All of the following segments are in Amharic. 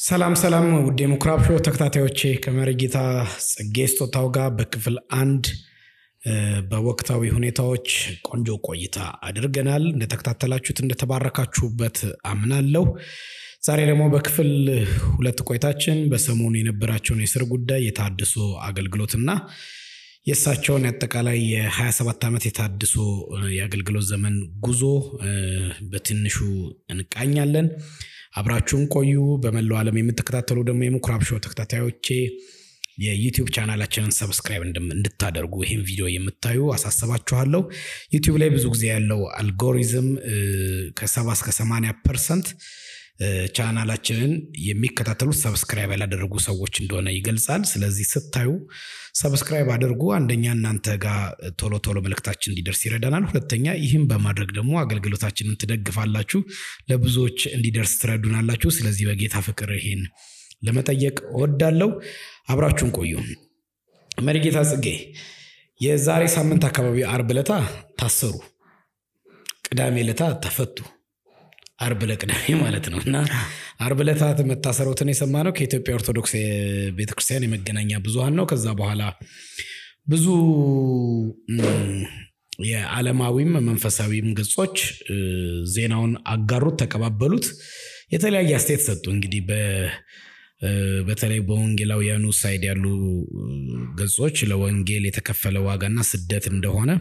ሰላም ውድ የሙክራብ ሾው ተከታታዮቼ ከመሪጌታ ጽጌ ስጦታው ጋር በክፍል 1 በወቅታዊ ሁኔታዎች ቆንጆ ቆይታ አድርገናል። እንደተከታተላችሁት እንደተባረካችሁበት አምናለሁ። ዛሬ ደግሞ በክፍል 2 ቆይታችን በሰሞኑ የነበራቸውን የስር ጉዳይ የታድሶ አገልግሎትና የሳቸውን አጠቃላይ የ27 ዓመት የታድሶ የአገልግሎት ዘመን ጉዞ በትንሹ እንቃኛለን። አብራችሁን ቆዩ። በመላው ዓለም የምትከታተሉ ደግሞ የሙክራብ ሾው ተከታታዮቼ የዩቲዩብ ቻናላችንን ሰብስክራይብ እንድታደርጉ ይሄን ቪዲዮ የምታዩ አሳስባችኋለሁ። ዩቲዩብ ላይ ብዙ ጊዜ ያለው አልጎሪዝም ከ70 እስከ 80% ቻናላችንን የሚከታተሉት ሰብስክራይብ ያላደረጉ ሰዎች እንደሆነ ይገልጻል። ስለዚህ ስታዩ ሰብስክራይብ አድርጉ። አንደኛ እናንተ ጋር ቶሎ መልእክታችን እንዲደርስ ይረዳናል። ሁለተኛ ይህን በማድረግ ደግሞ አገልግሎታችንን ትደግፋላችሁ፣ ለብዙዎች እንዲደርስ ትረዱናላችሁ። ስለዚህ በጌታ ፍቅር ይሄን ለመጠየቅ እወዳለሁ። አብራችሁን ቆዩ። መሪጌታ ጽጌ የዛሬ ሳምንት አካባቢ ዓርብ ዕለት ታሰሩ፣ ቅዳሜ ዕለት ተፈቱ። ዓርብ ለቅዳሜ ማለት ነውና ዓርብ ዕለት መታሰሩትን የሰማነው ከኢትዮጵያ ኦርቶዶክስ ቤተክርስቲያን የመገናኛ ብዙሃን ነው። ከዛ በኋላ ብዙ የዓለማዊም መንፈሳዊም ገጾች ዜናውን አጋሩት፣ ተቀባበሉት፣ የተለያየ አስተያየት ሰጡ። እንግዲህ በተለይ በወንጌላውያኑ ሳይድ ያሉ ገጾች ለወንጌል የተከፈለ ዋጋና ስደት እንደሆነ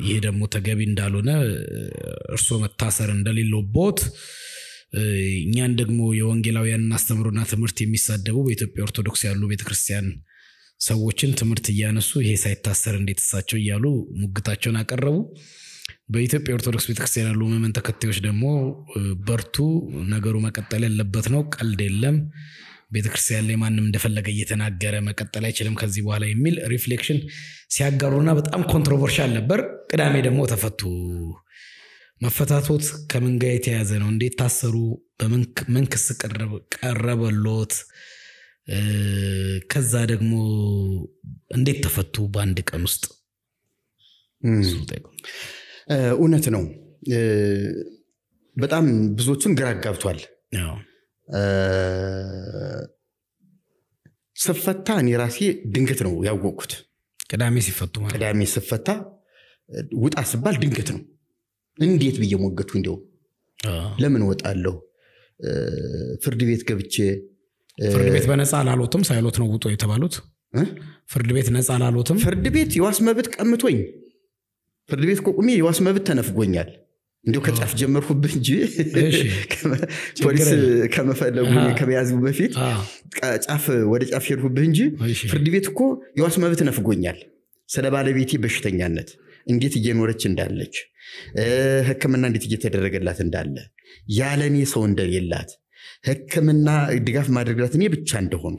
ይሄ ደግሞ ተገቢ እንዳልሆነ እርሶ መታሰር እንደሌለበት እኛን ደግሞ የወንጌላውያን አስተምሮና ትምህርት የሚሳደቡ በኢትዮጵያ ኦርቶዶክስ ያሉ ቤተክርስቲያን ሰዎችን ትምህርት እያነሱ ይሄ ሳይታሰር እንዴት ተሳቸው እያሉ ሙግታቸውን አቀረቡ። በኢትዮጵያ ኦርቶዶክስ ቤተክርስቲያን ያሉ ምዕመናን ተከታዮች ደግሞ በርቱ፣ ነገሩ መቀጠል ያለበት ነው፣ ቀልድ የለም፣ ቤተክርስቲያን ላይ ማንም እንደፈለገ እየተናገረ መቀጠል አይችልም ከዚህ በኋላ የሚል ሪፍሌክሽን ሲያጋሩና በጣም ኮንትሮቨርሻል ነበር። ቅዳሜ ደግሞ ተፈቱ። መፈታቶት ከምን ጋር የተያዘ ነው? እንዴት ታሰሩ? በምን ክስ ቀረበሎት? ከዛ ደግሞ እንዴት ተፈቱ በአንድ ቀን ውስጥ? እውነት ነው። በጣም ብዙዎችን ግራ አጋብቷል። ስፈታ እኔ ራሴ ድንገት ነው ያወቅኩት። ቅዳሜ ሲፈቱ ማለት ቅዳሜ ስፈታ ውጣ ስባል ድንገት ነው። እንዴት ብዬ ሞገቱ እንደው ለምን ወጣለሁ? ፍርድ ቤት ገብቼ ፍርድ ቤት በነፃ አላሉትም፣ ሳይሎት ነው ውጦ የተባሉት። ፍርድ ቤት ነፃ አላሉትም። ፍርድ ቤት የዋስ መብት ቀምቶኝ፣ ፍርድ ቤት ቆቁሜ የዋስ መብት ተነፍጎኛል። እንዴው ከጫፍ ጀመርኩበት እንጂ ፖሊስ ከመፈለጉ ከመያዙ በፊት ጫፍ ወደ ጫፍ ሄድኩበት እንጂ ፍርድ ቤት እኮ የዋስ መብት ነፍጎኛል። ስለ ባለቤቴ በሽተኛነት እንዴት እየኖረች እንዳለች፣ ሕክምና እንዴት እየተደረገላት እንዳለ፣ ያለኔ ሰው እንደሌላት፣ ሕክምና ድጋፍ ማድረግላት እኔ ብቻ እንደሆኑ፣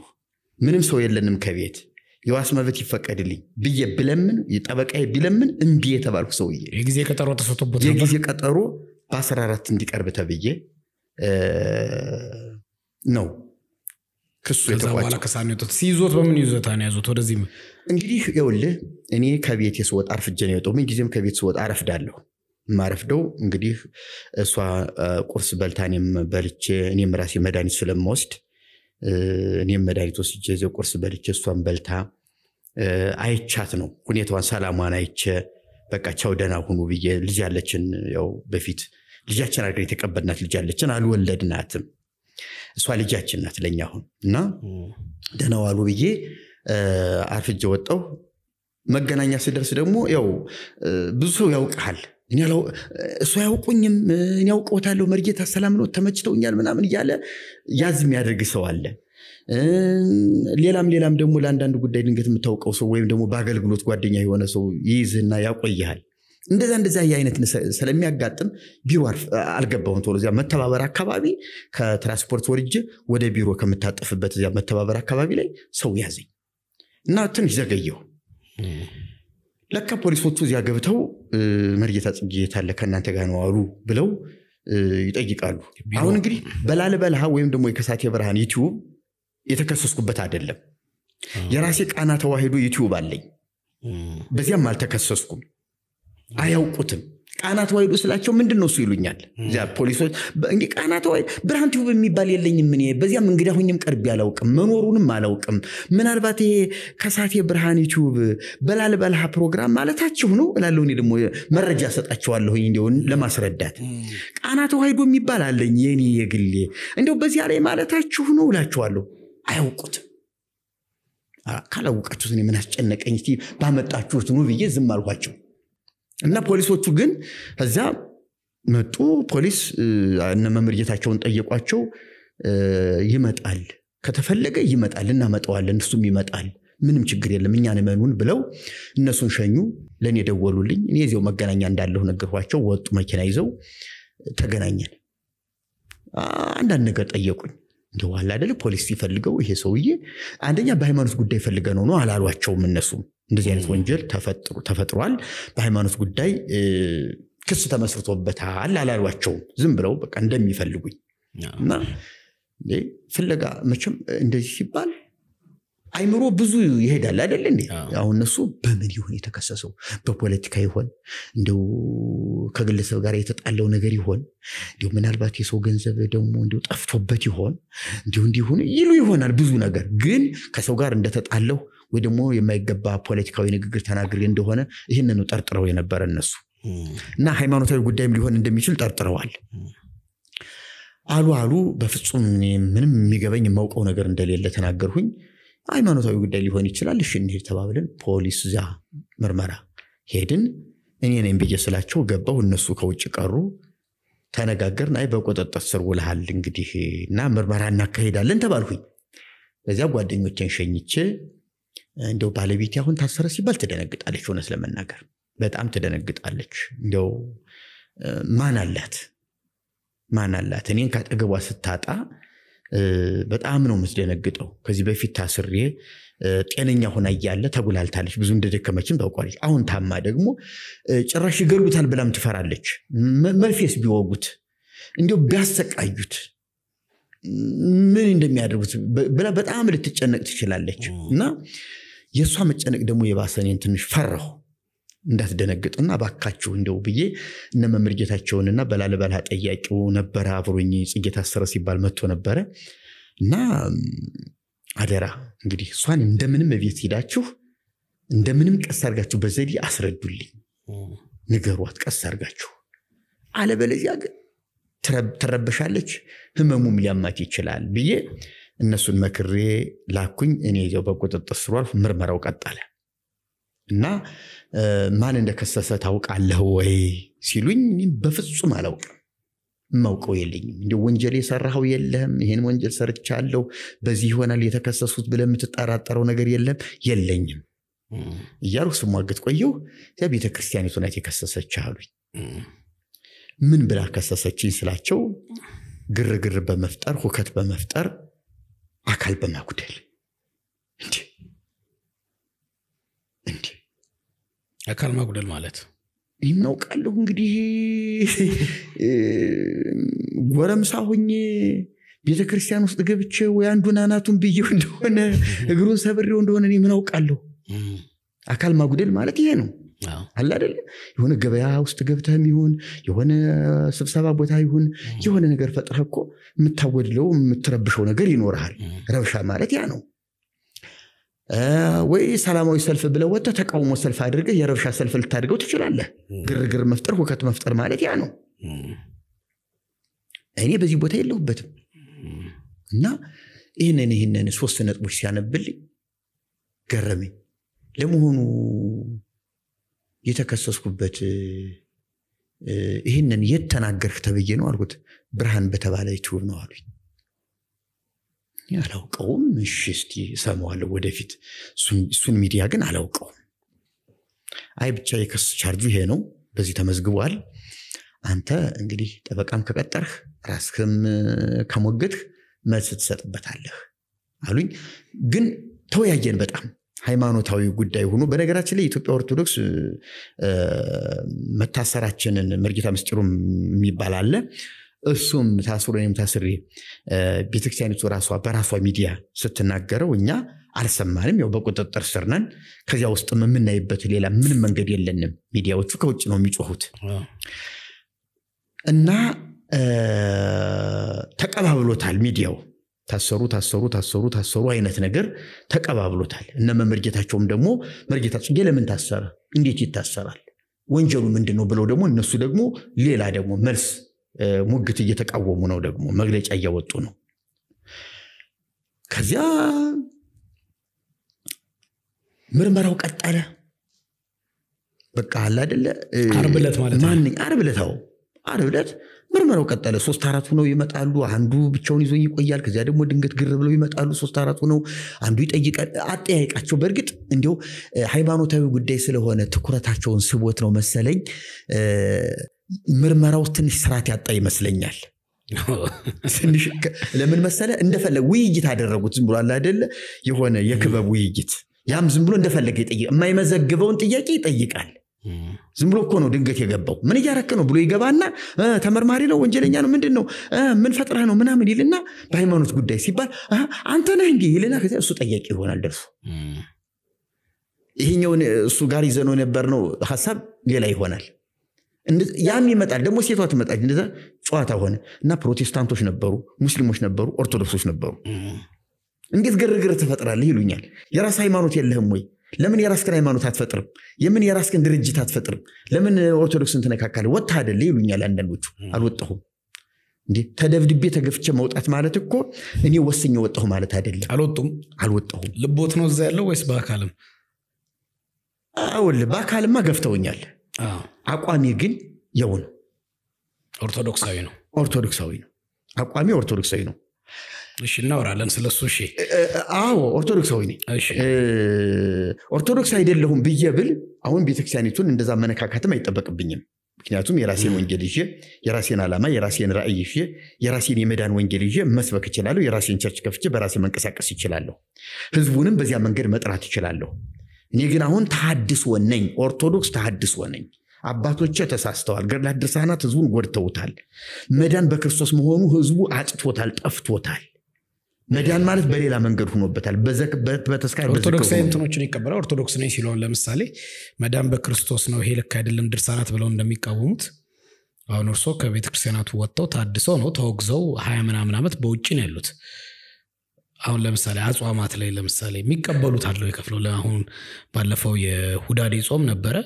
ምንም ሰው የለንም ከቤት የዋስ መብት ይፈቀድልኝ ብዬ ብለምን፣ ጠበቃዬ ቢለምን እንዴ የተባልኩ ሰውዬ የጊዜ ቀጠሮ ተሰጥቶበት ነበር። የጊዜ ቀጠሮ በ14 እንዲቀርብ ተብዬ ነው ክሱ የተቋጨው። ከዛ ከሳኔቶት ሲይዞት በምን ይዞታ ነው ያዙት? ወደዚህ እንግዲህ ይኸውልህ እኔ ከቤት ስወጣ አርፍጄ ነው የወጣው። ምን ጊዜም ከቤት ስወጣ አረፍዳለሁ። ማረፍደው እንግዲህ እሷ ቁርስ በልታ እኔም በልቼ፣ እኔም ራሴ መድኃኒት ስለምወስድ እኔም መድኃኒት ወስጄ እዚያው ቁርስ በልቼ እሷን በልታ አይቻት ነው ሁኔታዋን ሰላሟን አይቼ በቃ ቻው ደህና ሁኑ ብዬ ልጅ ያለችን ያው በፊት ልጃችን አድርገን የተቀበልናት ልጅ ያለችን አልወለድናትም። እሷ ልጃችን ናት ለኛ አሁን እና ደህና ዋሉ ብዬ አርፍጄ ወጣሁ። መገናኛ ስደርስ ደግሞ ያው ብዙ ሰው ያውቃል። እሱ ያውቁኝም እኔ ያውቀውታለሁ፣ መርጌታ ሰላም ነው ተመችተውኛል ምናምን እያለ ያዝ የሚያደርግ ሰው አለ። ሌላም ደግሞ ለአንዳንድ ጉዳይ ድንገት የምታውቀው ሰው ወይም ደግሞ በአገልግሎት ጓደኛ የሆነ ሰው ይይዝና ያቆይሃል። እንደዛ አይነት ስለሚያጋጥም ቢሮ አልገባሁም። ቶሎ እዚያ መተባበር አካባቢ ከትራንስፖርት ወርጄ ወደ ቢሮ ከምታጠፍበት እዚያ መተባበር አካባቢ ላይ ሰው ያዘኝ እና ትንሽ ዘገየሁ። ለካ ፖሊሶቹ እዚያ ገብተው መርጌታ ጽጌ ታለ ከናንተ ጋር ነው አሉ ብለው ይጠይቃሉ። አሁን እንግዲህ በላልበልሃ ወይም ደግሞ የከሳቴ ብርሃን ዩቲዩብ የተከሰስኩበት አይደለም። የራሴ ቃና ተዋሂዶ ዩቲዩብ አለኝ። በዚያም አልተከሰስኩም። አያውቁትም። ቃና ተዋሕዶ ስላቸው ምንድነው እሱ ይሉኛል ያ ፖሊሶች እንዴ ቃና ተዋሕዶ ብርሃን ቲዩብ የሚባል የለኝም እኔ በዚያም እንግዳ ሆኝም ቀርብ ያላውቅም መኖሩንም አላውቅም ምናልባት ይሄ ከሳቴ ብርሃን ዩቲዩብ በላልበልሃ ፕሮግራም ማለታችሁ ነው እላለሁ እኔ ደግሞ መረጃ ሰጣቸዋለሁ እንደው ለማስረዳት ቃና ተዋሕዶ የሚባል አለኝ የኔ የግሌ እንደው በዚያ ላይ ማለታችሁ ነው እላቸዋለሁ አያውቁት ካላውቃችሁት እኔ ምን አስጨነቀኝ እስቲ ባመጣችሁት ነው ብዬ ዝም አልኳቸው እና ፖሊሶቹ ግን ከዛ መጡ ፖሊስ እነ መምርየታቸውን ጠየቋቸው ይመጣል ከተፈለገ ይመጣል እናመጣዋለን እሱም ይመጣል ምንም ችግር የለም እኛን መኑን ብለው እነሱን ሸኙ ለኔ ደወሉልኝ እኔ እዚያው መገናኛ እንዳለሁ ነገርኳቸው ወጡ መኪና ይዘው ተገናኘን አንዳንድ ነገር ጠየቁኝ እንደው አለ አይደል ፖሊስ ሲፈልገው ይሄ ሰውዬ አንደኛ በሃይማኖት ጉዳይ ፈልገ ነው አላሏቸውም እነሱም እንደዚህ አይነት ወንጀል ተፈጥሯል በሃይማኖት ጉዳይ ክስ ተመስርቶበታል አላሏቸውም ዝም ብለው በቃ እንደሚፈልጉኝ እና ፍለጋ መቼም እንደዚህ ሲባል አይምሮ ብዙ ይሄዳል አይደል እንዴ አሁን እነሱ በምን ይሁን የተከሰሰው በፖለቲካ ይሆን እንደው ከግለሰብ ጋር የተጣለው ነገር ይሆን እንደው ምናልባት የሰው ገንዘብ ደግሞ እንደው ጠፍቶበት ይሆን እንደው እንዲሆን ይሉ ይሆናል ብዙ ነገር ግን ከሰው ጋር እንደተጣለው ወይ ደግሞ የማይገባ ፖለቲካዊ ንግግር ተናግሬ እንደሆነ ይሄንን ጠርጥረው የነበረ እነሱ እና ሃይማኖታዊ ጉዳይም ሊሆን እንደሚችል ጠርጥረዋል አሉ በፍጹም ምንም የሚገበኝ የማውቀው ነገር እንደሌለ ተናገርኩኝ ሃይማኖታዊ ጉዳይ ሊሆን ይችላል እሺ እንሂድ ተባብለን ፖሊስ ዛ ምርመራ ሄድን እኔ ነኝ በየስላቸው ገባው እነሱ ከውጭ ቀሩ ተነጋገርን አይ በቁጥጥር ስር ውለሃል እንግዲህ እና ምርመራ እናካሄዳለን ተባልኩኝ በዚያ ጓደኞቼን ሸኝቼ እንደው ባለቤቴ አሁን ታሰረ ሲባል ተደነግጣለች ሆነስ ለመናገር በጣም ተደነግጣለች እንደው ማን አላት እኔን ካጠገቧ ስታጣ በጣም ነው መስደነግጠው ከዚህ በፊት ታስሬ ጤነኛ ሆና ያያለ ተጉላልታለች ብዙ እንደደከመችም ታውቋለች አሁን ታማ ደግሞ ጭራሽ ይገሉታል ብላም ትፈራለች መልፌስ ቢወጉት እንደው ቢያሰቃዩት ምን እንደሚያደርጉት ብላ በጣም ልትጨነቅ ትችላለች እና የሷ መጨነቅ ደግሞ የባሰኔን ትንሽ ፈራሁ እንዳትደነግጥና ባካችሁ እንደው ብዬ እነ መምርጌታቸውንና በላልበልሃ ጠያቂው ነበር አብሮኝ ጽጌ ታሰረ ሲባል መጥቶ ነበር እና አደራ እንግዲህ እሷን እንደምንም ቤት ሄዳችሁ እንደምንም ቀስ አድርጋችሁ በዘዴ አስረዱልኝ ንገሯት ቀስ አድርጋችሁ አለበለዚያ ግን ትረበሻለች ህመሙም ሊያማት ይችላል ብዬ እነሱን መክሬ ላኩኝ እኔ ይዘው በቁጥጥር ስር ዋልኩ ምርመራው ቀጠለ እና ማን እንደከሰሰ ታውቃለህ ወይ ሲሉኝ በፍጹም አላውቅም ማውቀው የለኝም እንደው ወንጀል የሰራው የለም ይሄን ወንጀል ሰርቻለሁ በዚህ ይሆናል የተከሰሱት ብለ የምትጠራጠረው ነገር የለኝም እያሉ ስሟገት ቆየው ያ ቤተክርስቲያኒቱ ናት የከሰሰች አሉኝ ምን ብላ ከሰሰችኝ ስላቸው ግርግር በመፍጠር ሁከት በመፍጠር አካል በማጉደል እንዴ አካል ማጉደል ማለት ይምነው ቃለው እንግዲህ ጎረምሳ ሆኜ ቤተክርስቲያን ውስጥ ገብቼ ወይ አንዱን አናቱን ብዬው እንደሆነ እግሩን ሰብሬው እንደሆነ እኔ ምን አውቃለሁ አካል ማጉደል ማለት ይሄ ነው አለ አይደል የሆነ ገበያ ውስጥ ገብተህም ይሁን የሆነ ስብሰባ ቦታ ይሁን የሆነ ነገር ፈጥረህ እኮ የምታወድለው የምትረብሸው ነገር ይኖርሃል ረብሻ ማለት ያ ነው ወይ ሰላማዊ ሰልፍ ብለው ወጣ ተቃውሞ ሰልፍ አድርገህ የረብሻ ሰልፍ ልታደርገው ትችላለህ ግርግር መፍጠር ሁከት መፍጠር ማለት ያ ነው እኔ በዚህ ቦታ የለሁበትም እና ይሄንን ሶስት ነጥቦች ሲያነብልኝ ገረመኝ ለመሆኑ የተከሰስኩበት ይሄንን የተናገርክ ተብዬ ነው አልኩት ብርሃን በተባለ ዩቲዩብ ነው አሉኝ ያላውቀውም እሺ እስቲ ሰማዋለሁ ወደፊት እሱን ሚዲያ ግን አላውቀውም አይ ብቻ የከስ ቻርጁ ይሄ ነው በዚህ ተመዝግቧል አንተ እንግዲህ ጠበቃም ከቀጠርህ ራስህም ከሞገትህ መልስ ትሰጥበታለህ አሉኝ ግን ተወያየን በጣም ሃይማኖታዊ ጉዳይ ሆኖ በነገራችን ላይ ኢትዮጵያ ኦርቶዶክስ መታሰራችንን መርጌታ ምስጢሩ የሚባል አለ እሱም ታስሮ ወይም ታስሪ ቤተክርስቲያኒቱ ራሷ በራሷ ሚዲያ ስትናገረው እኛ አልሰማንም። ያው በቁጥጥር ስር ነን። ከዚያ ውስጥ የምናይበት ሌላ ምንም መንገድ የለንም። ሚዲያዎቹ ከውጭ ነው የሚጮሁት እና ተቀባብሎታል። ሚዲያው ታሰሩ አይነት ነገር ተቀባብሎታል። እነ መምህር ጌታቸውም ደግሞ መምህር ጌታቸው ለምን ታሰረ? እንዴት ይታሰራል? ወንጀሉ ምንድነው ብለው ደግሞ እነሱ ደግሞ ሌላ ደግሞ መልስ ሙግት እየተቃወሙ ነው። ደግሞ መግለጫ እያወጡ ነው። ከዚያ ምርመራው ቀጠለ። በቃ አለ አይደለ ዓርብ ዕለት ማለት ነው። ዓርብ ዕለት ምርመራው ቀጠለ። 3-4 ሆነው ይመጣሉ። አንዱ ብቻውን ይዞ ይቆያል። ከዚያ ደግሞ ድንገት ግር ብለው ይመጣሉ። 3-4 ሆነው አንዱ ይጠይቃል። አጠያይቃቸው በእርግጥ እንዲያው ሃይማኖታዊ ጉዳይ ስለሆነ ትኩረታቸውን ስቦት ነው መሰለኝ ምርመራው ትንሽ ስርዓት ያጣ ይመስለኛል። ትንሽ ለምን መሰለ እንደፈለገ ውይይት አደረጉት። ዝም ብሎ አለ አይደለ የሆነ የክበብ ውይይት። ያም ዝም ብሎ እንደፈለገ ይጠይቃል። የማይመዘግበውን ጥያቄ ይጠይቃል። ዝም ብሎ እኮ ነው ድንገት የገባው። ምን እያረከ ነው ብሎ ይገባና ተመርማሪ ነው ወንጀለኛ ነው ምንድነው ምን ፈጥረህ ነው ምናምን ይልና በሃይማኖት ጉዳይ ሲባል አንተ ነህ እንዴ ይልና ከዚያ እሱ ጠያቂ ይሆናል። ደርሶ ይሄኛውን እሱ ጋር ይዘነው የነበርነው ሐሳብ ሌላ ይሆናል። ያም ይመጣል ደግሞ ሴቷ ትመጣች። እንደዛ ጨዋታ ሆነ እና ፕሮቴስታንቶች ነበሩ፣ ሙስሊሞች ነበሩ፣ ኦርቶዶክሶች ነበሩ። እንዴት ግርግር ትፈጥራለህ ይሉኛል። የራስ ሃይማኖት የለህም ወይ? ለምን የራስህን ሃይማኖት አትፈጥርም? የምን የራስህን ድርጅት አትፈጥርም? ለምን ኦርቶዶክስን ትነካካለህ? ወጣህ አይደለ ይሉኛል አንዳንዶቹ። አልወጣሁም እንዴ ተደብድቤ ተገፍቼ መውጣት ማለት እኮ እኔ ወስኜ ወጣሁ ማለት አይደለም። አልወጣሁም። ልቦት ነው እዛ ያለው ወይስ በአካልም? አውል በአካልማ ገፍተውኛል። አቋሚ ግን ያው ነው። ኦርቶዶክሳዊ ነው። አቋሚ ኦርቶዶክሳዊ ነው። እሺ እናወራለን ስለሱ። እሺ አዎ ኦርቶዶክሳዊ ነኝ። ኦርቶዶክስ አይደለሁም ብዬ ብል አሁን ቤተክርስቲያኒቱን እንደዛ መነካካትም አይጠበቅብኝም። ምክንያቱም የራሴን ወንጌል ይዤ የራሴን ዓላማ የራሴን ራዕይ ይዤ የራሴን የመዳን ወንጌል ይዤ መስበክ እችላለሁ። የራሴን ቸርች ከፍቼ በራሴ መንቀሳቀስ እችላለሁ። ህዝቡንም በዚያ መንገድ መጥራት እችላለሁ። እኔ ግን አሁን ተሐድሶ ነኝ። ኦርቶዶክስ ተሐድሶ ነኝ። አባቶቼ ተሳስተዋል። ገድላት ድርሳናት ህዝቡን ጎድተውታል። መዳን በክርስቶስ መሆኑ ህዝቡ አጭቶታል፣ ጠፍቶታል። መዳን ማለት በሌላ መንገድ ሆኖበታል። በተስካይ ኦርቶዶክስ እንትኖችን ይቀበላል። ኦርቶዶክስ ነኝ ሲሉን ለምሳሌ መዳን በክርስቶስ ነው ይሄ ልክ አይደለም ድርሳናት ብለው እንደሚቃወሙት አሁን እርሶ ከቤተክርስቲያናቱ ወጥተው ታድሰው ነው ተወግዘው 20 ምናምን ዓመት በውጭ ነው ያሉት። አሁን ለምሳሌ አጽዋማት ላይ ለምሳሌ የሚቀበሉት አለው ይከፍለው። አሁን ባለፈው የሁዳዴ ጾም ነበረ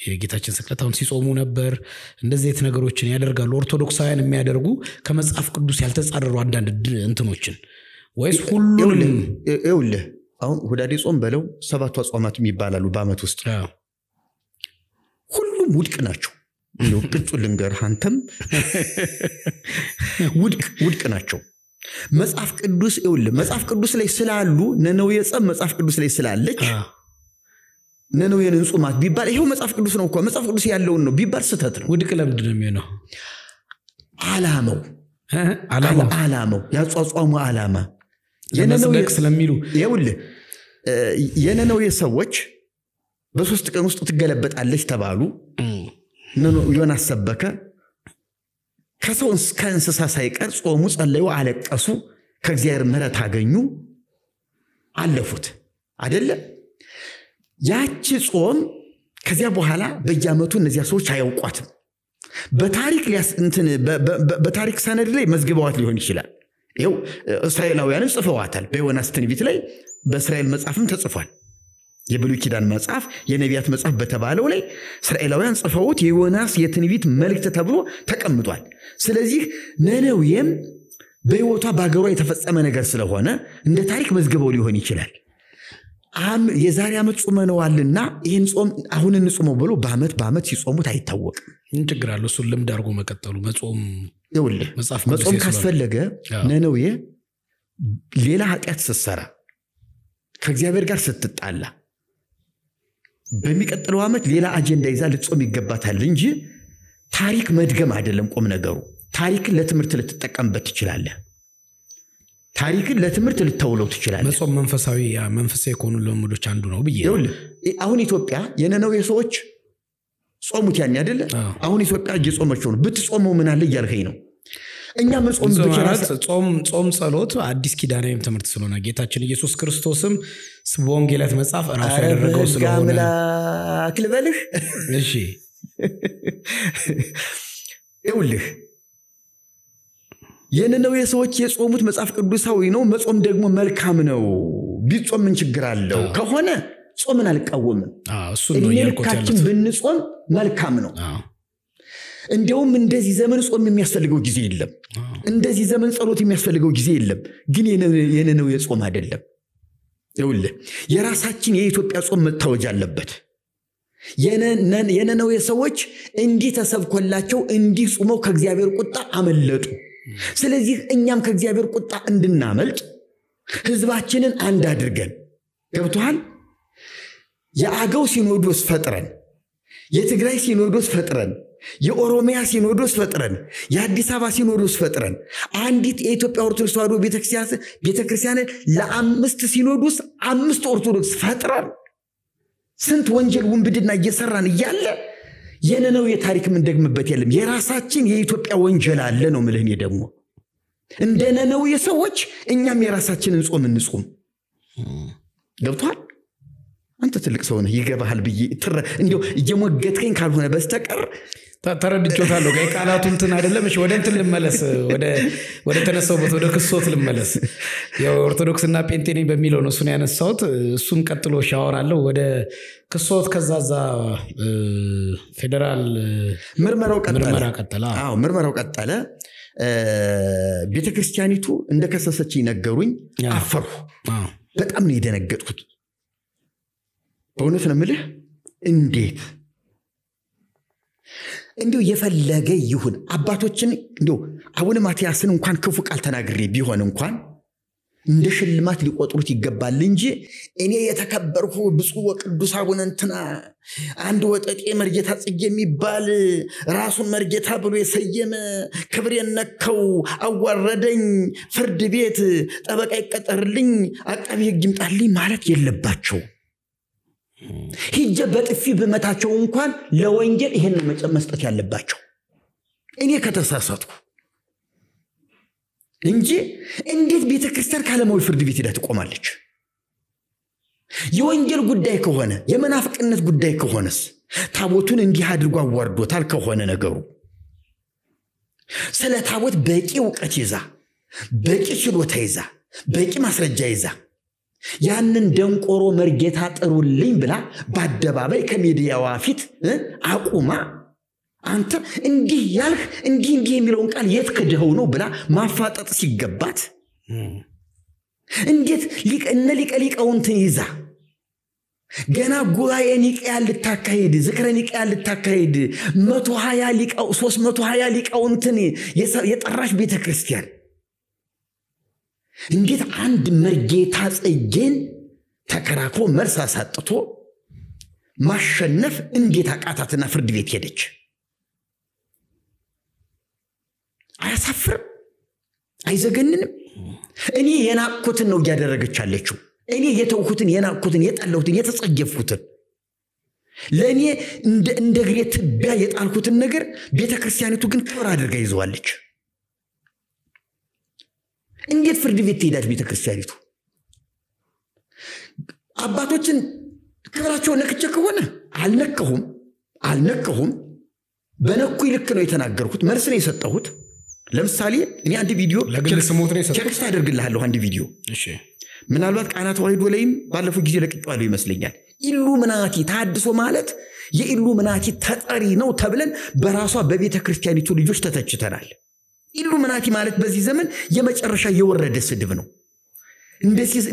የጌታችን ስቅለት አሁን ሲጾሙ ነበር። እንደዚህ አይነት ነገሮችን ያደርጋሉ ኦርቶዶክሳውያን የሚያደርጉ ከመጽሐፍ ቅዱስ ያልተጻረሩ አንዳንድ እንትኖችን ወይስ ሁሉንም? ይኸውልህ አሁን ሁዳዴ ጾም በለው 7 አጽዋማት የሚባላሉ በአመት ውስጥ ሁሉም ውድቅ ናቸው። እንደው ቅጡ ልንገርህ አንተም ውድቅ ናቸው። መጽሐፍ ቅዱስ ይኸውልህ መጽሐፍ ቅዱስ ላይ ስላሉ ነነዌ ጾም መጽሐፍ ቅዱስ ላይ ስላለች ነነዌን እንጹማት ቢባል ይሄው መጽሐፍ ቅዱስ ነው እኮ መጽሐፍ ቅዱስ ያለውን ነው ቢባል ስተት ነው። ውድቅ ለምንድን ነው የሚሆነው? ዓላማው ያጿጿሙ ዓላማ የነነዌ ስለሚሉ ይኸውልህ የነነዌ ሰዎች በ3 ቀን ውስጥ ትገለበጣለች ተባሉ። ዮናስ ሰበከ። ከሰው ከእንስሳ ሳይቀር ጾሙ፣ ጸለዩ፣ አለቀሱ፣ ከእግዚአብሔር ምሕረት አገኙ፣ አለፉት አይደለ? ያቺ ጾም ከዚያ በኋላ በየዓመቱ እነዚያ ሰዎች አያውቋትም። በታሪክ ሰነድ ላይ መዝግበዋት ሊሆን ይችላል። ይኸው እስራኤላውያንን ጽፈዋታል። በዮናስ ትንቢት ላይ በእስራኤል መጽሐፍም ተጽፏል። የብሉይ ኪዳን መጽሐፍ የነቢያት መጽሐፍ በተባለው ላይ እስራኤላውያን ጽፈውት የዮናስ የትንቢት መልእክት ተብሎ ተቀምጧል። ስለዚህ ነነዌም በሕይወቷ በአገሯ የተፈጸመ ነገር ስለሆነ እንደ ታሪክ መዝግበው ሊሆን ይችላል። የዛሬ ዓመት ጾመነዋልና ይህን ጾም አሁን እንጾመው ብሎ በዓመት ሲጾሙት አይታወቅም። ምን ችግር አለው? እሱን ልምድ አድርጎ መቀጠሉ መጾም። ይኸውልህ መጾም ካስፈለገ ነነዌ ሌላ ኃጢአት ስትሰራ ከእግዚአብሔር ጋር ስትጣላ በሚቀጥለው ዓመት ሌላ አጀንዳ ይዛ ልትጾም ይገባታል እንጂ ታሪክ መድገም አይደለም ቁም ነገሩ። ታሪክን ለትምህርት ልትጠቀምበት ትችላለህ። ታሪክን ለትምህርት ልታውለው ትችላለህ። መጾም መንፈሳዊ ከሆኑ ልምዶች አንዱ ነው ብዬ አሁን ኢትዮጵያ የነነዌ ሰዎች ጾሙት ያን አይደለ? አሁን ኢትዮጵያ እየጾመችው ነው። ብትጾመው ምን አለ እያልከኝ ነው? እኛ ምን ጾም ጸሎት አዲስ ኪዳናዊም ትምህርት ስለሆነ ጌታችን ኢየሱስ ክርስቶስም በወንጌላት መጽሐፍ ራሱ ያደረገው ስለሆነ ክልበልህ እሺ ይውልህ የነነው የሰዎች የጾሙት መጽሐፍ ቅዱሳዊ ነው መጾም ደግሞ መልካም ነው ቢጾም ምን ችግር አለው ከሆነ ጾምን አልቃወምም እሱ ነው ያልኩት ያለው ብንጾም መልካም ነው እንደውም እንደዚህ ዘመን ጾም የሚያስፈልገው ጊዜ የለም እንደዚህ ዘመን ጸሎት የሚያስፈልገው ጊዜ የለም ግን የነነው የጾም አይደለም ይውልህ የራሳችን የኢትዮጵያ ጾም መታወጅ አለበት የነነው የሰዎች እንዲህ ተሰብኮላቸው እንዲህ ጾመው ከእግዚአብሔር ቁጣ አመለጡ ስለዚህ እኛም ከእግዚአብሔር ቁጣ እንድናመልጥ ህዝባችንን አንድ አድርገን ገብቷል የአገው ሲኖዶስ ፈጥረን የትግራይ ሲኖዶስ ፈጥረን የኦሮሚያ ሲኖዶስ ፈጥረን የአዲስ አበባ ሲኖዶስ ፈጥረን አንዲት የኢትዮጵያ ኦርቶዶክስ ተዋሕዶ ቤተክርስቲያን ለአምስት ሲኖዶስ 5 ኦርቶዶክስ ፈጥረን ስንት ወንጀል ወንብድና እየሰራን እያለ የነነው የታሪክ ምን ደግምበት የለም የራሳችን የኢትዮጵያ ወንጀል አለ ነው ምልህን ደግሞ እንደነነው የሰዎች እኛም የራሳችንን ጾም እንጾም ገብቷል አንተ ትልቅ ሰው ነህ ይገባሃል ብዬ እንዴው እየሞገትከኝ ካልሆነ በስተቀር ተረድቾታለሁ ቃላቱን እንትን አይደለም እሺ ወደ እንትን ልመለስ ወደ ተነሳውበት ወደ ክሶት ልመለስ የኦርቶዶክስና ጴንጤኔ በሚለው ነው እሱን ያነሳውት እሱን ቀጥሎ ሻወራለሁ ወደ ክሶት ከዛዛ ፌደራል ምርመራው ቀጠለ ምርመራው ቀጠለ ቤተክርስቲያኒቱ እንደከሰሰች ይነገሩኝ አፈርኩ በጣም ነው የደነገጥኩት በእውነት ነው የምልህ እንዴት እንዴው የፈለገ ይሁን አባቶችን እንዴው አቡነ ማቲያስን እንኳን ክፉ ቃል ተናግሬ ቢሆን እንኳን እንደ ሽልማት ሊቆጥሩት ይገባል እንጂ እኔ የተከበርኩ ብፁዕ ወቅዱስ አቡነ እንትና አንድ ወጠጤ መርጌታ ጽጌ የሚባል ራሱን መርጌታ ብሎ የሰየመ ክብሬን ነከው አዋረደኝ ፍርድ ቤት ጠበቃ ይቀጠርልኝ አቃቢ ሕግ ይምጣልኝ ማለት የለባቸው ሂጀ በጥፊ በመታቸው እንኳን ለወንጀል ይሄን መስጠት ያለባቸው እኔ ከተሳሳትኩ እንጂ እንዴት ቤተክርስቲያን ካለማዊ ፍርድ ቤት ሄዳ ትቆማለች የወንጀል ጉዳይ ከሆነ የመናፍቅነት ጉዳይ ከሆነስ ታቦቱን እንዲህ አድርጎ አዋርዶታል ከሆነ ነገሩ ስለ ታቦት በቂ ዕውቀት ይዛ በቂ ችሎታ ይዛ በቂ ማስረጃ ይዛ ያንን ደንቆሮ መርጌታ ጥሩልኝ ብላ በአደባባይ ከሚዲያዋ ፊት አቁማ አንተ እንዲህ ያልህ እንዲህ የሚለውን ቃል የት ከደኸው ነው ብላ ማፋጠጥ ሲገባት እንዴት ሊቀሊቀውንትን ይዛ ገና ጉባኤ ኒቅያ ልታካሄድ ዝክረ ኒቅያ ልታካሄድ 320 ሊቃውንትን የጠራሽ ቤተክርስቲያን እንዴት አንድ መርጌታ ጽጌን ተከራክሮ መልስ አሳጥቶ ማሸነፍ እንዴት አቃታትና ፍርድ ቤት ሄደች አያሳፍርም አይዘገንንም እኔ የናቁትን ነው ያደረገች አለችው እኔ የተውኩትን የናቁትን የጣለሁትን የተጸየፍኩትን ለኔ እንደ ግሬት ቢያ የጣልኩትን ነገር ቤተክርስቲያኒቱ ግን ክብር አድርጋ ይዘዋለች እንዴት ፍርድ ቤት ትሄዳች ቤተክርስቲያኒቱ አባቶችን ክብራቸው ነክቼ ከሆነ አልነከሁም በነኩ ይልክ ነው የተናገርኩት መልስ ነው የሰጠሁት ለምሳሌ እኔ አንድ ቪዲዮ ለግል ስሞት ነው የሰጠሁት ቴክስት አደርግልሃለሁ አንድ ቪዲዮ እሺ ምናልባት ቃና ተዋሕዶ ላይም ባለፈው ጊዜ ለቅቄዋለሁ ይመስለኛል ኢሉሚናቲ ታድሶ ማለት የኢሉሚናቲ ተጠሪ ነው ተብለን በራሷ በቤተክርስቲያኒቱ ልጆች ተተችተናል ኢሉሚናቲ ማለት በዚህ ዘመን የመጨረሻ የወረደ ስድብ ነው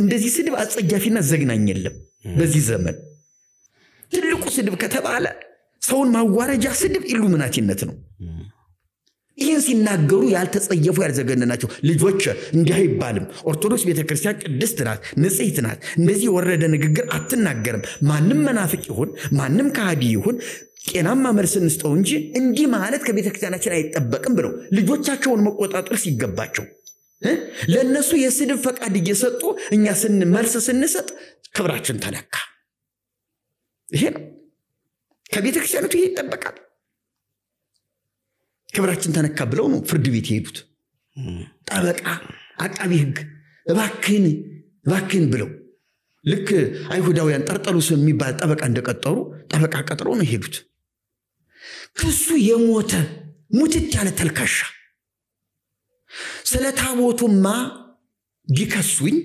እንደዚህ ስድብ አጸያፊና ዘግናኝ የለም በዚህ ዘመን ትልቁ ስድብ ከተባለ ሰውን ማዋረጃ ስድብ ኢሉሚናቲነት ነው ይህን ሲናገሩ ያልተጸየፉ ያልዘገነናቸው ልጆች እንዲህ አይባልም ኦርቶዶክስ ቤተክርስቲያን ቅድስት ናት ንጽሕት ናት እንደዚህ ወረደ ንግግር አትናገርም ማንም መናፍቅ ይሁን ማንም ካህዲ ይሁን ቄናማ መልስ እንስጠው እንጂ እንዲህ ማለት ከቤተክርስቲያናችን አይጠበቅም ብለው ልጆቻቸውን መቆጣጠር ሲገባቸው ለነሱ የስድብ ፈቃድ እየሰጡ እኛ መልስ ስንሰጥ ክብራችን ተነካ ይሄ ነው ከቤተክርስቲያኒቱ ይሄ ይጠበቃል ክብራችን ተነካ ብለው ነው ፍርድ ቤት ይሄዱት ጠበቃ አቃቢ ህግ እባክህን ብለው ልክ አይሁዳውያን ጠርጠሉስ የሚባል ጠበቃ እንደቀጠሩ ጠበቃ ቀጥረው ነው ሄዱት። ክሱ የሞተ ሙትት ያለ ተልካሻ ስለ ታቦቱማ ቢከሱኝ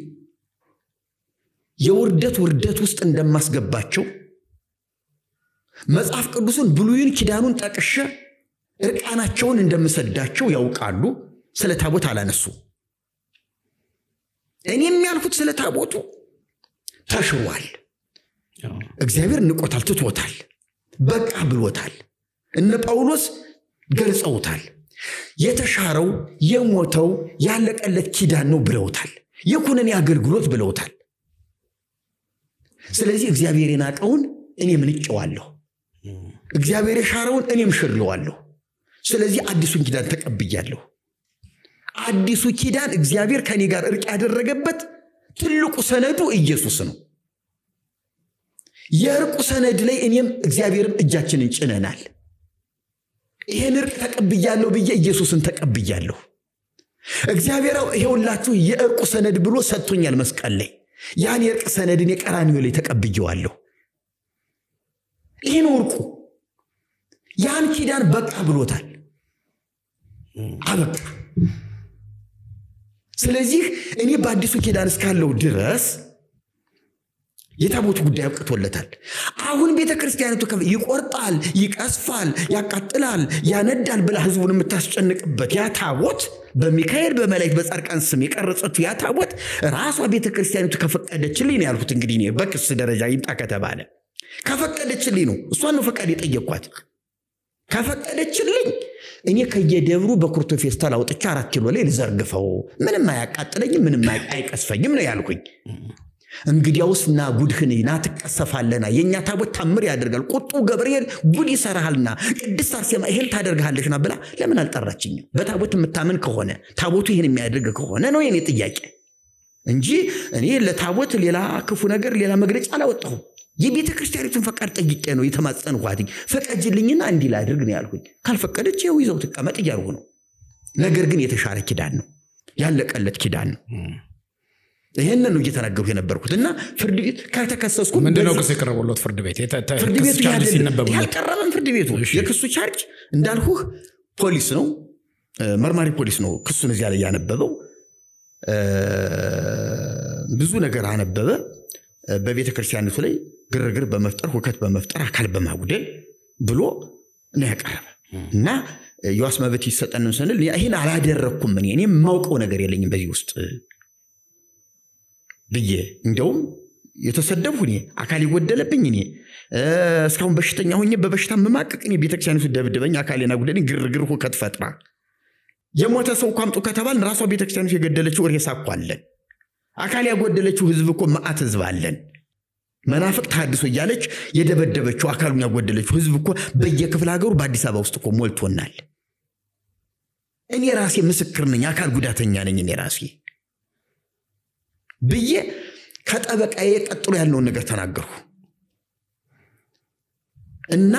የውርደት ውስጥ እንደማስገባቸው መጽሐፍ ቅዱስን ብሉይን ኪዳኑን ጠቅሼ እርቃናቸውን እንደምሰዳቸው ያውቃሉ። ስለ ታቦት አላነሱ። እኔም ያልኩት ስለ ታቦቱ ተሽሯል። እግዚአብሔር ንቆታል፣ ትቶታል፣ በቃ ብሎታል። እነ ጳውሎስ ገልጸውታል። የተሻረው የሞተው ያለቀለት ኪዳን ነው ብለውታል። የኩነኔ አገልግሎት ብለውታል። ስለዚህ እግዚአብሔር የናቀውን እኔም ንቄዋለሁ፣ እግዚአብሔር የሻረውን እኔም ሽሬዋለሁ። ስለዚህ አዲሱን ኪዳን ተቀብያለሁ። አዲሱ ኪዳን እግዚአብሔር ከኔ ጋር እርቅ ያደረገበት ትልቁ ሰነዱ ኢየሱስ ነው። የእርቁ ሰነድ ላይ እኔም እግዚአብሔርም እጃችንን ጭነናል። ይሄን እርቅ ተቀብያለሁ ብዬ ኢየሱስን ተቀብያለሁ። እግዚአብሔር ይሄውላችሁ የእርቁ ሰነድ ብሎ ሰጥቶኛል መስቀል ላይ። ያን የእርቅ ሰነድን የቀራንዮ ላይ ተቀብየዋለሁ። ይሄን እርቁ ያን ኪዳን በቃ ብሎታል፣ አበቃ። ስለዚህ እኔ በአዲሱ ኪዳን እስካለው ድረስ የታቦቱ ጉዳይ አብቅቶለታል። አሁን ቤተክርስቲያኒቱ ይቆርጣል፣ ይቀስፋል፣ ያቃጥላል፣ ያነዳል ብላ ህዝቡን የምታስጨንቅበት ያ ታቦት በሚካኤል በመላእክት በጻድቃን ስም የቀረጸችው ያ ታቦት ራሷ ቤተክርስቲያኒቱ ከፈቀደችልኝ ያልኩት እንግዲህ እኔ በክስ ደረጃ ይምጣ ከተባለ ከፈቀደችልኝ ነው። እሷን ነው ፈቃድ የጠየቅኳት። ከፈቀደችልኝ እኔ ከየደብሩ በኩርቶ ፌስታል አውጥቼ 4 ኪሎ ላይ ልዘርግፈው፣ ምንም አያቃጥለኝም፣ ምንም አይቀስፈኝም ነው ያልኩኝ። እንግዲያውስና ጉድህን ና ተቀሰፋለና የኛ ታቦት ታምር ያደርጋል፣ ቁጡ ገብርኤል ጉድ ይሰራልና ቅድስት አርሴማ ይሄን ታደርጋለችና ብላ ለምን አልጠራችኝም? በታቦት የምታመን ከሆነ ታቦቱ ይሄን የሚያደርግ ከሆነ ነው የኔ ጥያቄ እንጂ እኔ ለታቦት ሌላ ክፉ ነገር ሌላ መግለጫ አላወጣሁም። የቤተ ክርስቲያኒቱን ፈቃድ ጠይቄ ነው የተማጸንኳት። ፈቀጅልኝና እንዲህ ላድርግ ነው ያልኩኝ። ካልፈቀደች ይዘው ተቀመጥ እያልኩ ነው። ነገር ግን የተሻረ ኪዳን ነው፣ ያለቀለት ኪዳን ነው። ይሄንን ነው እየተናገርኩ የነበርኩትና ፍርድ ቤት ከተከሰስኩ ምንድነው ክስ የቀረበለት? ፍርድ ቤት ያልቀረበን ፍርድ ቤቱ የክሱ ቻርጅ እንዳልኩህ ፖሊስ ነው፣ መርማሪ ፖሊስ ነው ክሱን እዚያ ላይ ያነበበው። ብዙ ነገር አነበበ። በቤተ ክርስቲያኒቱ ላይ ግርግር በመፍጠር ሁከት በመፍጠር አካል በማጉደል ብሎ ነው ያቀረበ እና የዋስ መብት ይሰጠንም ስንል ይሄን አላደረኩም እኔ የማውቀው ነገር የለኝም በዚህ ውስጥ ብዬ እንደውም የተሰደብኩ እኔ አካል ይወደለብኝ እኔ እስካሁን በሽተኛ ሆኜ በበሽታ መማቀቅ እኔ ቤተ ክርስቲያኒቱ ደብድበኝ አካሌና ጉደለኝ ግርግር ሁከት ፈጥራ የሞተ ሰው ቋምጡ ከተባልን ራሷ ቤተ ክርስቲያኒቱ የገደለችው ሬሳ እኮ አለን። አካል ያጎደለችው ህዝብ እኮ መዓት ህዝብ አለን። መናፍቅ ታድሶ እያለች የደበደበችው አካሉን ያጎደለችው ህዝብ እኮ በየክፍለ ሀገሩ በአዲስ አበባ ውስጥ እኮ ሞልቶናል። እኔ ራሴ ምስክር ነኝ፣ አካል ጉዳተኛ ነኝ እኔ ራሴ ብዬ ከጠበቃዬ ቀጥሎ ያለውን ነገር ተናገርኩ እና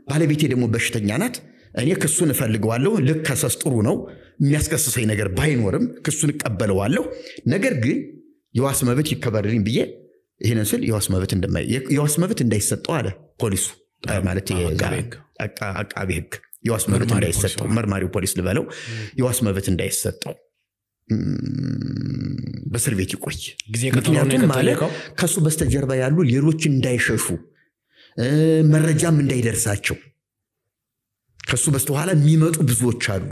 ባለቤቴ ደግሞ በሽተኛ ናት። እኔ ክሱን እፈልገዋለሁ፣ ልከሰስ ጥሩ ነው፣ የሚያስከስሰኝ ነገር ባይኖርም ክሱን እቀበለዋለሁ። ነገር ግን የዋስ መብት ይከበርልኝ ብዬ ይሄንን ስል የዋስ መብት እንዳይሰጠው አለ ፖሊሱ ማለት አቃቢ ህግ። የዋስ መብት እንዳይሰጠው መርማሪው ፖሊስ ልበለው፣ የዋስ መብት እንዳይሰጠው በእስር ቤት ይቆይ። ምክንያቱም ማለት ከሱ በስተጀርባ ያሉ ሌሎች እንዳይሸሹ መረጃም እንዳይደርሳቸው ከሱ በስተኋላ የሚመጡ ብዙዎች አሉ።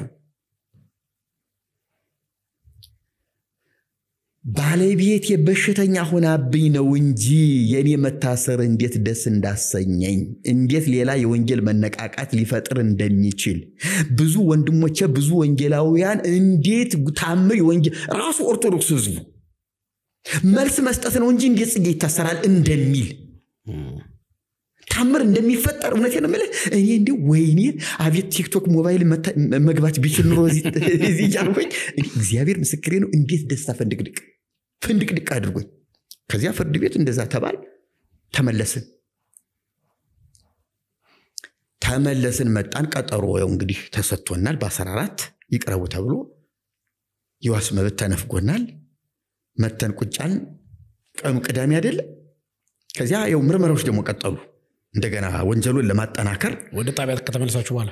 ባለቤት የበሽተኛ ሆናብኝ ነው እንጂ የኔ መታሰር እንዴት ደስ እንዳሰኘኝ፣ እንዴት ሌላ የወንጌል መነቃቃት ሊፈጥር እንደሚችል ብዙ ወንድሞቼ ብዙ ወንጌላውያን እንዴት ታምር የወንጌል ራሱ ኦርቶዶክስ ህዝቡ መልስ መስጠት ነው እንጂ እንዴት ጽጌ ይታሰራል እንደሚል ታምር እንደሚፈጠር እውነቴን ነው። እኔ እንዴ ወይኔ አቤት ቲክቶክ ሞባይል መግባት ቢችል ኑሮ እዚህ ያልኩኝ እግዚአብሔር ምስክሬ ነው። እንዴት ደስታ ፍንድቅድቅ አድርጎኝ ከዚያ ፍርድ ቤት እንደዛ ተባል ተመለስን መጣን። ቀጠሮ ያው እንግዲህ ተሰጥቶናል በ14 ይቅረቡ ተብሎ የዋስ መብት ተነፍጎናል መተን ቁጫን ቀኑ ቅዳሜ አይደል ከዚያ ያው ምርመራዎች ደግሞ ቀጠሉ እንደገና ወንጀሉን ለማጠናከር ወደ ጣቢያ ከተመለሳችሁ በኋላ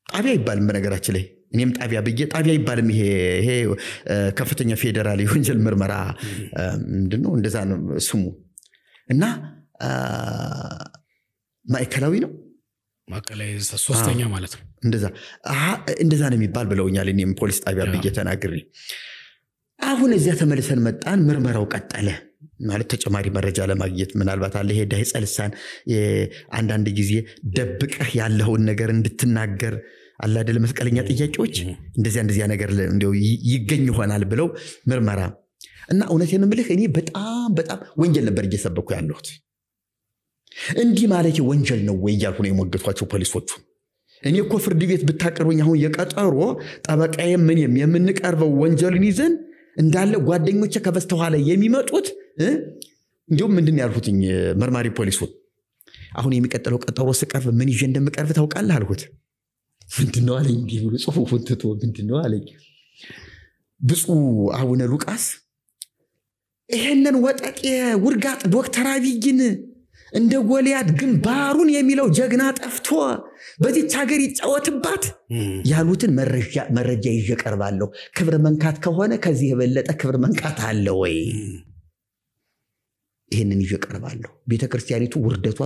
ጣቢያ ይባልም በነገራችን ላይ እኔም ጣቢያ በየ ጣቢያ ይባልም ይሄ ከፍተኛ ፌደራል የወንጀል ምርመራ ምንድነው እንደዛ ነው ስሙ እና ማዕከላዊ ነው ማዕከላዊ ሶስተኛ ማለት ነው እንደዛ ነው የሚባል ብለውኛል እኔም ፖሊስ ጣቢያ በየ ተናግሬ አሁን እዚያ ተመልሰን መጣን ምርመራው ቀጠለ ማለት ተጨማሪ መረጃ ለማግኘት ምናልባት አለ ሄዳ ይጸልሳን አንድ ጊዜ ደብቀህ ያለውን ነገር እንድትናገር አለ አይደል መስቀለኛ ጥያቄዎች እንደዚያ ነገር እንደው ይገኝ ይሆናል ብለው ምርመራ እና እውነቴን ምልህ እኔ በጣም ወንጀል ነበር እየሰበኩ ያለሁት እንዲህ ማለት ወንጀል ነው ወይ ያልኩ ነው የሞገቷቸው ፖሊሶቹ እኔ እኮ ፍርድ ቤት ብታቀርቡኝ አሁን የቀጠሮ ጠበቃዬ ምን የምንቀርበው ወንጀልን ይዘን እንዳለ ጓደኞቼ ከበስተኋላ የሚመጡት እንዴው ምንድን ያልሁትኝ መርማሪ ፖሊሱ አሁን የሚቀጥለው ቀጠሮ ስቀርብ ምን ይዤ እንደምቀርብ ታውቃለህ አልሁት ምንድነው አለኝ ቢሉ ጽሁፉን ትቶ ምንድነው አለኝ ብፁዕ አቡነ ሉቃስ ይሄንን ወጣቂ ውርጋጥ ዶክተር አብይን እንደ ጎልያድ ግንባሩን የሚለው ጀግና ጠፍቶ በዚህ ሀገር ይጫወትባት ያሉትን መረጃ ይዤ ቀርባለሁ ክብር መንካት ከሆነ ከዚህ የበለጠ ክብር መንካት አለ ወይ ይሄንን ይዤ ቀርባለሁ ቤተክርስቲያኒቱ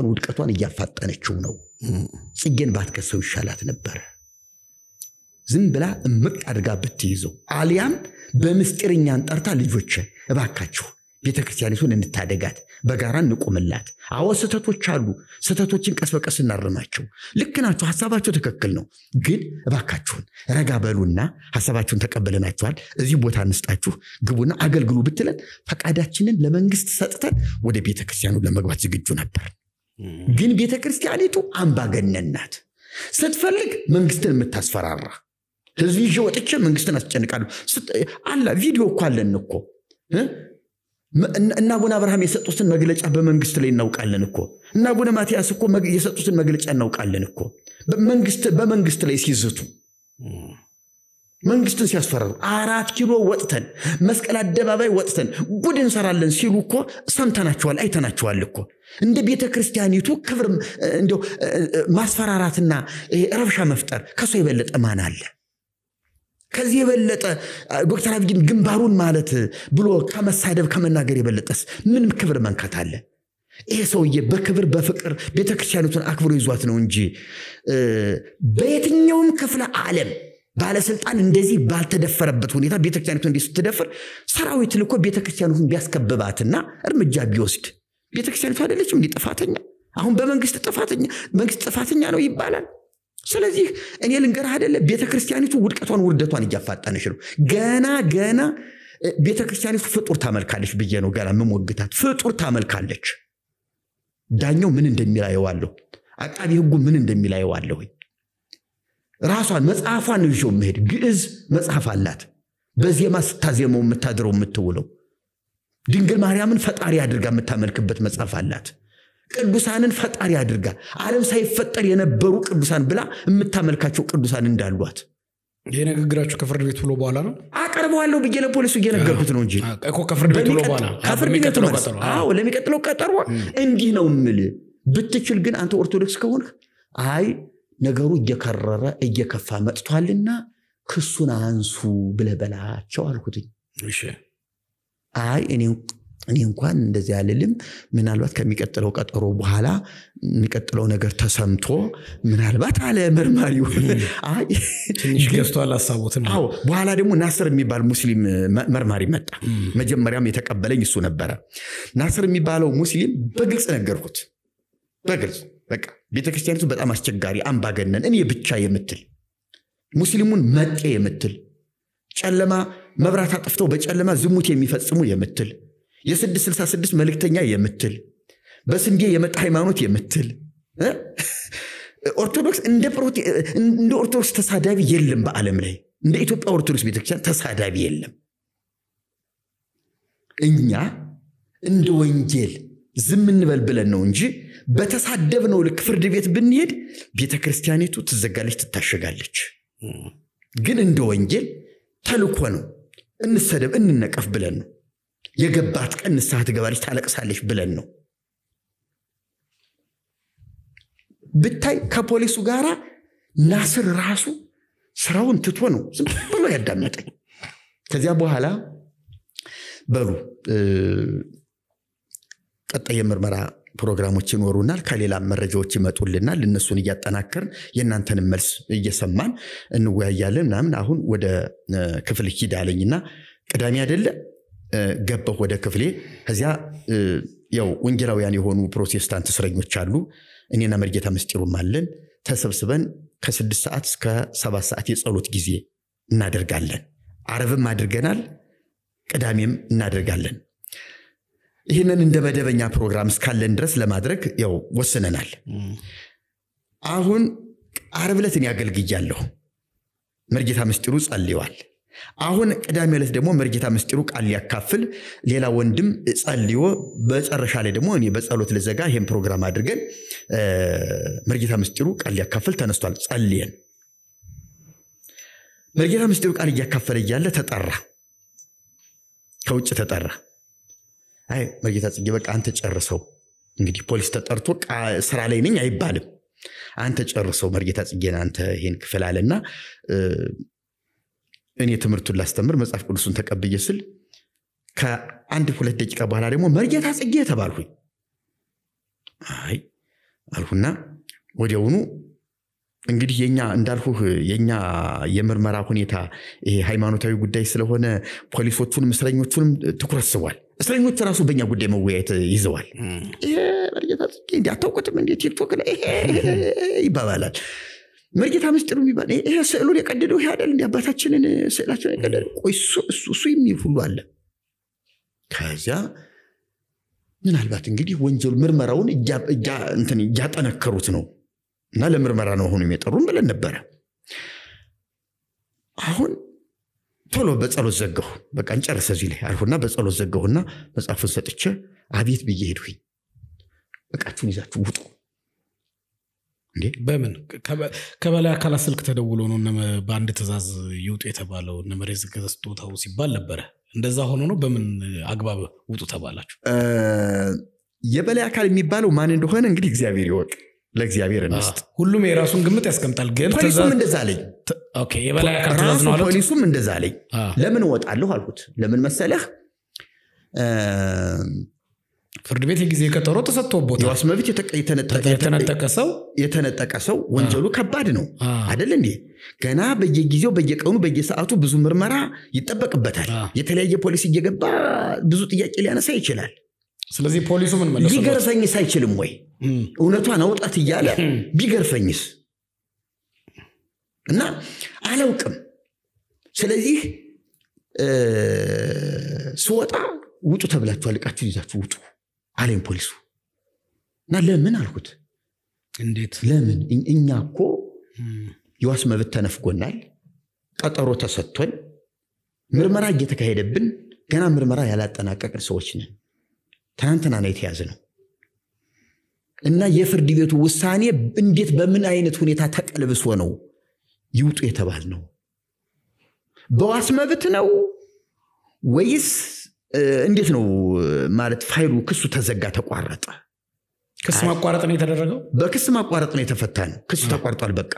ውድቀቷን እያፋጠነችው ነው ጽጌን ባትከሰው ይሻላት ነበር ዝም ብላ እምቅ አድርጋ ብትይዘው አሊያም በምስጢርኛን ጠርታ ልጆች እባካችሁ ቤተክርስቲያኒቱን እንታደጋት በጋራ እንቆምላት አዎ ስተቶች አሉ ስተቶችን ቀስ በቀስ እናርማቸው ልክ ናቸው ሐሳባቸው ትክክል ነው ግን እባካችሁን ረጋ በሉና ሐሳባችሁን ተቀበለናችኋል እዚህ ቦታ እንስጣችሁ ግቡና አገልግሉ ብትለን ፈቃዳችንን ለመንግስት ሰጥተን ወደ ቤተክርስቲያኑ ለመግባት ዝግጁ ነበር ግን ቤተክርስቲያኒቱ አምባገነናት ስትፈልግ መንግስትን የምታስፈራራ ህዝብ ይዤ ወጥቼ መንግስትን አስጨንቃለሁ አላ ቪዲዮ እኮ አለን እኮ እና አቡነ አብርሃም የሰጡትን መግለጫ በመንግስት ላይ እናውቃለን እኮ እና አቡነ ማቲያስ እኮ የሰጡትን መግለጫ እናውቃለን እኮ በመንግስት ላይ ሲዝቱ መንግስትን ሲያስፈራሩ 4 ኪሎ ወጥተን መስቀል አደባባይ ወጥተን ጉድ እንሰራለን ሲሉ እኮ ሰምተናቸዋል አይተናቸዋል እኮ እንደ ቤተክርስቲያኒቱ ክብር እንደው ማስፈራራትና ረብሻ መፍጠር ከሱ የበለጠ ማን አለ ከዚህ የበለጠ ዶክተር አብይን ግንባሩን ማለት ብሎ ከመሳደብ ከመናገር የበለጠስ ምን ክብር መንካት አለ ይሄ ሰውዬ በክብር በፍቅር ቤተክርስቲያኒቱን አክብሮ ይዟት ነው እንጂ በየትኛውም ክፍለ ዓለም ባለስልጣን እንደዚህ ባልተደፈረበት ሁኔታ ቤተክርስቲያኒቱን እንዲስተደፈር ሰራዊት ልኮ ቤተክርስቲያኒቱን ቢያስከብባትና እርምጃ ቢወስድ ቤተክርስቲያኒቱ አይደለችም እንዴ ጥፋተኛ አሁን በመንግስት ጥፋተኛ ነው ይባላል ስለዚህ እኔ ልንገርህ አይደለ ቤተክርስቲያኒቱ ውርደቷን እያፋጣነች ነው ገና ቤተክርስቲያኒቱ ፍጡር ታመልካለች ብዬ ነው ገና መሞግታት ፍጡር ታመልካለች ዳኛው ምን እንደሚላየዋለሁ አቃቢ ህጉ ምን እንደሚላየዋለሁ ራሷን መጽሐፏን ነው ይዤው መሄድ ግዕዝ መጽሐፍ አላት በዜማ ስታዜመው የምታድረው የምትውለው ድንግል ማርያምን ፈጣሪ አድርጋ የምታመልክበት መጽሐፍ አላት ቅዱሳንን ፈጣሪ አድርጋ ዓለም ሳይፈጠር የነበሩ ቅዱሳን ብላ የምታመልካቸው ቅዱሳን እንዳሏት የነገግራችሁ ከፍርድ ቤት ብሎ በኋላ ነው አቀርበዋለሁ ብዬ ለፖሊሱ እየነገርኩት ነው እንጂ እኮ ከፍርድ ቤት ብሎ በኋላ አዎ ለሚቀጥለው ቀጠሮ እንዲህ ነው ምል ብትችል ግን አንተ ኦርቶዶክስ ከሆንክ አይ ነገሩ እየከረረ እየከፋ መጥቷልና ክሱን አንሱ ብለበላቸው አልኩትኝ እሺ አይ እኔ እንኳን እንደዚህ ያለልም ምናልባት ከሚቀጥለው ቀጠሮ በኋላ የሚቀጥለው ነገር ተሰምቶ ምናልባት አለ መርማሪው አይ ትንሽ ገዝቷል ሐሳቡትን አዎ በኋላ ደግሞ ናስር የሚባል ሙስሊም መርማሪ መጣ መጀመሪያም የተቀበለኝ እሱ ነበር ናስር የሚባለው ሙስሊም በግልጽ ነገርኩት በግልጽ በቃ ቤተክርስቲያኒቱ በጣም አስቸጋሪ አምባገነን እኔ ብቻ የምትል ሙስሊሙን መጤ የምትል ጨለማ መብራት አጥፍተው በጨለማ ዝሙት የሚፈጽሙ የምትል የ666 መልእክተኛ የምትል በስንዴ የመጣ ሃይማኖት የምትል ኦርቶዶክስ እንደ ኦርቶዶክስ ተሳዳቢ የለም በዓለም ላይ እንደ ኢትዮጵያ ኦርቶዶክስ ቤተክርስቲያን ተሳዳቢ የለም እኛ እንደ ወንጌል ዝም እንበል ብለን ነው እንጂ በተሳደብነው ልክ ፍርድ ቤት ብንሄድ ቤተክርስቲያኒቱ ትዘጋለች ትታሸጋለች ግን እንደ ወንጀል ተልኮ ነው እንሰደብ እንነቀፍ ብለን ነው የገባት ቀን ንስሐ ትገባለች ታለቅሳለች ብለን ነው ብታይ ከፖሊሱ ጋራ ናስር ራሱ ስራውን ትቶ ነው ዝም ብሎ ያዳመጠኝ ከዚያ በኋላ በሉ ቀጣይ ምርመራ ፕሮግራሞች ይኖሩናል ከሌላ መረጃዎች ይመጡልናል እነሱን ያጠናከርን የናንተን መልስ እየሰማን እንወያያለን ምናምን አሁን ወደ ክፍል ሂዳለኝና ቅዳሜ አይደለ ገባሁ ወደ ክፍሌ ከዚያ ያው ወንጌላውያን የሆኑ ፕሮቴስታንት እስረኞች አሉ እኔና መርጌታ ምስጢሩም አለን ተሰብስበን ከ6 ሰዓት እስከ 7 ሰዓት የጸሎት ጊዜ እናደርጋለን አረብም አድርገናል ቅዳሜም እናደርጋለን ይሄንን እንደ መደበኛ ፕሮግራም እስካለን ድረስ ለማድረግ ያው ወሰነናል አሁን አረብ ዕለት ያገልግያለሁ መርጌታ ምስጢሩ ጸልየዋል አሁን ቅዳሜ ዕለት ደግሞ መርጌታ ምስጢሩ ቃል ያካፍል ሌላ ወንድም ጸልዮ በጨረሻ ላይ ደግሞ እኔ በጸሎት ለዘጋ ይሄን ፕሮግራም አድርገን መርጌታ ምስጢሩ ቃል ያካፍል ተነስቷል ጸልየን መርጌታ ምስጢሩ ቃል ያካፈለ ይያለ ተጠራ ከውጭ ተጠራ አይ መርጌታ ጽጌ በቃ አንተ ጨርሰው እንግዲህ ፖሊስ ተጠርቶ ስራ ላይ ነኝ አይባልም አንተ ጨርሰው መርጌታ ጽጌና አንተ ይሄን ክፍል አለና እኔ ትምርቱን ላስተምር መጽሐፍ ቅዱስን ተቀበየ ስል ከአንድ 2 ደቂቃ በኋላ ደግሞ መርጌታ ጽጌ ተባልኩኝ አይ አልሁና ወዲያውኑ እንግዲህ የኛ እንዳልኩህ የኛ የምርመራ ሁኔታ ይሄ ሃይማኖታዊ ጉዳይ ስለሆነ ፖሊሶቹንም እስረኞቹንም ትኩረት ስቧል እስረኞቹ ራሱ በእኛ ጉዳይ መወያየት ይዘዋል ይሄ መርጌታ ጽጌ እንዲያታውቁትም እንዴ ቲክቶክ ላይ ይባባላል መርጌታ ምስጢሩ ይባል ይሄ ስዕሉን የቀደደው ይሄ አይደል እንዴ አባታችንን ስዕላቸውን የቀደደው ቆይ እሱ የሚል ሁሉ አለ ከዚያ ምናልባት እንግዲህ ወንጀል ምርመራውን እንትን ያጠነከሩት ነው እና ለምርመራ ነው ሆኖ የሚጠሩን ብለን ነበር አሁን ቶሎ በጸሎት ዘጋሁ በቃ እንጨርሰ እዚህ ላይ አልሁና በጸሎት ዘጋሁና መጽሐፉን ሰጥቼ አቤት ብዬ ሄድኩኝ በቃችሁን ይዛችሁ ውጡ እንዴ በምን ከበላይ አካላት ስልክ ተደውሎ ነው በአንድ ትዕዛዝ ይውጡ የተባለው መሬት ገዝቶታው ሲባል ነበር እንደዛ ሆኖ ነው በምን አግባብ ውጡ ተባላችሁ የበላይ አካል የሚባለው ማን እንደሆነ እንግዲህ እግዚአብሔር ይወቅ ለእግዚአብሔር እንስጥ ሁሉም የራሱን ግምት ያስቀምጣል ግን ፖሊሱም እንደዛ አለኝ ኦኬ የበላይ አካል ትዕዛዝ ነው አሉት ፖሊሱም እንደዛ አለኝ ለምን ወጣለሁ አልኩት ለምን መሰለህ ፍርድ ቤት የጊዜ ቀጠሮ ተሰጥቶበት የዋስ መብት የተነጠቀ ሰው ወንጀሉ ከባድ ነው አይደል እንዴ ገና በየጊዜው በየቀኑ በየሰዓቱ ብዙ ምርመራ ይጠበቅበታል የተለያየ ፖሊስ እየገባ ብዙ ጥያቄ ሊያነሳ ይችላል ስለዚህ ፖሊሱ ምን መለሰ ቢገርፈኝስ አይችልም ወይ እውነቷን አውጣት ይያለ ቢገርፈኝስ እና አላውቅም ስለዚህ ስወጣ ውጡ ተብላችሁ አልቃችሁ ይዛችሁ ውጡ አለኝ ፖሊሱ እና ለምን አልኩት እንዴት ለምን እኛኮ የዋስ መብት ተነፍጎናል ቀጠሮ ተሰጥቶን ምርመራ እየተካሄደብን ገና ምርመራ ያላጠናቀቅን ሰዎች ነን ትናንትና ነው የተያዘነው እና የፍርድ ቤቱ ውሳኔ እንዴት በምን አይነት ሁኔታ ተቀልብሶ ነው ይውጡ የተባልነው በዋስ መብት ነው ወይስ እንዴት ነው ማለት ፋይሉ ክሱ ተዘጋ ተቋረጠ ክስ ማቋረጥ ነው የተደረገው በክስ ማቋረጥ ነው የተፈታን ክሱ ተቋርጧል በቃ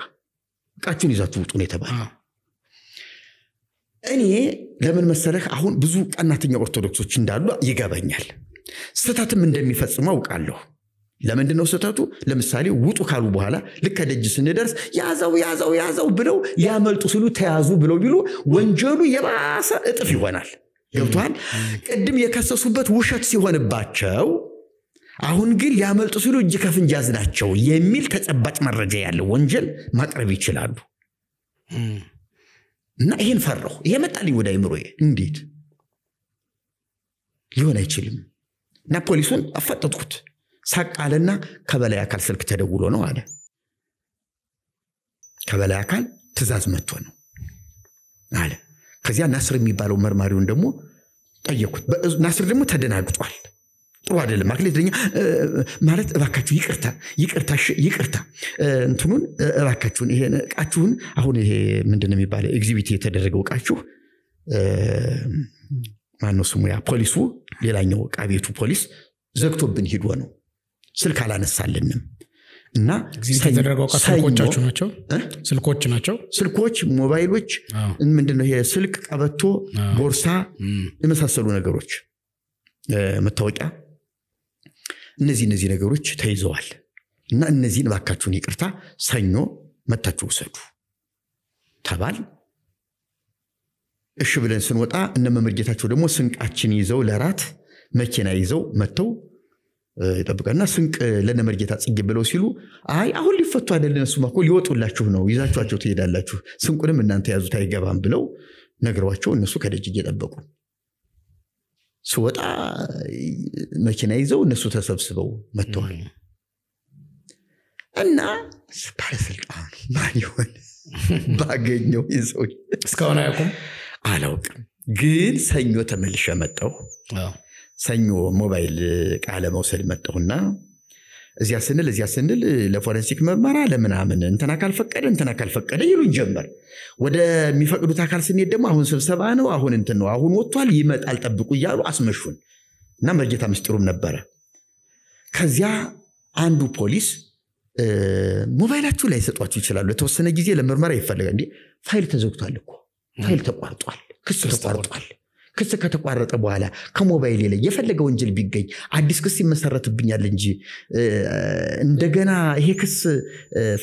ቃቹን ይዛችሁ ውጡ ነው የተባለው እኔ ለምን መሰለህ አሁን ብዙ ቀናተኛ ኦርቶዶክሶች እንዳሉ ይገባኛል ስተትም እንደሚፈጽሙ አውቃለሁ ለምንድን ነው ስተቱ ለምሳሌ ውጡ ካሉ በኋላ ለከደጅ ስንደርስ ያዛው ብለው ሊያመልጡ ሲሉ ተያዙ ብለው ቢሉ ወንጀሉ የባሰ እጥፍ ይሆናል ገብቷል ቅድም የከሰሱበት ውሸት ሲሆንባቸው አሁን ግን ሊያመልጡ ሲሉ እጅ ከፍንጅ ያዝናቸው የሚል ተጨባጭ መረጃ ያለው ወንጀል ማቅረብ ይችላሉ እና ይሄን ፈራሁ ይሄ መጣልኝ ወደ አይምሮዬ እንዴት ሊሆን አይችልም እና ፖሊሱን አፈጠጥኩት ሳቃለና ከበላይ አካል ስልክ ተደውሎ ነው አለ ከበላይ አካል ትዕዛዝ መጥቶ ነው አለ ከዚያ ናስር የሚባለው መርማሪውን ደግሞ ጠየቁት ናስር ደግሞ ተደናግጧል ጥሩ አይደለም ማክሌትኛ ማለት እባካችሁ ይቅርታ እንትኑን እባካችሁን ይሄ እቃችሁን አሁን ይሄ ምንድነው የሚባለው ኤግዚቢት የተደረገው እቃችሁ ማነው ስሙ ያ ፖሊሱ ሌላኛው ቃቤቱ ፖሊስ ዘግቶብን ሄዶ ነው ስልክ አላነሳልንም እና የተደረገው ስልኮች ናቸው ስልኮች ሞባይሎች ምንድነው ይሄ ስልክ ቀበቶ ቦርሳ የመሳሰሉ ነገሮች መታወቂያ እነዚህ ነገሮች ተይዘዋል እና እነዚህን ባካችሁን ይቅርታ ሰኞ መታችሁ ወሰዱ ተባል እሺ ብለን ስንወጣ እነመመርጌታቸው ደግሞ ስንቃችን ይዘው ለራት መኪና ይዘው መተው ይጠብቀና ስንቅ ለነመርጌታ ጽጌ ብለው ሲሉ አይ አሁን ሊፈቱ አይደለም እሱማ እኮ ሊወጡላችሁ ነው ይዛችኋቸው ትሄዳላችሁ ስንቁንም እናንተ ያዙት አይገባም ብለው ነግረዋቸው እነሱ ከደጅ እየጠበቁ ስወጣ መኪና ይዘው እነሱ ተሰብስበው መተዋል እና ባለስልጣን ማን ይሆን ባገኘው ይዘው እስካሁን አላውቅም ግን ሰኞ ተመልሼ መጣሁ ሰኞ ሞባይል ቃለ መውሰድ መጣሁና እዚያ ስንል ለፎረንሲክ መርመራ ለምናምን እንተና ካልፈቀደ ይሉን ጀመር ወደ የሚፈቅዱት አካል ስንሄድ ደግሞ አሁን ስብሰባ ነው አሁን እንትን ነው አሁን ወጥቷል ይመጣል ጠብቁ ይያሉ አስመሹን እና መርጌታ ምስጢሩም ነበር ከዚያ አንዱ ፖሊስ ሞባይላችሁ ላይ ሰጧችሁ ይችላል ለተወሰነ ጊዜ ለምርመራ ይፈልጋል እንዴ ፋይል ተዘግቷል እኮ ፋይል ተቋርጧል ክስ ተቋርጧል ክስ ከተቋረጠ በኋላ ከሞባይል ላይ የፈለገው ወንጀል ቢገኝ አዲስ ክስ ይመሰረትብኛል እንጂ እንደገና ይሄ ክስ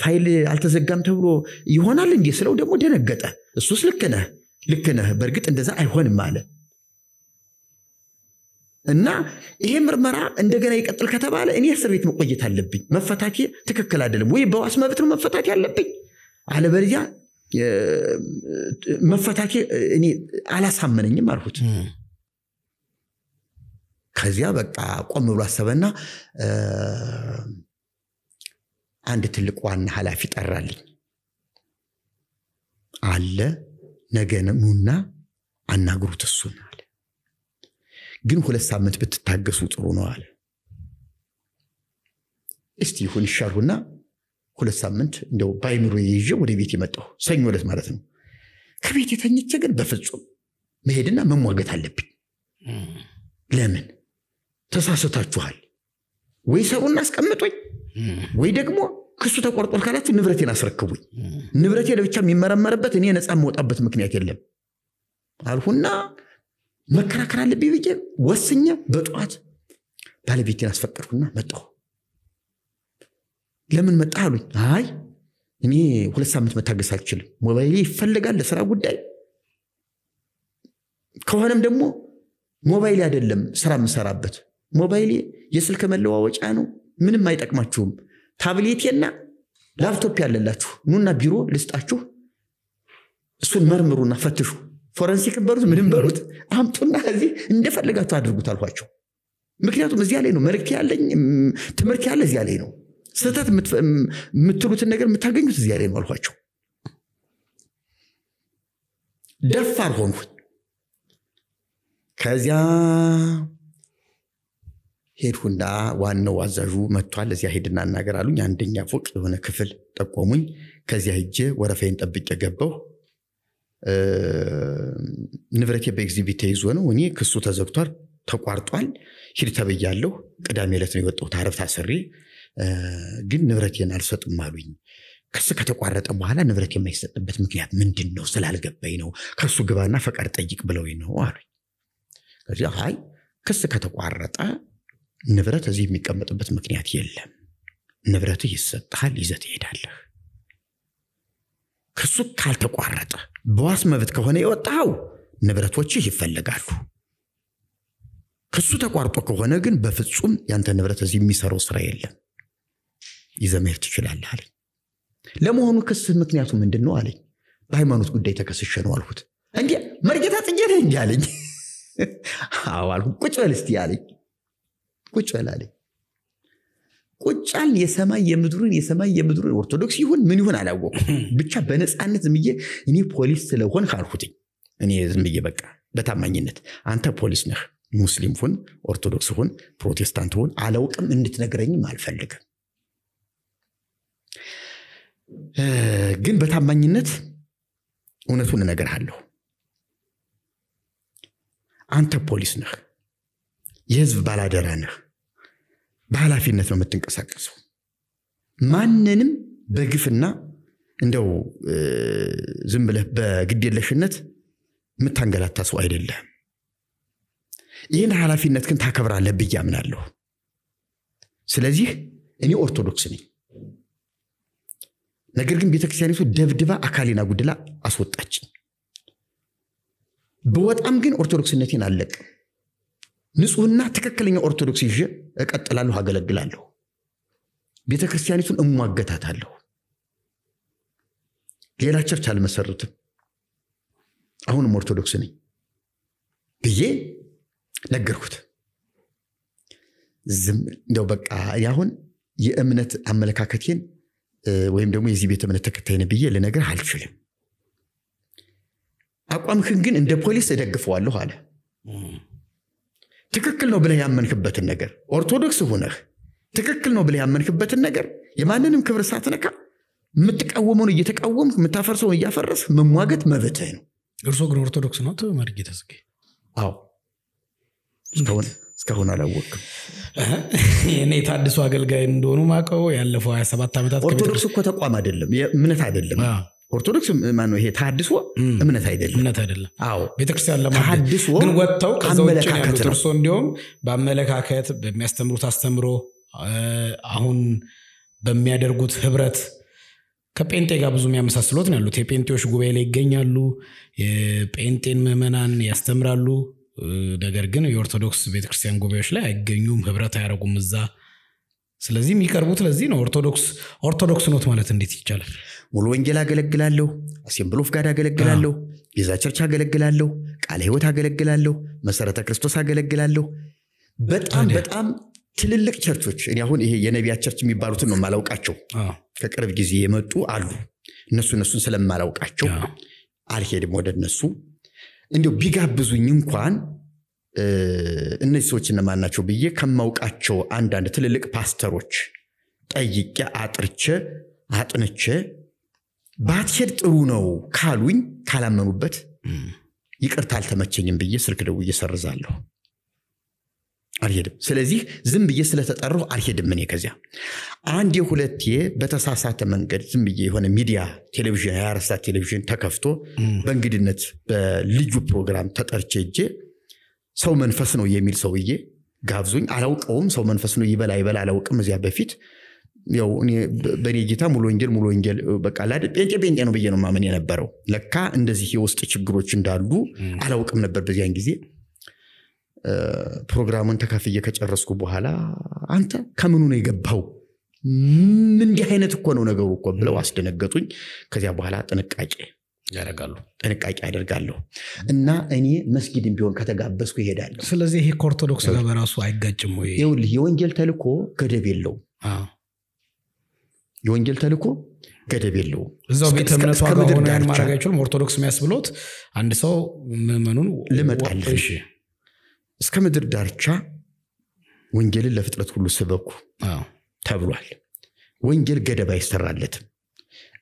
ፋይል አልተዘጋም ተብሎ ይሆናል እንዴ ስለው ደግሞ ደነገጠ እሱስ ልክ ነህ በርግጥ እንደዛ አይሆንም ማለት እና ይሄ ምርመራ እንደገና ይቀጥል ከተባለ እኔ እስር ቤት መቆየት አለብኝ መፈታቴ ትክክል አይደለም ወይ በዋስ መብት ነው መፈታቴ ያለብኝ አለበለዚያ መፈታቴ እኔ አላሳመነኝም አልሁት ከዚያ በቃ ቆም ብሎ አሰበና አንድ ትልቅ ዋና ኃላፊ ጠራልኝ አለ ነገ ነውና አናግሩት እሱን አለ ግን 2 ሳምንት ብትታገሱ ጥሩ ነው አለ እስቲ ይሁን ይሻሉና 2 ሳምንት እንደው ባይምሮ ይዤ ወደ ቤት የመጣሁ ሰኞ ዕለት ማለት ነው ከቤት የተኝቼ ግን በፍጹም መሄድና መሟገት አለብኝ ለምን ተሳስታችኋል ወይ ሰሩና አስቀምጡኝ ወይ ደግሞ ክሱ ተቆርጧል ካላችሁ ንብረቴን አስረክቡኝ ንብረቴ ለብቻ የሚመረመርበት እኔ ነፃ መውጣበት ምክንያት የለም አልሁና መከራከር አለብኝ ብዬ ወስኜ በጧት ባለቤቴን አስፈቀድኩና መጣሁ ለምን መጣህ አሉኝ አይ እኔ 2 ሳምንት መታገስ አልችልም ሞባይሌ ይፈልጋል ለሥራ ጉዳይ ከሆነም ደግሞ ሞባይል አይደለም ስራ መሰራበት ሞባይል የስልክ መለዋወጫ ነው ምንም አይጠቅማችሁም ታብሌቴና ላፕቶፕ ያለላችሁ ኑና ቢሮ ልስጣችሁ እሱን መርምሩና ፈትሹ ፎረንሲክ በሩት ምንም በሩት አምጡና እዚህ እንደፈለጋችሁ አድርጉት አልኳቸው ምክንያቱም እዚያ ላይ ነው መልእክት ያለኝ ትምርት ያለ እዚያ ላይ ነው ስተት የምትሉትን ነገር የምታገኙት እዚያ ላይ ነው አልኳቸው ደፋር ሆንኩኝ ከዚያ ሄድኩና ዋናው አዛዡ መጥቷል እዚያ ሄድና እናገራሉኝ አንደኛ ፎቅ የሆነ ክፍል ጠቆሙኝ ከዚያ ሄጄ ወረፋዬን ጠብቄ ገባሁ ንብረቴ በኤግዚቢት ተይዞ ነው እኔ ክሱ ተዘግቷል ተቋርጧል ሂድ ተበያለሁ ቅዳሜ ዕለት ነው የወጣሁት አረፍ ታስሬ ግን ንብረቴን አልሰጥም አሉኝ ክስ ከተቋረጠ በኋላ ንብረቴ የማይሰጥበት ምክንያት ምንድነው ስላልገባኝ ነው ከሱ ግባና ፈቃድ ጠይቅ ብለውኝ ነው አሉኝ ከዚያ አይ ክስ ከተቋረጠ ንብረት እዚህ የሚቀመጥበት ምክንያት የለም ንብረቱ ይሰጣል ይዘት ይሄዳለህ ክሱ ካልተቋረጠ በዋስ መብት ከሆነ የወጣው ንብረቶች ይፈልጋሉ ክሱ ተቋርጦ ከሆነ ግን በፍጹም ያንተ ንብረት እዚህ የሚሰራው ስራ የለም ይዘመህ ትችላለህ አለኝ ለመሆኑ ክስ ምክንያቱ ምንድነው አለኝ በሃይማኖት ጉዳይ ተከስሼ ነው አልሁት እንዴ መርጌታ ጽጌ ነህ እንዴ አለኝ አዎ አልኩ ቁጭ በል እስቲ አለኝ ቁጭ በል አለኝ ቁጫል የሰማይ የምድሩን ኦርቶዶክስ ይሁን ምን ይሁን አላወቁ ብቻ በነጻነት ዝምዬ እኔ ፖሊስ ስለሆን ካልሁትኝ እኔ ዝምዬ በቃ በታማኝነት አንተ ፖሊስ ነህ ሙስሊም ሁን ኦርቶዶክስ ሁን ፕሮቴስታንት ሁን አላውቅም እንድትነግረኝም አልፈልግም ግን በታማኝነት እውነቱን እነግርሃለሁ አንተ ፖሊስ ነህ የህዝብ ባላደራ ነህ በኃላፊነት ነው የምትንቀሳቀሰው ማንንም በግፍና እንደው ዝም ብለህ በግዴለሽነት የምታንገላታ ሰው አይደለም ይህን ኃላፊነት ግን ታከብራለህ ብዬ አምናለሁ ስለዚህ እኔ ኦርቶዶክስ ነኝ ነገር ግን ቤተክርስቲያኒቱ ደብድባ አካሌና ጉድላ አስወጣችኝ በወጣም ግን ኦርቶዶክስነቴን አለቅም ንጹህና ትክክለኛ ኦርቶዶክስ ይዤ እቀጥላለሁ አገለግላለሁ ቤተክርስቲያኒቱን እሟገታታለሁ ሌላ ቸርች አልመሰርትም አሁንም ኦርቶዶክስ ነኝ ብዬ ነገርኩት ዝም እንደው በቃ ያሁን የእምነት አመለካከቴን ወይም ደግሞ የዚህ ቤተ እምነት ተከታይ ነኝ ብዬ ልነግር አልችልም አቋምክን ግን እንደ ፖሊስ እደግፈዋለሁ አለ ትክክል ነው ብለህ ያመንክበትን ነገር ኦርቶዶክስ ሆነህ ትክክል ነው ብለህ ያመንክበትን ነገር የማንንም ክብር ሳትነካ የምትቃወመውን እየተቃወምክ የምታፈርሰውን እያፈረስ መሟገት መብትህ ነው እርሶ ግን ኦርቶዶክስ ነው መርጌታ ጽጌ አዎ እስካሁን አላወቅም እኔ ታድሶ አገልጋይ እንደሆኑ ማቀው ያለፈው 27 ዓመታት ኦርቶዶክስ እኮ ተቋም አይደለም እምነት አይደለም ኦርቶዶክስ ማን ነው ይሄ ታድሶ እምነት አይደለም አዎ ቤተክርስቲያን ለማድረስ ግን ወጣው ከዛውጭ ያሉት እርሶ እንዲሁም በአመለካከት በሚያስተምሩት አስተምሮ አሁን በሚያደርጉት ህብረት ከጴንጤ ጋር ብዙ የሚያመሳስሉት ነው ያሉት የጴንጤዎች ጉባኤ ላይ ይገኛሉ የጴንጤን ምዕመናን ያስተምራሉ ነገር ግን የኦርቶዶክስ ቤተክርስቲያን ጉባኤዎች ላይ አይገኙም ህብረት አያረጉም እዛ ስለዚህ የሚቀርቡት ለዚህ ነው ኦርቶዶክስ ኖት ማለት እንዴት ይቻላል ሙሉ ወንጌል አገለግላለሁ አሴምብል ኦፍ ጋድ አገለግላለሁ የዛ ቸርች አገለግላለሁ ቃለ ህይወት አገለግላለሁ መሰረተ ክርስቶስ አገለግላለሁ በጣም ትልልቅ ቸርቾች እኔ አሁን ይሄ የነቢያት ቸርች የሚባሉትን ነው ማላውቃቸው ከቅርብ ጊዜ የመጡ አሉ እነሱን ስለማላውቃቸው አልሄድም ወደ እነሱ እንዴው ቢጋብዙኝ እንኳን እነዚህ ሰዎች እነማን ናቸው ብዬ ከማውቃቸው አንዳንድ ትልልቅ ፓስተሮች ጠይቄ አጥንቼ ባትሄድ ጥሩ ነው ካሉኝ ካላመኑበት ይቅርታ አልተመቸኝም ብዬ ስልክ ደውዬ ሰርዛለሁ አልሄድም ስለዚህ ዝም ብዬ ስለተጠራሁ አልሄድም እኔ ከዚያ አንድ የሁለቴ በተሳሳተ መንገድ ዝም ብዬ የሆነ ሚዲያ ቴሌቪዥን 24 ሰዓት ቴሌቪዥን ተከፍቶ በእንግድነት በልዩ ፕሮግራም ተጠርቼ እጄ ሰው መንፈስ ነው የሚል ሰውዬ ጋብዞኝ አላውቀውም ሰው መንፈስ ነው ይበላ አላውቅም እዚያ በፊት ያው እኔ በኔ ጌታ ሙሉ ወንጌል በቃ ጴንጤ ነው ብዬ ነው ማመን የነበረው ለካ እንደዚህ የውስጥ ችግሮች እንዳሉ አላውቅም ነበር በዚያን ጊዜ ፕሮግራሙን ተካፍዬ ከጨረስኩ በኋላ አንተ ከምኑ ነው የገባው ምን እንዲህ አይነት እኮ ነው ነገሩ እኮ ብለው አስደነገጡኝ ከዚያ በኋላ ጥንቃቄ ያደርጋለሁ እና እኔ መስጊድም ቢሆን ከተጋበዝኩ ይሄዳለሁ ስለዚህ ይሄ ኦርቶዶክስ ጋር በራሱ አይጋጭም ወይ የወንጌል ተልኮ ገደብ የለውም የወንጌል ተልኮ ገደብ የለውም እዛው ቤተ እምነቱ ጋር ሆነ ማድረግ አይችልም ኦርቶዶክስ የሚያስብሎት አንድ ሰው ምዕመኑን ልመጣልሽ እስከ ምድር ዳርቻ ወንጌልን ለፍጥረት ሁሉ ስበኩ ተብሏል ወንጌል ገደብ አይሰራለትም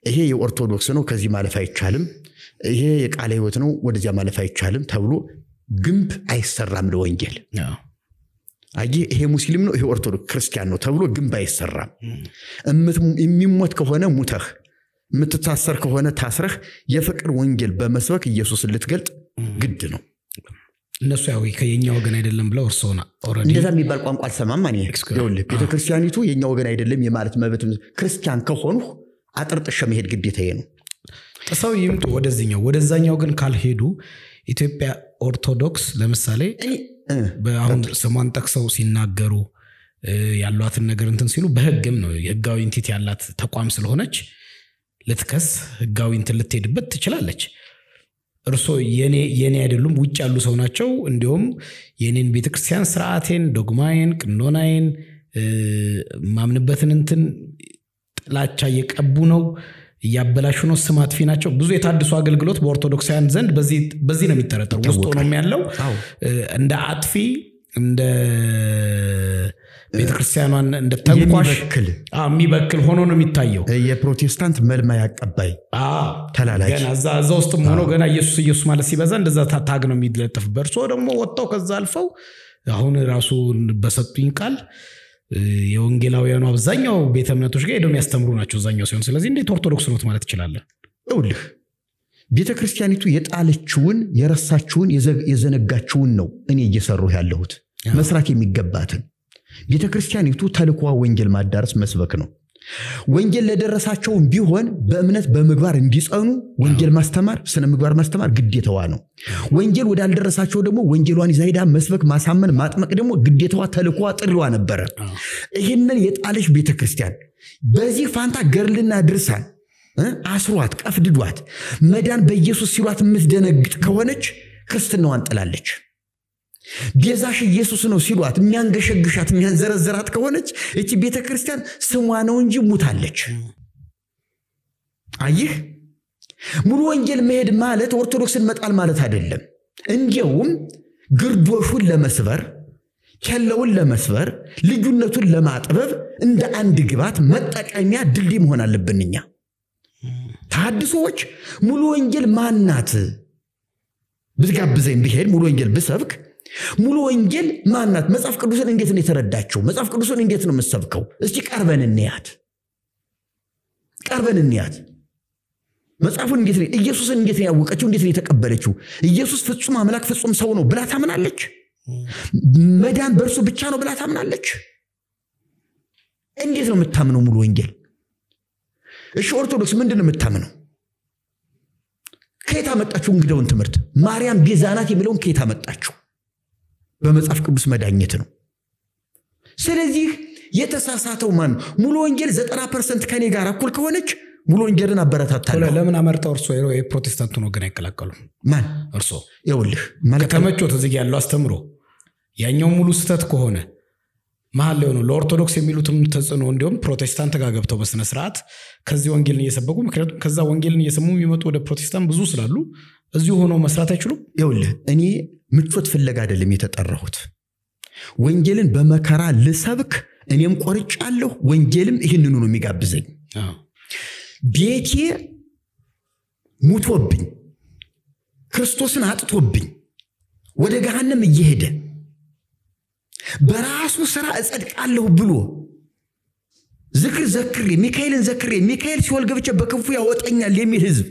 ይሄ የኦርቶዶክስ ነው ከዚህ ማለፍ አይቻልም ይሄ የቃለ ህይወት ነው ወደዚያ ማለፍ አይቻልም ተብሎ ግንብ አይሰራም ለወንጌል ይሄ ሙስሊም ነው ይሄ ኦርቶዶክስ ክርስቲያን ነው ተብሎ ግንብ አይሰራም የሚሞት ከሆነ ሙተህ የምትታሰር ከሆነ ታስረህ የፍቅር ወንጌል በመስበክ ኢየሱስን ልትገልጥ ግድ ነው እነሱ ያው ከየኛ ወገን አይደለም ብለው እርሶና ኦሬዲ እንደዛ የሚባል ቋንቋ አልሰማም ማን ይኸውልህ ቤተክርስቲያኒቱ የኛ ወገን አይደለም የማለት መብት ክርስቲያን ከሆኑ አጥርጥሽ መሄድ ግዴታዬ ነው ተሰው ይምጡ ወደዛኛው ግን ካልሄዱ ኢትዮጵያ ኦርቶዶክስ ለምሳሌ በአሁን ስሟን ጠቅሰው ሲናገሩ ያሏትን ነገር እንትን ሲሉ በህግም ነው የህጋዊ ኢንቲቲ ያላት ተቋም ስለሆነች ልትከስ ህጋዊ እንትን ልትሄድበት ትችላለች እርሶ የኔ አይደሉም ውጭ ያሉ ሰው ናቸው እንዲሁም የኔን ቤተክርስቲያን ስርዓቴን ዶግማዬን ቅኖናዬን ማምንበትን እንትን ጥላቻ የቀቡ ነው ያበላሹ ነው ስም አጥፊ ናቸው ብዙ የታድሱ አገልግሎት በኦርቶዶክሳውያን ዘንድ በዚህ ነው የሚተረተሩ ውስጥ ነው ያለው እንደ አጥፊ እንደ ቤተክርስቲያኗን እንደ ተንኳሽ የሚበክል ሆኖ ነው የሚታየው የፕሮቴስታንት መልማይ አቀባይ ተላላኪ ገና እዛ ውስጥም ሆኖ ገና ኢየሱስ ማለት ሲበዛ እንደዛ ታግ ነው የሚለጥፍ በርሶ ደግሞ ወጣው ከዛ አልፈው አሁን ራሱ በሰጡኝ ቃል የወንጌላውያኑ አብዛኛው ቤተ እምነቶች ጋር ሄደው የሚያስተምሩ ናቸው አብዛኛው ሲሆን ስለዚህ እንዴት ኦርቶዶክስ ነው ማለት ይችላል ይውልህ ቤተክርስቲያኒቱ የጣለችውን የረሳችውን የዘነጋችውን ነው እኔ እየሰራሁ ያለሁት መስራት የሚገባትን ቤተክርስቲያኒቱ ተልኳ ወንጌል ማዳረስ መስበክ ነው ወንጌል ለደረሳቸው ቢሆን በእምነት በምግባር እንዲጸኑ ወንጌል ማስተማር ስነ ምግባር ማስተማር ግዴታዋ ነው ወንጌል ወዳልደረሳቸው ደግሞ ወንጌሏን ይዛይዳ መስበክ ማሳመን ማጥመቅ ደግሞ ግዴታዋ ተልኳ ጥሪዋ ነበር ይሄንን የጣለች ቤተክርስቲያን በዚህ ፋንታ ገርልና ድርሳን አስሯት ቀፍድዷት መዳን በኢየሱስ ሲሏት የምትደነግጥ ከሆነች ክርስትናዋን ጥላለች ቤዛሽ ኢየሱስ ነው ሲሏት የሚያንገሸግሻት የሚያንዘረዝራት ከሆነች እቺ ቤተክርስቲያን ስሟ ነው እንጂ ሙታለች አይህ ሙሉ ወንጌል መሄድ ማለት ኦርቶዶክስን መጣል ማለት አይደለም እንዲያውም ግርዶሹን ለመስበር ከለውን ለመስበር ልዩነቱን ለማጥበብ እንደ አንድ ግባት መጠቀሚያ ድልድይ መሆን አለብንኛ ታድሶች ሙሉ ወንጌል ማናት ብትጋብዘኝ ብሄድ ሙሉ ወንጌል ብሰብክ ሙሉ ወንጌል ማናት መጽሐፍ ቅዱስን እንዴት ነው የተረዳቸው መጽሐፍ ቅዱስን እንዴት ነው መስበከው እስቲ ቀርበን እንያት መጽሐፉን እንዴት ነው ኢየሱስን እንዴት ነው ያወቀችው እንዴት ነው የተቀበለችው ኢየሱስ ፍጹም አምላክ ፍጹም ሰው ነው ብላ ታምናለች መዳን በእርሱ ብቻ ነው ብላ ታምናለች እንዴት ነው የምታምነው ሙሉ ወንጌል እሺ ኦርቶዶክስ ምንድነው የምታምነው ከየት አመጣችሁ እንግዳውን ትምህርት ማርያም ቤዛናት የሚለውን ከየት አመጣችሁ በመጽሐፍ ቅዱስ መዳኘት ነው ስለዚህ የተሳሳተው ማን ሙሉ ወንጌል 90% ከኔ ጋር እኩል ከሆነች ሙሉ ወንጌልን አበረታታለሁ ለምን አመርጣው እርሶ የፕሮቴስታንቱ ነው ግን አይከላከሉ ማን እርሶ ይውልህ ማለት ከመቾት እዚህ ያለው አስተምሮ ያኛው ሙሉ ስተት ከሆነ መሐል ላይ ነው ለኦርቶዶክስ የሚሉትም ተጽኖ እንዲሁም ፕሮቴስታንት ጋር ገብተው በስነ ስርዓት ከዚህ ወንጌልን እየሰበኩ ምክንያቱም ከዛ ወንጌልን እየሰሙ የሚመጡ ወደ ፕሮቴስታንት ብዙ ስላሉ እዚሁ ሆኖ መስራት አይችሉም ይውልህ እኔ ምቾት ፍለጋ አይደለም የተጠራሁት ወንጌልን በመከራ ልሰብክ እኔም ቆርጫለሁ ወንጌልም ይሄንኑ ነው የሚጋብዘኝ ቤቴ ሙቶብኝ ክርስቶስን አጥቶብኝ ወደ ገሃነም እየሄደ በራሱ ስራ እጸድቃለሁ ብሎ ዘክሬ ሚካኤልን ዘክሬ ሚካኤል ሲወል ገብቼ በክንፉ ያወጣኛል የሚል ህዝብ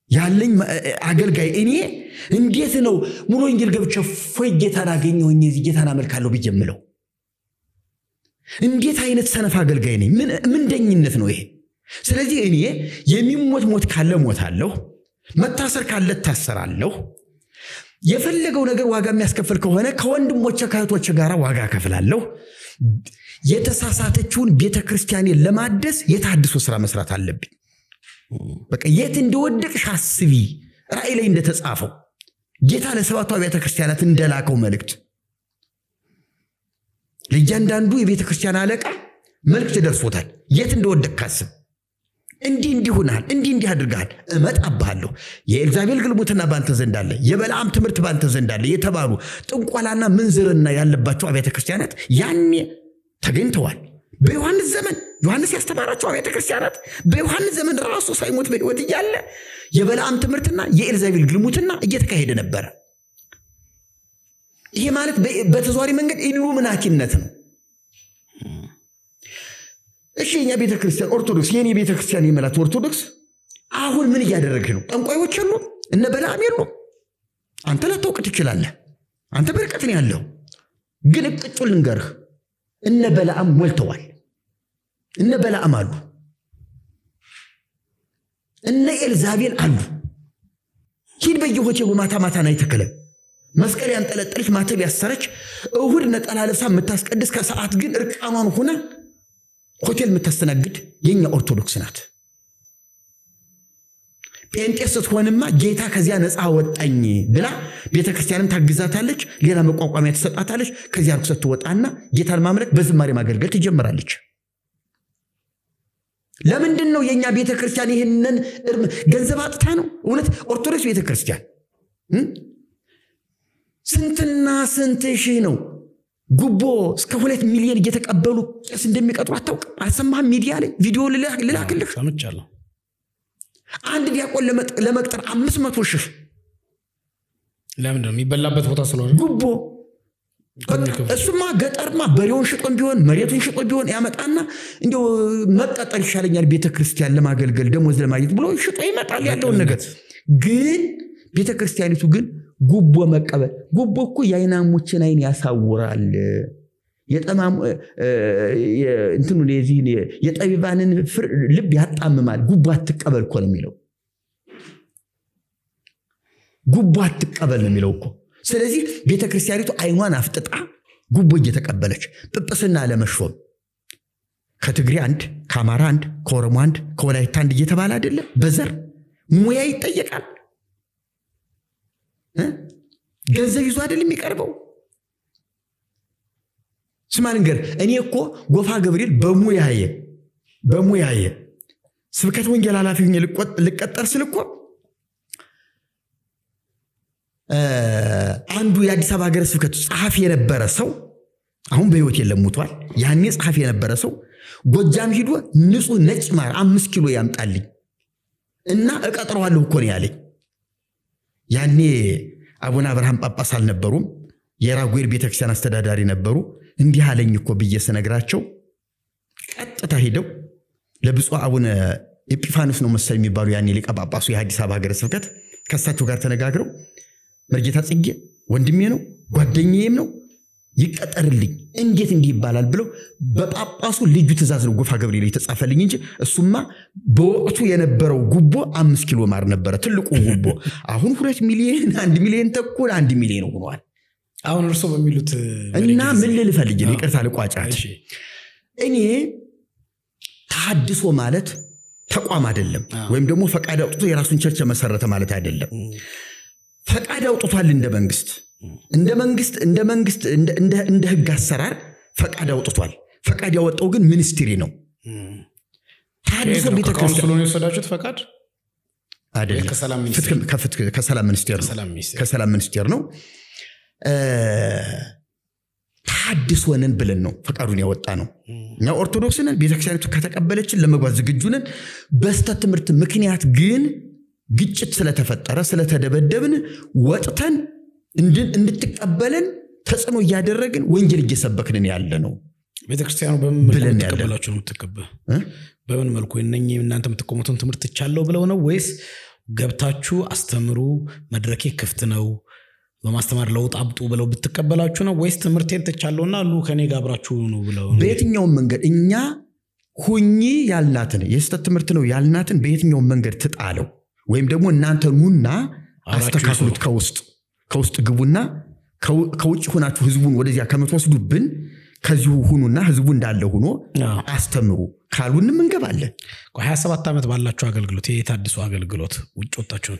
ያለኝ አገልጋይ እኔ እንዴት ነው ሙሉ ወንጌል ገብቼ ፎይ ጌታን አገኘሁኝ እዚህ ጌታን አመልካለሁ ብጀምለው እንዴት አይነት ሰነፍ አገልጋይ ነኝ ምን ደኝነት ነው ይሄ ስለዚህ እኔ የሚሞት ካለ ሞታለሁ መታሰር ካለ ታሰራለሁ የፈለገው ነገር ዋጋ የሚያስከፍል ከሆነ ከወንድሞቼ ከእህቶቼ ጋር ዋጋ ከፍላለሁ የተሳሳተችውን ቤተክርስቲያንን ለማደስ የታድሶ ስራ መስራት አለብኝ በቃ የት እንደወደቅሽ አስቢ ራእይ ላይ እንደተጻፈው ጌታ ለሰባቱ አብያተ ክርስቲያናት እንደላከው መልእክት ለእያንዳንዱ የቤተክርስቲያን አለቃ መልእክት ደርሶታል የት እንደወደቅክ አስብ እንዲሆናል እንዲህ አድርጋል እመጣብሃለሁ የኤልዛቤል ግልሙትና ባንተ ዘንድ አለ የበለዓም ትምህርት ባንተ ዘንድ አለ የተባሉ ጥንቆላና ምንዝርና ያለባቸው አብያተ ክርስቲያናት ያኔ ተገኝተዋል በዮሐንስ ዘመን ዮሐንስ ያስተማራቸው አብያተ ክርስቲያናት በዮሐንስ ዘመን ራሱ ሳይሞት በሕይወት እያለ የበለዓም ትምህርትና የኤልዛቤል ግልሙትና እየተካሄደ ነበር ይሄ ማለት በተዘዋዋሪ መንገድ ኢሉሚናቲነት ነው እሺ የኛ ቤተክርስቲያን ኦርቶዶክስ የኔ ቤተክርስቲያን የመላት ኦርቶዶክስ አሁን ምን እያደረገ ነው ጠንቋዮች አሉ እነ በለዓም ያሉ አንተ ለተውቅ ትችላለህ አንተ በርቀት ነው ያለው ግን እቅጩን ልንገርህ እነ በለዓም ሞልተዋል እነ በለዓም አሉ እነ ኤልዛቤል አሉ ሂድ በየሆቴሉ ማታ ናይ ተከለ መስቀል ያንጠለጠለች ማተብ ያሰረች እሁድ ነጠላ ለብሳ የምታስቀድስ ከሰዓት ግን እርቃኗን ሆነ ሆቴል የምታስተናግድ የኛ ኦርቶዶክስ ናት ጴንጤስ ሆነማ ጌታ ከዚያ ነፃ ወጣኝ ብላ ቤተክርስቲያንም ታግዛታለች ሌላ መቋቋሚያ ተሰጣታለች ከዚያ ርኩሰት ወጣና ጌታን ማምለክ በዝማሬ ማገልገል ትጀምራለች ለምንድን ነው የኛ ቤተክርስቲያን ይሄንን ገንዘብ አጥታ ነው? እውነት ኦርቶዶክስ ቤተክርስቲያን ስንትና ስንት ሺህ ነው ጉቦ እስከ 2 ሚሊዮን እየተቀበሉ ቄስ እንደሚቀጥሩ አታውቅም? አልሰማህም? ሚዲያ ላይ ቪዲዮ ልላክልህ ሰምቻለሁ። አንድ ዲያቆን ለመቅጠር 500 ሺህ ለምንድን ነው? የሚበላበት ቦታ ስለሆነ ጉቦ። እሱማ ገጠርማ በሬውን ሽጦም ቢሆን መሬቱን ሽጦ ቢሆን ያመጣና እንደው መቀጠር ይሻለኛል ቤተክርስቲያን ለማገልገል ደሞዝ ለማግኘት ብሎ ሽጦ ይመጣል ያለውን ነገር። ግን ቤተክርስቲያኒቱ ግን ጉቦ መቀበል ጉቦ እኮ የአይናሞችን አይን ያሳውራል። የጠማሙ እንትኑ ለዚህ የጠቢባንን ልብ ያጣምማል። ጉቦ አትቀበል እኮ ነው የሚለው። ጉቦ አትቀበል ነው የሚለው እኮ። ስለዚህ ቤተክርስቲያኒቱ አይኗን አፍጥጣ ጉቦ እየተቀበለች ጵጵስና ለመሾም ከትግሬ አንድ ከአማራ አንድ ከኦሮሞ አንድ ከወላይታ አንድ እየተባለ አይደለም በዘር ሙያ ይጠየቃል። ገንዘብ ይዞ አይደለም የሚቀርበው። ስማንገር እኔ እኮ ጎፋ ገብርኤል በሙያዬ ስብከተ ወንጌል ኃላፊ ሆኜ ልቀጠር ስል እኮ አንዱ የአዲስ አበባ ሀገረ ስብከት ጸሐፊ የነበረ ሰው አሁን በህይወት የለም ሞቷል። ያኔ ጸሐፊ የነበረ ሰው ጎጃም ሂዶ ንጹህ ነጭ ማር 5 ኪሎ ያምጣልኝ እና እቀጥረዋለሁ እኮ ነው ያለኝ። ያኔ አቡነ አብርሃም ጳጳስ አልነበሩም፣ የራጉኤል ቤተክርስቲያን አስተዳዳሪ ነበሩ። እንዲህ አለኝ እኮ ብዬ ስነግራቸው ቀጥታ ሄደው ለብፁዕ አቡነ ኤጲፋኖስ ነው መሰል የሚባሉ ያኔ ሊቀ ጳጳሱ የአዲስ አበባ ሀገረ ስብከት ከሳቸው ጋር ተነጋግረው መርጌታ ጽጌ ወንድሜ ነው ጓደኛዬም ነው ይቀጠርልኝ እንዴት እንዲህ ይባላል ብለው በጳጳሱ ልዩ ትእዛዝ ነው ጎፋ ገብርኤል የተጻፈልኝ እንጂ እሱማ በወቅቱ የነበረው ጉቦ 5 ኪሎ ማር ነበረ ትልቁ ጉቦ። አሁን 2 ሚሊዮን 1 ሚሊዮን ተኩል 1 ሚሊዮን ሆኗል። አሁን እርሶ በሚሉት እና ምን ልፈልግ ነው? ይቅርታ ልቋጫት። እኔ ተሐድሶ ማለት ተቋም አይደለም፣ ወይም ደግሞ ፈቃድ አውጥቶ የራሱን ቸርች መሰረተ ማለት አይደለም። ፈቃድ አውጥቷል እንደ መንግስት እንደ ህግ አሰራር ፈቃድ አውጥቷል። ፈቃድ ያወጣው ግን ሚኒስትሪ ነው። ተሐድሶ ቤተክርስቲያን ነው የወሰዳችሁት ፈቃድ አይደለም፣ ከሰላም ሚኒስቴር ነው። ተሐድሶ ነን ብለን ነው ፈቃዱን ያወጣ ነው። እኛ ኦርቶዶክስ ነን፣ ቤተክርስቲያኒቱ ከተቀበለችን ለመጓዝ ዝግጁ ነን። በስተት ትምህርት ምክንያት ግን ግጭት ስለተፈጠረ ስለተደበደብን ወጥተን እንድትቀበለን ተጽዕኖ እያደረግን ወንጌል እየሰበክን ያለ ነው። ቤተክርስቲያኑ በምን መልኩ ተቀበላችሁ ነው ተቀበለ? በምን መልኩ እነኚህ እናንተ የምትቆሙትን ትምህርት ትቻለው ብለው ነው ወይስ ገብታችሁ አስተምሩ መድረኬ ክፍት ነው በማስተማር ለውጥ አብጡ ብለው ብትቀበላችሁ ነው ወይስ ትምህርቴን ተቻለውና አሉ ከኔ ጋር አብራችሁ ነው ብለው? በየትኛው መንገድ እኛ ሁኚ ያልናትን የስተት ትምህርት ነው ያልናትን በየትኛው መንገድ ትጣለው? ወይም ደግሞ እናንተ ኑና አስተካክሉት ከውስጥ ግቡና ከውጭ ሆናችሁ ህዝቡን ወደዚያ ከመትወስዱብን ከዚሁ ሁኑና ህዝቡ እንዳለ ሆኖ አስተምሩ ካሉንም እንገባለን። 27 ዓመት ባላችሁ አገልግሎት የታድሶ አገልግሎት ውጭ ወጣችሁ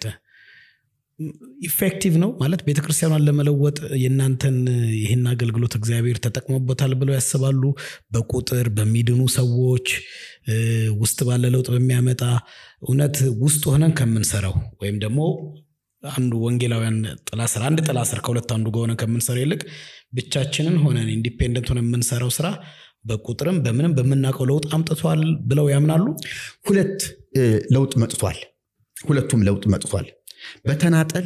ኢፌክቲቭ ነው ማለት ቤተክርስቲያኗን ለመለወጥ የናንተን ይሄን አገልግሎት እግዚአብሔር ተጠቅሞበታል ብለው ያስባሉ? በቁጥር በሚድኑ ሰዎች ውስጥ ባለ ለውጥ በሚያመጣ እውነት ውስጥ ሆነን ከምንሰራው ወይም ደግሞ አንዱ ወንጌላውያን አንድ ጥላ ስር ከሁለት አንዱ ሆነን ከምንሰራው ይልቅ ብቻችንን ሆነን ኢንዲፔንደንት ሆነን የምንሰራው ስራ በቁጥርም በምንም በመናቀው ለውጥ አምጥቷል ብለው ያምናሉ? ሁለቱም ለውጥ መጥቷል። በተናጠል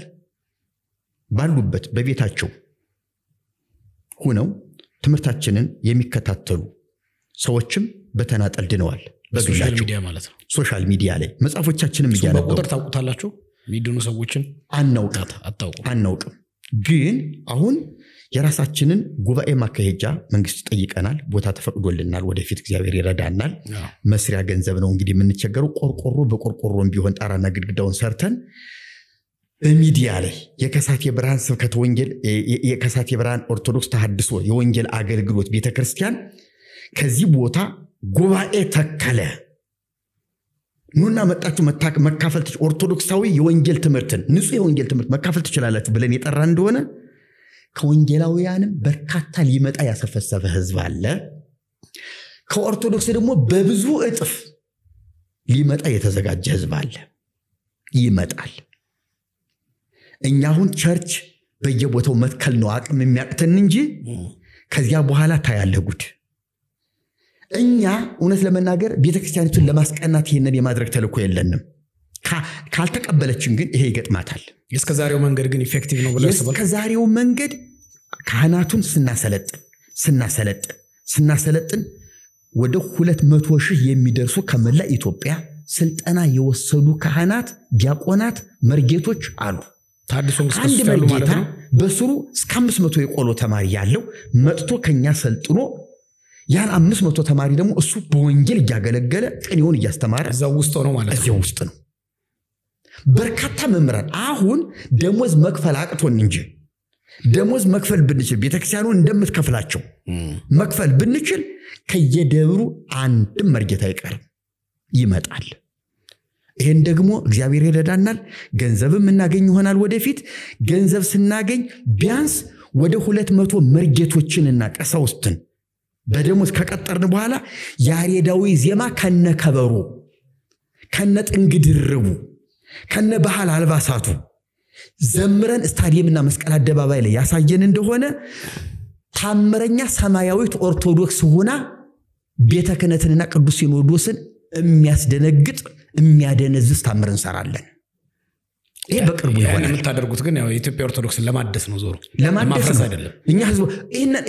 ባሉበት በቤታቸው ሆነው ትምህርታችንን የሚከታተሉ ሰዎችም በተናጠል ድነዋል። በሶሻል ሚዲያ ማለት ነው። ሶሻል ሚዲያ ላይ መጻፎቻችንም ይያነበሩ በቁጥር ታውቁታላችሁ? ሚድኑ ሰዎችን አናውቅም። ግን አሁን የራሳችንን ጉባኤ ማካሄጃ መንግስት ጠይቀናል። ቦታ ተፈቅዶልናል። ወደፊት እግዚአብሔር ይረዳናል። መስሪያ ገንዘብ ነው እንግዲህ የምንቸገረው። ቆርቆሮ በቆርቆሮም ቢሆን ጣራና ግድግዳውን ሰርተን በሚዲያ ላይ የከሳቴ ብርሃን ስብከተ ወንጌል የከሳቴ ብርሃን ኦርቶዶክስ ተሐድሶ የወንጌል አገልግሎት ቤተክርስቲያን ከዚህ ቦታ ጉባኤ ተከለ ኑና መጣችሁ መካፈል ኦርቶዶክሳዊ የወንጌል ትምህርትን ንጹህ የወንጌል ትምህርት መካፈል ትችላላችሁ ብለን የጠራ እንደሆነ ከወንጌላውያንም በርካታ ሊመጣ ያሰፈሰፈ ህዝብ አለ። ከኦርቶዶክስ ደግሞ በብዙ እጥፍ ሊመጣ የተዘጋጀ ህዝብ አለ ይመጣል እኛ አሁን ቸርች በየቦታው መትከል ነው አቅም የሚያቅተን እንጂ ከዚያ በኋላ ታያለህ ጉድ እኛ እውነት ለመናገር ቤተክርስቲያኒቱን ለማስቀናት ይሄንን የማድረግ ተልእኮ የለንም ካልተቀበለችን ግን ይሄ ይገጥማታል እስከዛሬው መንገድ ግን ኢፌክቲቭ ነው ብለህ አስበል እስከዛሬው መንገድ ካህናቱን ስናሰለጥን ወደ 200,000 የሚደርሱ ከመላ ኢትዮጵያ ስልጠና የወሰዱ ካህናት ዲያቆናት መርጌቶች አሉ ታድሶን ያሉ ማለት ነው በስሩ እስከ 500 የቆሎ ተማሪ ያለው መጥቶ ከኛ ሰልጥኖ ያን 500 ተማሪ ደግሞ እሱ በወንጌል ያገለገለ ቅኔውን ያስተማረ እዛው ውስጥ ነው ማለት ነው እዛው ውስጥ ነው በርካታ መምህራን አሁን ደሞዝ መክፈል አቅቶን እንጂ ደሞዝ መክፈል ብንችል ቤተክርስቲያኑ እንደምትከፍላቸው መክፈል ብንችል ከየደብሩ አንድ መርጌታ አይቀርም ይመጣል ይሄን ደግሞ እግዚአብሔር ይረዳናል ገንዘብም እናገኝ ይሆናል ወደፊት ገንዘብ ስናገኝ ቢያንስ ወደ 200 መርጌቶችንና ቀሳውስትን በደሞዝ ከቀጠርን በኋላ ያሬዳዊ ዜማ ከነከበሩ ከነጥንግድርቡ ከነ ባህል አልባሳቱ ዘምረን ስታዲየምና መስቀል አደባባይ ላይ ያሳየን እንደሆነ ታምረኛ ሰማያዊት ኦርቶዶክስ ሆና ቤተ ክህነትንና ቅዱስ ሲኖዶስን የሚያስደነግጥ የሚያደነዝዝ ታምር እንሰራለን ይሄ በቅርቡ ይሆናል የምታደርጉት ግን ያው የኢትዮጵያ ኦርቶዶክስን ለማደስ ነው ዞሮ ለማደስ አይደለም እኛ ህዝቡ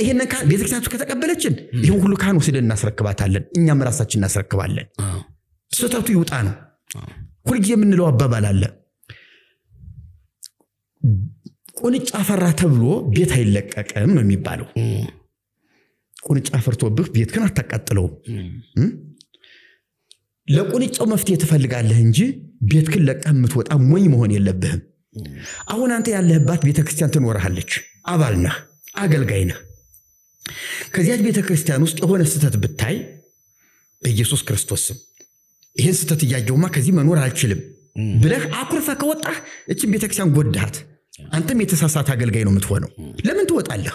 ይሄን ቤተ ክርስቲያኑ ከተቀበለችን ይሄን ሁሉ ካህኑ ወስደን እናስረክባታለን እኛም ራሳችን እናስረክባለን ስህተቱ ይውጣ ነው ሁልጊዜ የምንለው አባባል አለ ቁንጫ ፈራ ተብሎ ቤት አይለቀቀም ነው የሚባለው ቁንጫ ፈርቶብህ ቤት ግን አታቃጥለው ለቁንጫው መፍትሄ ትፈልጋለህ እንጂ ቤት ግን ለቀህ የምትወጣ ሞኝ መሆን የለብህም አሁን አንተ ያለህባት ቤተክርስቲያን ትኖርሃለች አባል ነህ አገልጋይ ነህ ከዚያች ቤተክርስቲያን ውስጥ የሆነ ስተት ብታይ በኢየሱስ ክርስቶስ ስም ይሄን ስተት ያያየውማ ከዚህ መኖር አልችልም ብለህ አኩርፈህ ከወጣህ እቺ ቤተክርስቲያን ጎዳት አንተም የተሳሳተ አገልጋይ ነው የምትሆነው ለምን ትወጣለህ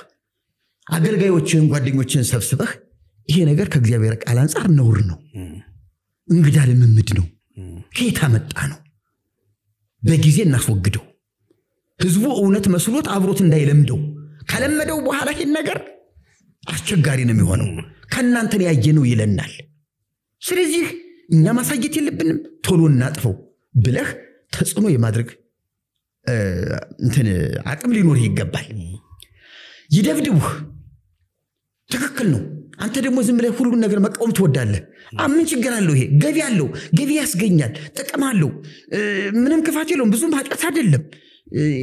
አገልጋዮችን ጓደኞችን ሰብስበህ ይሄ ነገር ከእግዚአብሔር ቃል አንፃር ነውር ነው እንግዳ ለምምድ ነው ከየት መጣ ነው በጊዜ እናስወግደው ህዝቡ እውነት መስሎት አብሮት እንዳይለምደው ከለመደው በኋላ ይሄን ነገር አስቸጋሪ ነው የሚሆነው ከናንተ ያየነው ይለናል ስለዚህ እኛ ማሳየት የለብንም ቶሎ እናጥፈው ብለህ ተጽኖ የማድረግ አቅም ሊኖር ይገባል ይደብድቡህ ትክክል ነው አንተ ደግሞ ዝም ብለህ ሁሉ ነገር መቃወም ትወዳለህ ምን ችግር አለው ይሄ ገቢ ያስገኛል ጥቅም አለው ምንም ክፋት የለውም ብዙም ኃጢአት አይደለም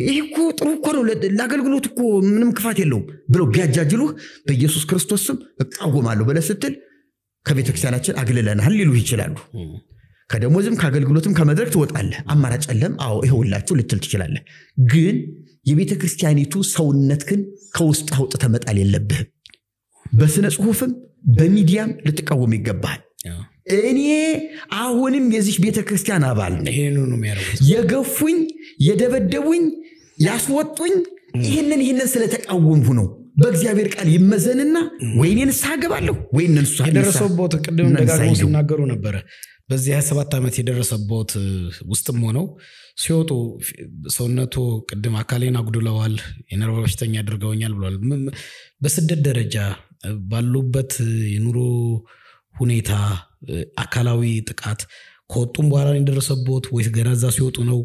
ይሄ እኮ ጥሩ እኮ ነው ለአገልግሎት እኮ ምንም ክፋት የለውም ብለው ቢያጃጅሉህ በኢየሱስ ክርስቶስ ስም እቃወማለሁ ብለህ ስትል ከቤተክርስቲያናችን አግልለናል ሊሉ ይችላሉ ከደሞዝም ከአገልግሎትም ከመድረክ ትወጣለህ አማራጭ የለም አዎ ይሄውላችሁ ልትል ትችላለህ ግን የቤተክርስቲያኒቱ ሰውነት ግን ከውስጥ አውጥተህ መጣል የለብህም በስነ ጽሁፍም በሚዲያም ልትቃወም ይገባል እኔ አሁንም የዚህ ቤተክርስቲያን አባል ነኝ ይሄንን ነው የሚያደርጉት የገፉኝ የደበደቡኝ ያስወጡኝ ይሄንን ስለተቃወምሁ ነው በእግዚአብሔር ቃል ይመዘንና ወይኔን ሳገባለሁ ወይኔን ሷ የደረሰበት ቅድም ደጋግሞ ሲናገሩ ነበር በዚህ 27 ዓመት የደረሰበት ውስጥም ሆነው ሲወጡ ሰውነቱ ቅድም አካሌን አጉድለዋል የነርቭ በሽተኛ አድርገውኛል ብሏል በስደት ደረጃ ባሉበት የኑሮ ሁኔታ አካላዊ ጥቃት ከወጡም በኋላ እንደደረሰበት ወይስ ገናዛ ሲወጡ ነው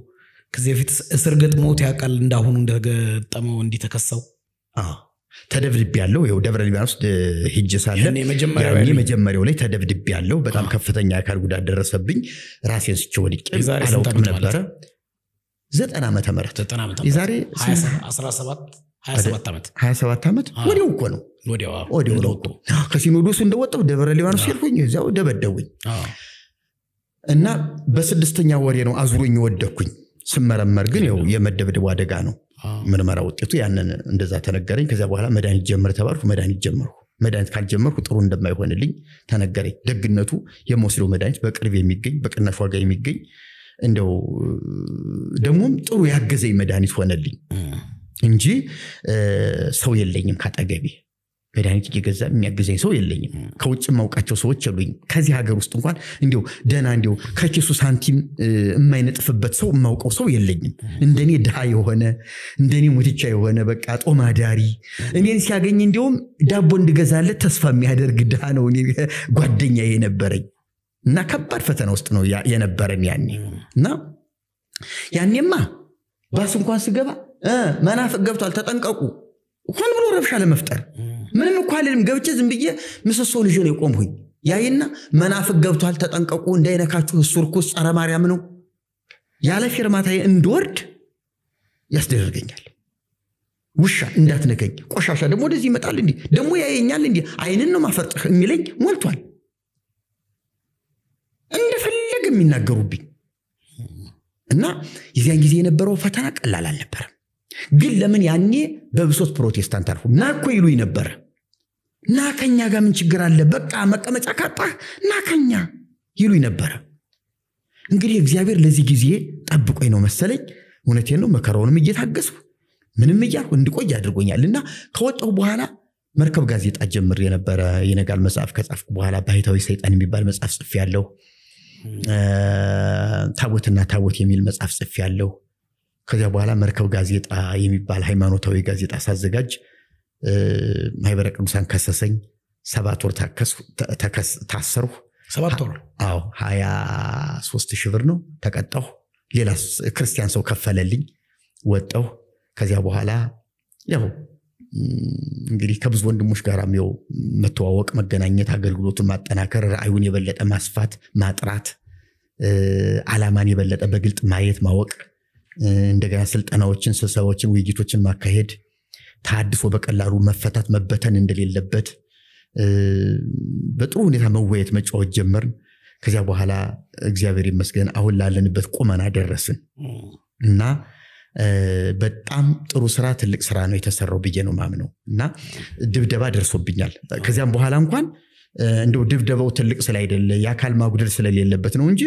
ከዚህ በፊት እስር ገጥሞት ያቃል እንዳሁኑ እንደገጠመው እንዲተከሰው ተደብድብ ያለው ይሄው ደብረ ሊባኖስ ሂጅ ሳለ ያኔ መጀመሪያው ላይ ተደብድብ ያለው በጣም ከፍተኛ አካል ጉዳት ደረሰብኝ ራሴን ስቼ ወድቄ አላውቅም ነበር 90 ዓመተ ምህረት የዛሬ 27 ዓመት ወዲያው እኮ ነው ወዲያው ከሲኖዶስ እንደወጣው ደብረ ሊባኖስ ሄድኩኝ እዛው ደበደቡኝ እና በስድስተኛ ወሬ ነው አዙሮኝ ወደኩኝ ስመረመር ግን ያው የመደብደብ አደጋ ነው ምርመራ ውጤቱ ያንን እንደዛ ተነገረኝ ከዛ በኋላ መድኃኒት ጀምር ተባልኩ መድኃኒት ጀመርኩ መድኃኒት ካልጀመርኩ ጥሩ እንደማይሆንልኝ ተነገረኝ ደግነቱ የሞስለው መድኃኒት በቅርብ የሚገኝ በቅናሽ ዋጋ የሚገኝ እንደው ደሞም ጥሩ ያገዘኝ መድኃኒት ሆነልኝ እንጂ ሰው የለኝም ካጠገቤ መድኃኒት እየገዛ የሚያግዘኝ ሰው የለኝም ከውጭ ማውቃቸው ሰዎች የሉኝ ከዚህ ሀገር ውስጥ እንኳን እንዲው ደና እንዲው ከኪሱ ሳንቲም የማይነጥፍበት ሰው ማውቀው ሰው የለኝም እንደኔ ድሃ የሆነ እንደኔ ሙትቻ የሆነ በቃ ጦማዳሪ እኔን ሲያገኝ እንዲውም ዳቦ እንድገዛለት ተስፋ የሚያደርግ ድሃ ነው እኔ ጓደኛዬ የነበረኝ እና ከባድ ፈተና ውስጥ ነው የነበረን ያኔና ያኔማ ባስ እንኳን ስገባ መናፍቅ ገብቷል ተጠንቀቁ እንኳን ብሎ ረብሻ ለመፍጠር ምንም እንኳን ለምን ገብቼ ዝም ብዬ ምሰሶ ልጅ ነው የቆምሁኝ ያይና መናፍቅ ገብቷል ተጠንቀቁ እንዳይነካችሁ ሱርኩስ ጸረ ማርያም ነው ያለ ፊርማታዬ እንድወርድ ያስደርገኛል ውሻ እንዳትነከኝ ቆሻሻ ደሞ ወደዚህ ይመጣል እንዴ ደሞ ያየኛል እንዴ አይንን ነው ማፈርጥህ የሚለኝ ሞልቷል እንደፈለገ የሚናገሩብኝ እና የዚያን ጊዜ የነበረው ፈተና ቀላል አልነበረም ግን ለምን ያኔ በብሶት ፕሮቴስታንት አልኩ ናኮ ይሉኝ ነበር ናከኛ ጋር ምን ችግር አለ በቃ መቀመጫ ካጣ ናከኛ ይሉኝ ነበር እንግዲህ እግዚአብሔር ለዚህ ጊዜ ጠብቆኝ ነው መሰለኝ እውነቴን ነው መከራውንም እየታገስኩ ምንም ይያልኩ እንድቆይ አድርጎኛልና ከወጣሁ በኋላ መርከብ ጋዜጣ ጀምር የነበረ የነጋል መጽሐፍ ከጻፍኩ በኋላ ባይታዊ ሰይጣን የሚባል መጽሐፍ ጽፌያለሁ ታቦትና ታቦት የሚል መጽሐፍ ጽፌያለሁ ከዚያ በኋላ መርከብ ጋዜጣ የሚባል ሃይማኖታዊ ጋዜጣ ሳዘጋጅ ማህበረ ቅዱሳን ከሰሰኝ 7 ወር ታሰርሁ 7 ወር አዎ 23,000 ብር ነው ተቀጣሁ ሌላ ክርስቲያን ሰው ከፈለልኝ ወጣሁ ከዚያ በኋላ ያው እንግዲህ ከብዙ ወንድሞች ጋራም ያው መተዋወቅ መገናኘት አገልግሎቱን ማጠናከር ራእዩን የበለጠ ማስፋት ማጥራት ዓላማን የበለጠ በግልጥ ማየት ማወቅ እንደገና ስልጠናዎችን ስብሰባዎችን ውይይቶችን ማካሄድ ታድሶ በቀላሉ መፈታት መበተን እንደሌለበት በጥሩ ሁኔታ መወያየት መጫወት ጀመርን ከዚያ በኋላ እግዚአብሔር ይመስገን አሁን ላለንበት ቁመና ደረስን እና በጣም ጥሩ ስራ ትልቅ ስራ ነው የተሰራው ብዬ ነው ማምነው እና ድብደባ ደርሶብኛል ከዚያም በኋላ እንኳን እንደው ድብደባው ትልቅ ስላይደለ ያካል ማጉደል ስለሌለበት ነው እንጂ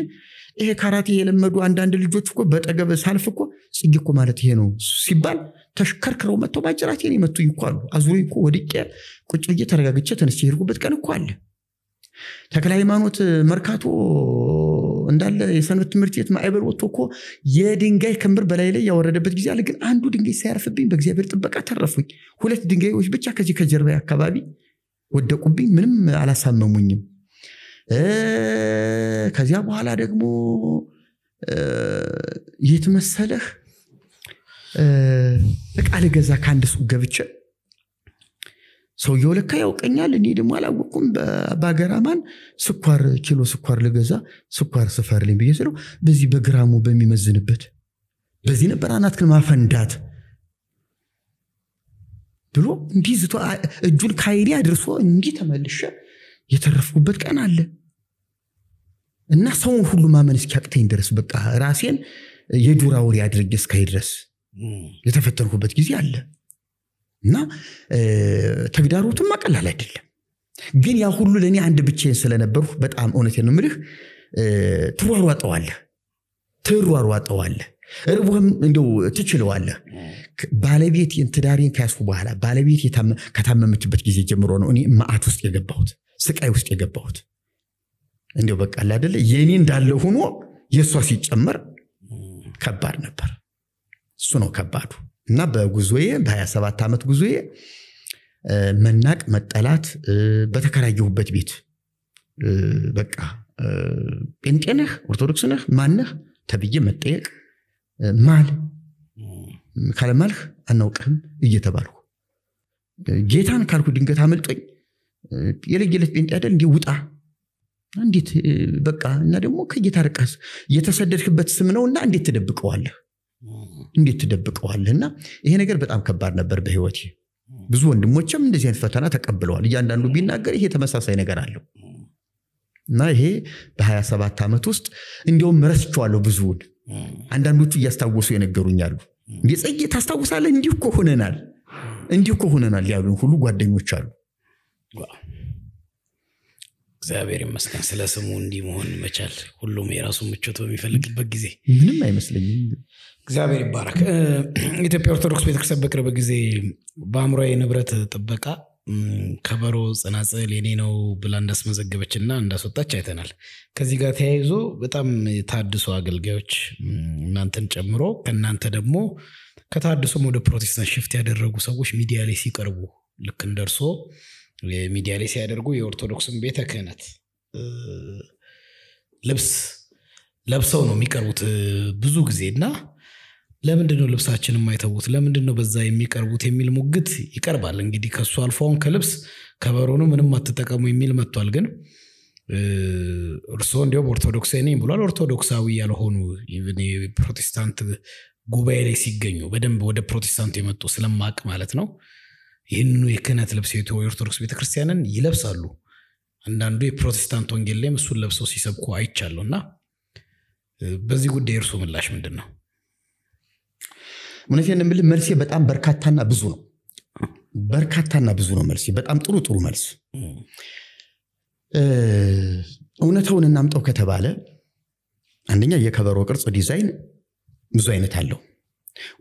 ይሄ ካራቴ የለመዱ አንዳንድ ልጆች እኮ በጠገበ ሳልፍ እኮ ጽጌ እኮ ማለት ይሄ ነው ሲባል ተሽከርከረው መጥተው ባጭራቴን ይመቱኝ እኮ አሉ አዙሪኝ እኮ ወድቄ ቁጭ ብዬ ተረጋግቼ ተነስቼ ሄድኩበት ቀን እኮ አለ ተክለ ሃይማኖት መርካቶ እንዳለ የሰንበት ትምህርት ቤት ማዕበል ወጥቶ እኮ የድንጋይ ክምር በላይ ላይ ያወረደበት ጊዜ አለ ግን አንዱ ድንጋይ ሳያርፍብኝ በእግዚአብሔር ጥበቃ ተረፉኝ 2 ድንጋዮች ብቻ ከዚህ ከጀርባ አካባቢ ወደቁብኝ ምንም አላሳመሙኝም ከዚያ በኋላ ደግሞ የተመሰለህ ለቃል ገዛ ካንድ ሱቅ ገብቼ ሰውየው ለካ ያውቀኛል እኔ ደግሞ አላወቅኩም በአገራማን ስኳር ኪሎ ስኳር ለገዛ ስኳር ስፈርልኝ በየሰለው በዚህ በግራሙ በሚመዝንበት በዚህ ነበር አናትክን ማፈንዳት ብሎ እንዲህ ዝቶ እጁን ካይሪ አድርሶ እንዲህ ተመልሼ የተረፍኩበት ቀን አለ እና ሰውን ሁሉ ማመን እስኪያቅተኝ ድረስ በቃ ራሴን የዱር አውሬ አድርጌ እስካይ ድረስ የተፈተንኩበት ጊዜ አለ እና ተግዳሮቱም ቀላል አይደለም ግን ያ ሁሉ ለኔ አንድ ብቻዬን ስለነበርኩ በጣም እውነቴን ነው የምልህ ትሯሯጠዋለህ እርቦህም እንደው ትችለዋለህ ባለቤት እንትዳሪን ካስኩ በኋላ ባለቤት ከታመመችበት ጊዜ ጀምሮ ነው እኔ ማአት ውስጥ የገባሁት ስቃይ ውስጥ የገባሁት እንደው በቃ አይደለ የኔ እንዳለ ሆኖ የሷ ሲጨመር ከባድ ነበር እሱ ነው ከባዱ እና በጉዞዬ በ27 ዓመት ጉዞዬ መናቅ መጠላት በተከራየሁበት ቤት በቃ ጴንጤነህ ኦርቶዶክስ ነህ ማነህ ተብዬ መጠየቅ ማል ካለማልህ አናውቅህም እየተባልኩ ጌታን ካልኩ ድንገት አመልጦኝ የለየለት ጴንጤ አይደል እንዴ ውጣ እንዴት በቃ እና ደግሞ ከጌታ ርቀስ የተሰደድክበት ስም ነውና እንዴት ትደብቀዋለህና ይሄ ነገር በጣም ከባድ ነበር በህይወቴ ብዙ ወንድሞችም እንደዚህ አይነት ፈተና ተቀብለዋል እያንዳንዱ ቢናገር ይሄ ተመሳሳይ ነገር አለው እና ይሄ በ27 ዓመት ውስጥ እንደውም ረስቸዋለሁ ብዙውን አንዳንዶቹ እያስታወሱ የነገሩኛሉ እንዴ ጽጌ ታስታውሳለህ እንዲሁ እኮ ሆነናል ያሉን ሁሉ ጓደኞች አሉ እግዚአብሔር ይመስገን ስለ ስሙ እንዲህ መሆን መቻል ሁሉም የራሱ ምቾት በሚፈልግበት ጊዜ ምንም አይመስለኝም እግዚአብሔር ይባረክ ኢትዮጵያ ኦርቶዶክስ ቤተክርስቲያን በቅርብ ጊዜ በአእምሮአዊ ንብረት ጥበቃ ከበሮ ጽናጽል የኔ ነው ብላ እንዳስመዘገበችና እንዳስወጣች አይተናል። ከዚህ ጋር ተያይዞ በጣም ታድሶ አገልጋዮች እናንተን ጨምሮ ከናንተ ደግሞ ከታድሶም ወደ ፕሮቴስታንት ሽፍት ያደረጉ ሰዎች ሚዲያ ላይ ሲቀርቡ ልክ እንደርሶ ሚዲያ ላይ ሲያደርጉ የኦርቶዶክስን ቤተ ክህነት ልብስ ለብሰው ነው የሚቀርቡት ብዙ ጊዜና ለምንድነው ልብሳችንን የማይተውት ለምንድነው በዛ የሚቀርቡት የሚል ሙግት ይቀርባል። እንግዲህ ከሱ አልፎን ከልብስ ከበሮኑ ምንም አትጠቀሙ የሚል መጥቷል። ግን እርሶ እንዲያው ኦርቶዶክሳዊ ነኝ ብሏል። ኦርቶዶክሳዊ ያልሆኑ ኢቭን የፕሮቴስታንት ጉባኤ ላይ ሲገኙ በደንብ ወደ ፕሮቴስታንት የመጡ ስለማቅ ማለት ነው ይህንኑ የክህነት ልብስ የኦርቶዶክስ ቤተክርስቲያንን ይለብሳሉ። አንዳንዱ የፕሮቴስታንት ወንጌል ላይ እሱን ለብሰው ሲሰብኩ አይቻለውና በዚህ ጉዳይ እርሶ ምላሽ ምንድነው? ምንድነው የምልህ መልሴ በጣም በርካታና ብዙ ነው መልሴ በጣም ጥሩ መልስ። እውነታውን እናምጣው ከተባለ አንደኛ የከበሮ ቅርጽ ዲዛይን ብዙ አይነት አለው።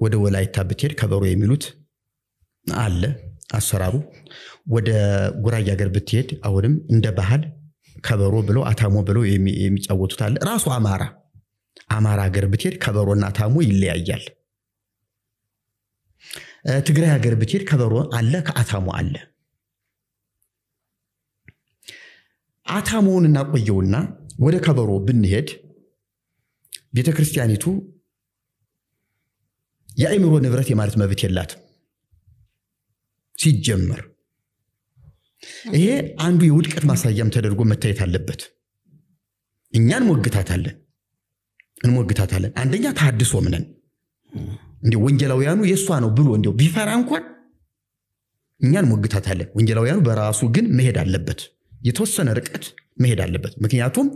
ወደ ወላይታ ብትሄድ ከበሮ የሚሉት አለ አሰራሩ። ወደ ጉራጌ ሀገር ብትሄድ አሁንም እንደ ባህል ከበሮ ብለው አታሞ ብለው የሚጫወቱት አለ። ራሱ አማራ ሀገር ብትሄድ ከበሮና አታሞ ይለያያል። ትግራይ ሀገር ብትሄድ ከበሮ አለ ከአታሞ አለ። አታሞውን እናቆየውና ወደ ከበሮ ብንሄድ ቤተክርስቲያኒቱ የአእምሮ ንብረት የማለት መብት የላትም ሲጀመር። ይሄ አንዱ የውድቀት ማሳያም ተደርጎ መታየት አለበት። እኛን እንሞግታታለን። አንደኛ ታድሶ ምነን እንዴ ወንጌላውያኑ የሷ ነው ብሎ እንዴው ቢፈራ እንኳን እኛን ሞግታታለን። ወንጌላውያኑ በራሱ ግን መሄድ አለበት፣ የተወሰነ ርቀት መሄድ አለበት። ምክንያቱም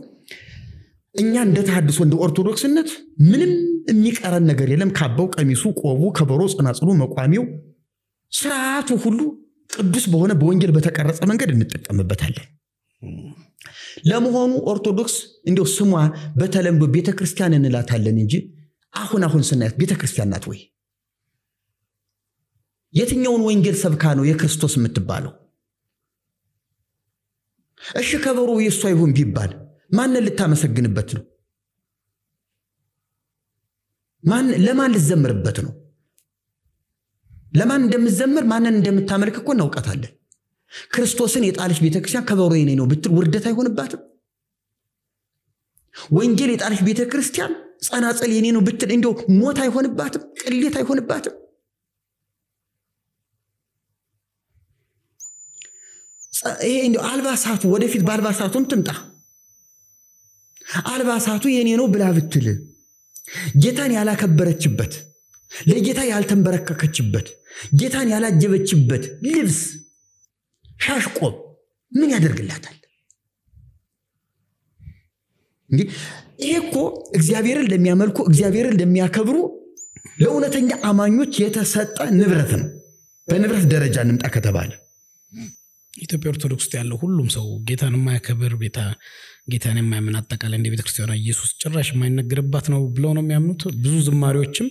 እኛ እንደ ታድሶ እንደ ኦርቶዶክስነት ምንም የሚቀረን ነገር የለም። ካባው፣ ቀሚሱ፣ ቆቡ፣ ከበሮ፣ ጽናጽሉ፣ መቋሚው ስርዓቱ ሁሉ ቅዱስ በሆነ በወንጌል በተቀረጸ መንገድ እንጠቀምበታለን። ለመሆኑ ኦርቶዶክስ እንዴው ስሟ በተለምዶ ቤተክርስቲያን እንላታለን እንጂ አሁን ስናያት ቤተክርስቲያን ናት ወይ? የትኛውን ወንጌል ሰብካ ነው የክርስቶስ የምትባለው? እሺ ከበሮ የሷ ይሁን ቢባል ማንን ልታመሰግንበት ነው? ለማን ልዘምርበት ነው? ለማን እንደምትዘምር ማንን እንደምታመልክ እኮ እናውቃታለን። ክርስቶስን የጣለች ቤተክርስቲያን ከበሮ የኔ ነው ብትል ውርደት አይሆንባትም? ወንጌል የጣለች ቤተክርስቲያን ጸናጽል የኔ ነው ብትል እንደው ሞት አይሆንባትም? ቅሌት አይሆንባትም? ይሄ እንደው አልባሳቱ ወደፊት ባልባሳቱም ትምጣ አልባሳቱ የኔ ነው ብላ ብትል ጌታን ያላከበረችበት ለጌታ ያልተንበረከከችበት ጌታን ያላጀበችበት ልብስ ሻሽቆብ ምን ያደርግላታል? እንዴ ይሄ እኮ እግዚአብሔርን ለሚያመልኩ እግዚአብሔርን ለሚያከብሩ ለእውነተኛ አማኞች የተሰጠ ንብረት ነው። በንብረት ደረጃ እንምጣ ከተባለ ኢትዮጵያ ኦርቶዶክስ ያለው ሁሉም ሰው ጌታን የማያከብር ጌታን የማያምን አጠቃላይ እንደ ቤተክርስቲያኗ ኢየሱስ ጭራሽ የማይነገርባት ነው ብለው ነው የሚያምኑት። ብዙ ዝማሬዎችም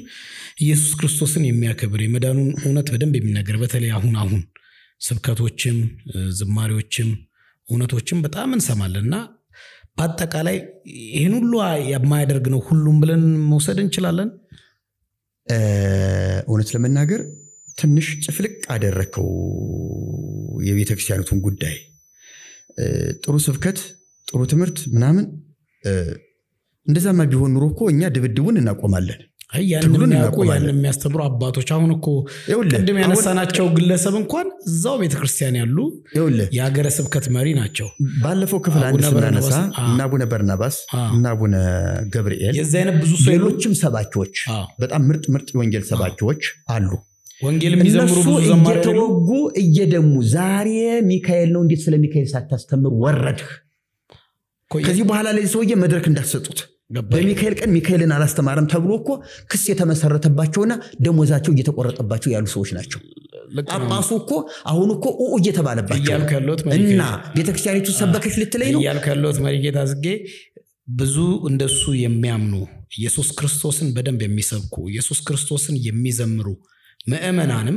ኢየሱስ ክርስቶስን የሚያከብር የመዳኑን እውነት በደንብ የሚነገር በተለይ አሁን ስብከቶችም ዝማሬዎችም እውነቶችም በጣም እንሰማለንና በአጠቃላይ ይሄን ሁሉ የማያደርግ ነው ሁሉም ብለን መውሰድ እንችላለን። እውነት ለመናገር ትንሽ ጭፍልቅ አደረከው የቤተክርስቲያኑን ጉዳይ። ጥሩ ስብከት ጥሩ ትምህርት ምናምን እንደዛማ ቢሆን ኑሮ እኮ እኛ ድብድቡን እናቆማለን። ያንን የሚያስተምሩ አባቶች አሁን እኮ ቅድም ያነሳናቸው ግለሰብ እንኳን እዛው ቤተክርስቲያን ያሉ የሀገረ ስብከት መሪ ናቸው። ባለፈው ክፍል አንድ ስናነሳ እና አቡነ በርናባስ እና አቡነ ገብርኤል የዛይነ ብዙ ሌሎችም ሰባኪዎች በጣም ምርጥ የወንጌል ሰባኪዎች አሉ። ወንጌል የሚዘምሩ ብዙ ዘማሪዎች እየተወጉ እየደሙ ዛሬ ሚካኤል ነው እንዴት ስለ ሚካኤል ሳታስተምር ወረድህ? ከዚህ በኋላ ላይ ሰውዬ መድረክ እንዳትሰጡት በሚካኤል ቀን ሚካኤልን አላስተማረም ተብሎ እኮ ክስ የተመሰረተባቸውና ደሞዛቸው እየተቆረጠባቸው ያሉ ሰዎች ናቸው። ጳጳሱ እኮ አሁን እኮ እየተባለባቸው እና ቤተክርስቲያኒቱ ሰበከች ልትለይ ነው ያልከሎት መሪጌታ ዝጌ ብዙ እንደሱ የሚያምኑ ኢየሱስ ክርስቶስን በደንብ የሚሰብኩ ኢየሱስ ክርስቶስን የሚዘምሩ ምእመናንም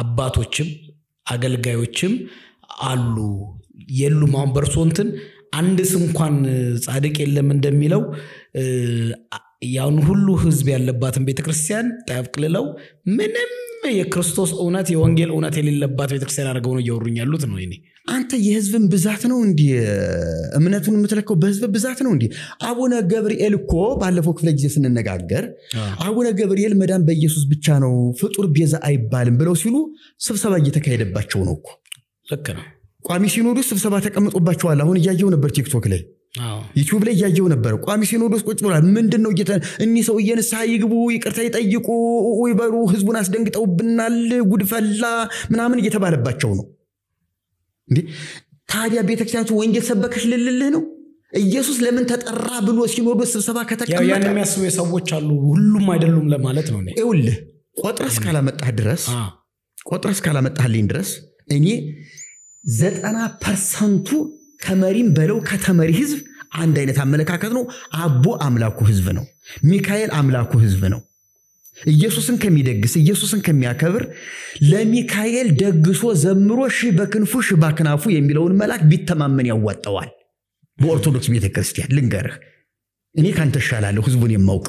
አባቶችም አገልጋዮችም አሉ የሉም አሁን በርሶንትን አንድስ እንኳን ጻድቅ የለም እንደሚለው ያን ሁሉ ህዝብ ያለባትን ቤተክርስቲያን ጠቅልለው ምንም የክርስቶስ እውነት የወንጌል እውነት የሌለባት ቤተክርስቲያን አድርገው ነው እያወሩኝ ያሉት ነው እኔ አንተ የህዝብን ብዛት ነው እንዴ እምነቱን የምትለከው በህዝብ ብዛት ነው እንዴ አቡነ ገብርኤል እኮ ባለፈው ክፍለ ጊዜ ስንነጋገር አቡነ ገብርኤል መዳን በኢየሱስ ብቻ ነው ፍጡር ቤዛ አይባልም ብለው ሲሉ ስብሰባ እየተካሄደባቸው ነው እኮ ልክ ነው ቋሚ ሲኖዶስ ስብሰባ ተቀምጦባቸዋል አሁን እያየው ነበር ቲክቶክ ላይ ዩቲዩብ ላይ እያየው ነበር ቋሚ ሲኖዶስ ቁጭ ብሏል ምንድነው እኒ ሰው የንስሐ ይግቡ ይቅርታ ይጠይቁ ወይበሩ ህዝቡን አስደንግጠውብናል ጉድፈላ ምናምን እየተባለባቸው ነው እንዴ ታዲያ ቤተክርስቲያኑ ወንጌል ሰበከሽ ልልልህ ነው ኢየሱስ ለምን ተጠራ ብሎ ሲኖዶስ ስብሰባ ከተቀመጠ ያን የሚያስቡ ሰዎች አሉ ሁሉም አይደሉም ለማለት ነው እኔ ይውልህ ቆጥረስ ካላመጣህልኝ ድረስ እኔ 90% ከመሪም በለው ከተመሪ ህዝብ አንድ አይነት አመለካከት ነው አቦ አምላኩ ህዝብ ነው ሚካኤል አምላኩ ህዝብ ነው ኢየሱስን ከሚደግስ ኢየሱስን ከሚያከብር ለሚካኤል ደግሶ ዘምሮ በክንፉ ባክናፉ የሚለውን መልአክ ቢተማመን ያዋጣዋል በኦርቶዶክስ ቤተክርስቲያን ልንገርህ እኔ ካንተ ሻላለሁ ህዝቡን የማውቅ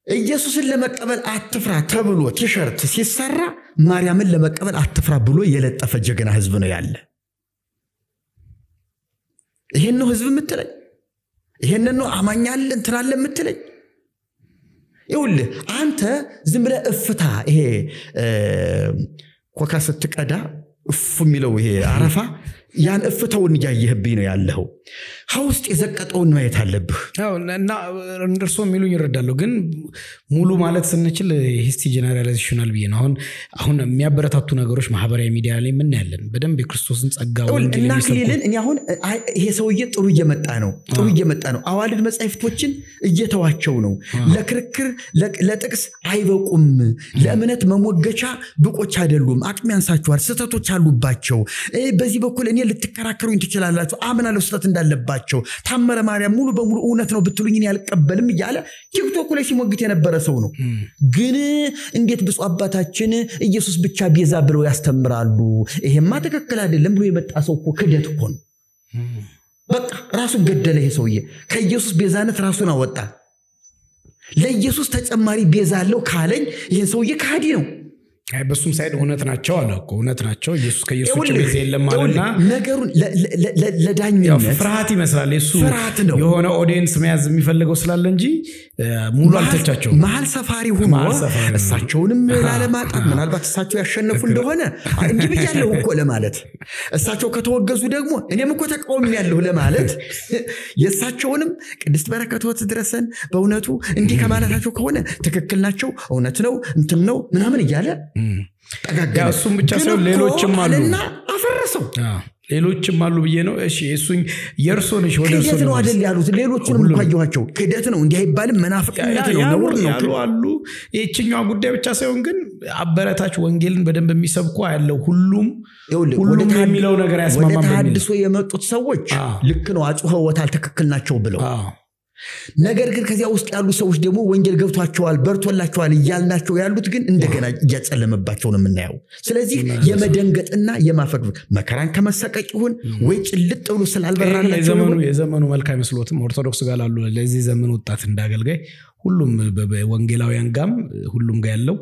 ኢየሱስን ለመቀበል አትፍራ ተብሎ ቲሸርት ሲሰራ ማርያምን ለመቀበል አትፍራ ብሎ የለጠፈ ጀግና ህዝብ ነው ያለ ይሄን ነው ህዝብ የምትለኝ ይሄን ነው አማኛል እንትራለ የምትለኝ ይኸውልህ አንተ ዝም ብለህ እፍታ ይሄ ኮካ ስትቀዳ እፍ የሚለው ይሄ አረፋ ያን እፍታውን ያየህብኝ ነው ያለው ሀውስጥ የዘቀጠውን ማየት አለብህ እና እንደርሶ የሚሉኝ ይረዳለሁ ግን ሙሉ ማለት ስንችል ሂስቲ ጀነራላይዜሽናል ብዬ ነው አሁን የሚያበረታቱ ነገሮች ማህበራዊ ሚዲያ ላይ ምን ያለን በደንብ የክርስቶስን ጸጋ ወንጌል እና ክሊልን እኔ አሁን ይሄ ሰውዬ ጥሩ እየመጣ ነው አዋልድ መጻሕፍቶችን እየተዋቸው ነው ለክርክር ለጥቅስ አይበቁም ለእምነት መሞገቻ ብቆች አይደሉም አቅም ያንሳቸዋል ስተቶች አሉባቸው በዚህ በኩል እኔ ልትከራከሩኝ ትችላላችሁ አምናለሁ ስተት እንዳለባቸው ታመረ ማርያም ሙሉ በሙሉ እውነት ነው ብትሉኝ እኔ አልቀበልም ይያለ ቲክቶክ ላይ ሲሞግት የነበረ ሰው ነው ግን እንዴት ብፁዕ አባታችን ኢየሱስ ብቻ ቤዛ ብለው ያስተምራሉ ይሄማ ትክክል አይደለም ብሎ የመጣ ሰው እኮ ክደት እኮ ነው በቃ ራሱን ገደለ ይሄ ሰውዬ ከኢየሱስ ቤዛነት ራሱን አወጣ ለኢየሱስ ተጨማሪ ቤዛ አለው ካለኝ ይሄን ሰውዬ ካዲ ነው በሱም ሳይድ እውነት ናቸው አለ እኮ እውነት ናቸው ኢየሱስ ከኢየሱስ ውጭ ቤዛ የለም ማለትና ነገሩን ለዳኝነት ፍርሃት ይመስላል እሱ የሆነ ኦዲየንስ መያዝ የሚፈልገው ስላለ እንጂ ሙሉ አልተቻቸው መሃል ሰፋሪ ሆኖ እሳቸውንም ላለማጣት ምናልባት እሳቸው ያሸነፉ እንደሆነ እንዲህ ብያለሁ እኮ ለማለት እሳቸው ከተወገዙ ደግሞ እኔም እኮ ተቃውሜያለሁ ለማለት የእሳቸውንም ቅድስት በረከቶት ድረሰን በእውነቱ እንዲህ ከማለታቸው ከሆነ ትክክል ናቸው እውነት ነው እንትን ነው ምናምን እያለ ያ እሱም ብቻ ሳይሆን ሌሎችም አሉና አፈረሰው ሌሎችም አሉ ብዬ ነው እሺ እሱኝ የርሶ ነሽ ወደ እርሶ ነው አይደል ያሉት ሌሎቹንም እንኳየዋቸው ክደት ነው እንዲህ አይባልም መናፍቅነት ነው ነውር ነው አሉ የእችኛው ጉዳይ ብቻ ሳይሆን ግን አበረታች ወንጌልን በደንብ የሚሰብኩ ያለው ሁሉም የሚለው ነገር ያስማማም ወደ ታድሶ የመጡት ሰዎች ልክ ነው አጽፈውታል ትክክል ናቸው ብለው ነገር ግን ከዚያ ውስጥ ያሉ ሰዎች ደግሞ ወንጌል ገብቷቸዋል በርቶላቸዋል ይያልናቸው ያሉት ግን እንደገና እያጸለመባቸው ነው የምናየው ስለዚህ የመደንገጥና የማፈግፈግ መከራን ከመሰቀቅ ይሁን ወይ ጭልጥ ብሎ ስላልበራላቸው የዘመኑ መልካም መስሎትም ኦርቶዶክስ ጋር አሉ ለዚህ ዘመን ወጣት እንዳገልጋይ ሁሉም በወንጌላውያን ጋም ሁሉም ጋር ያለው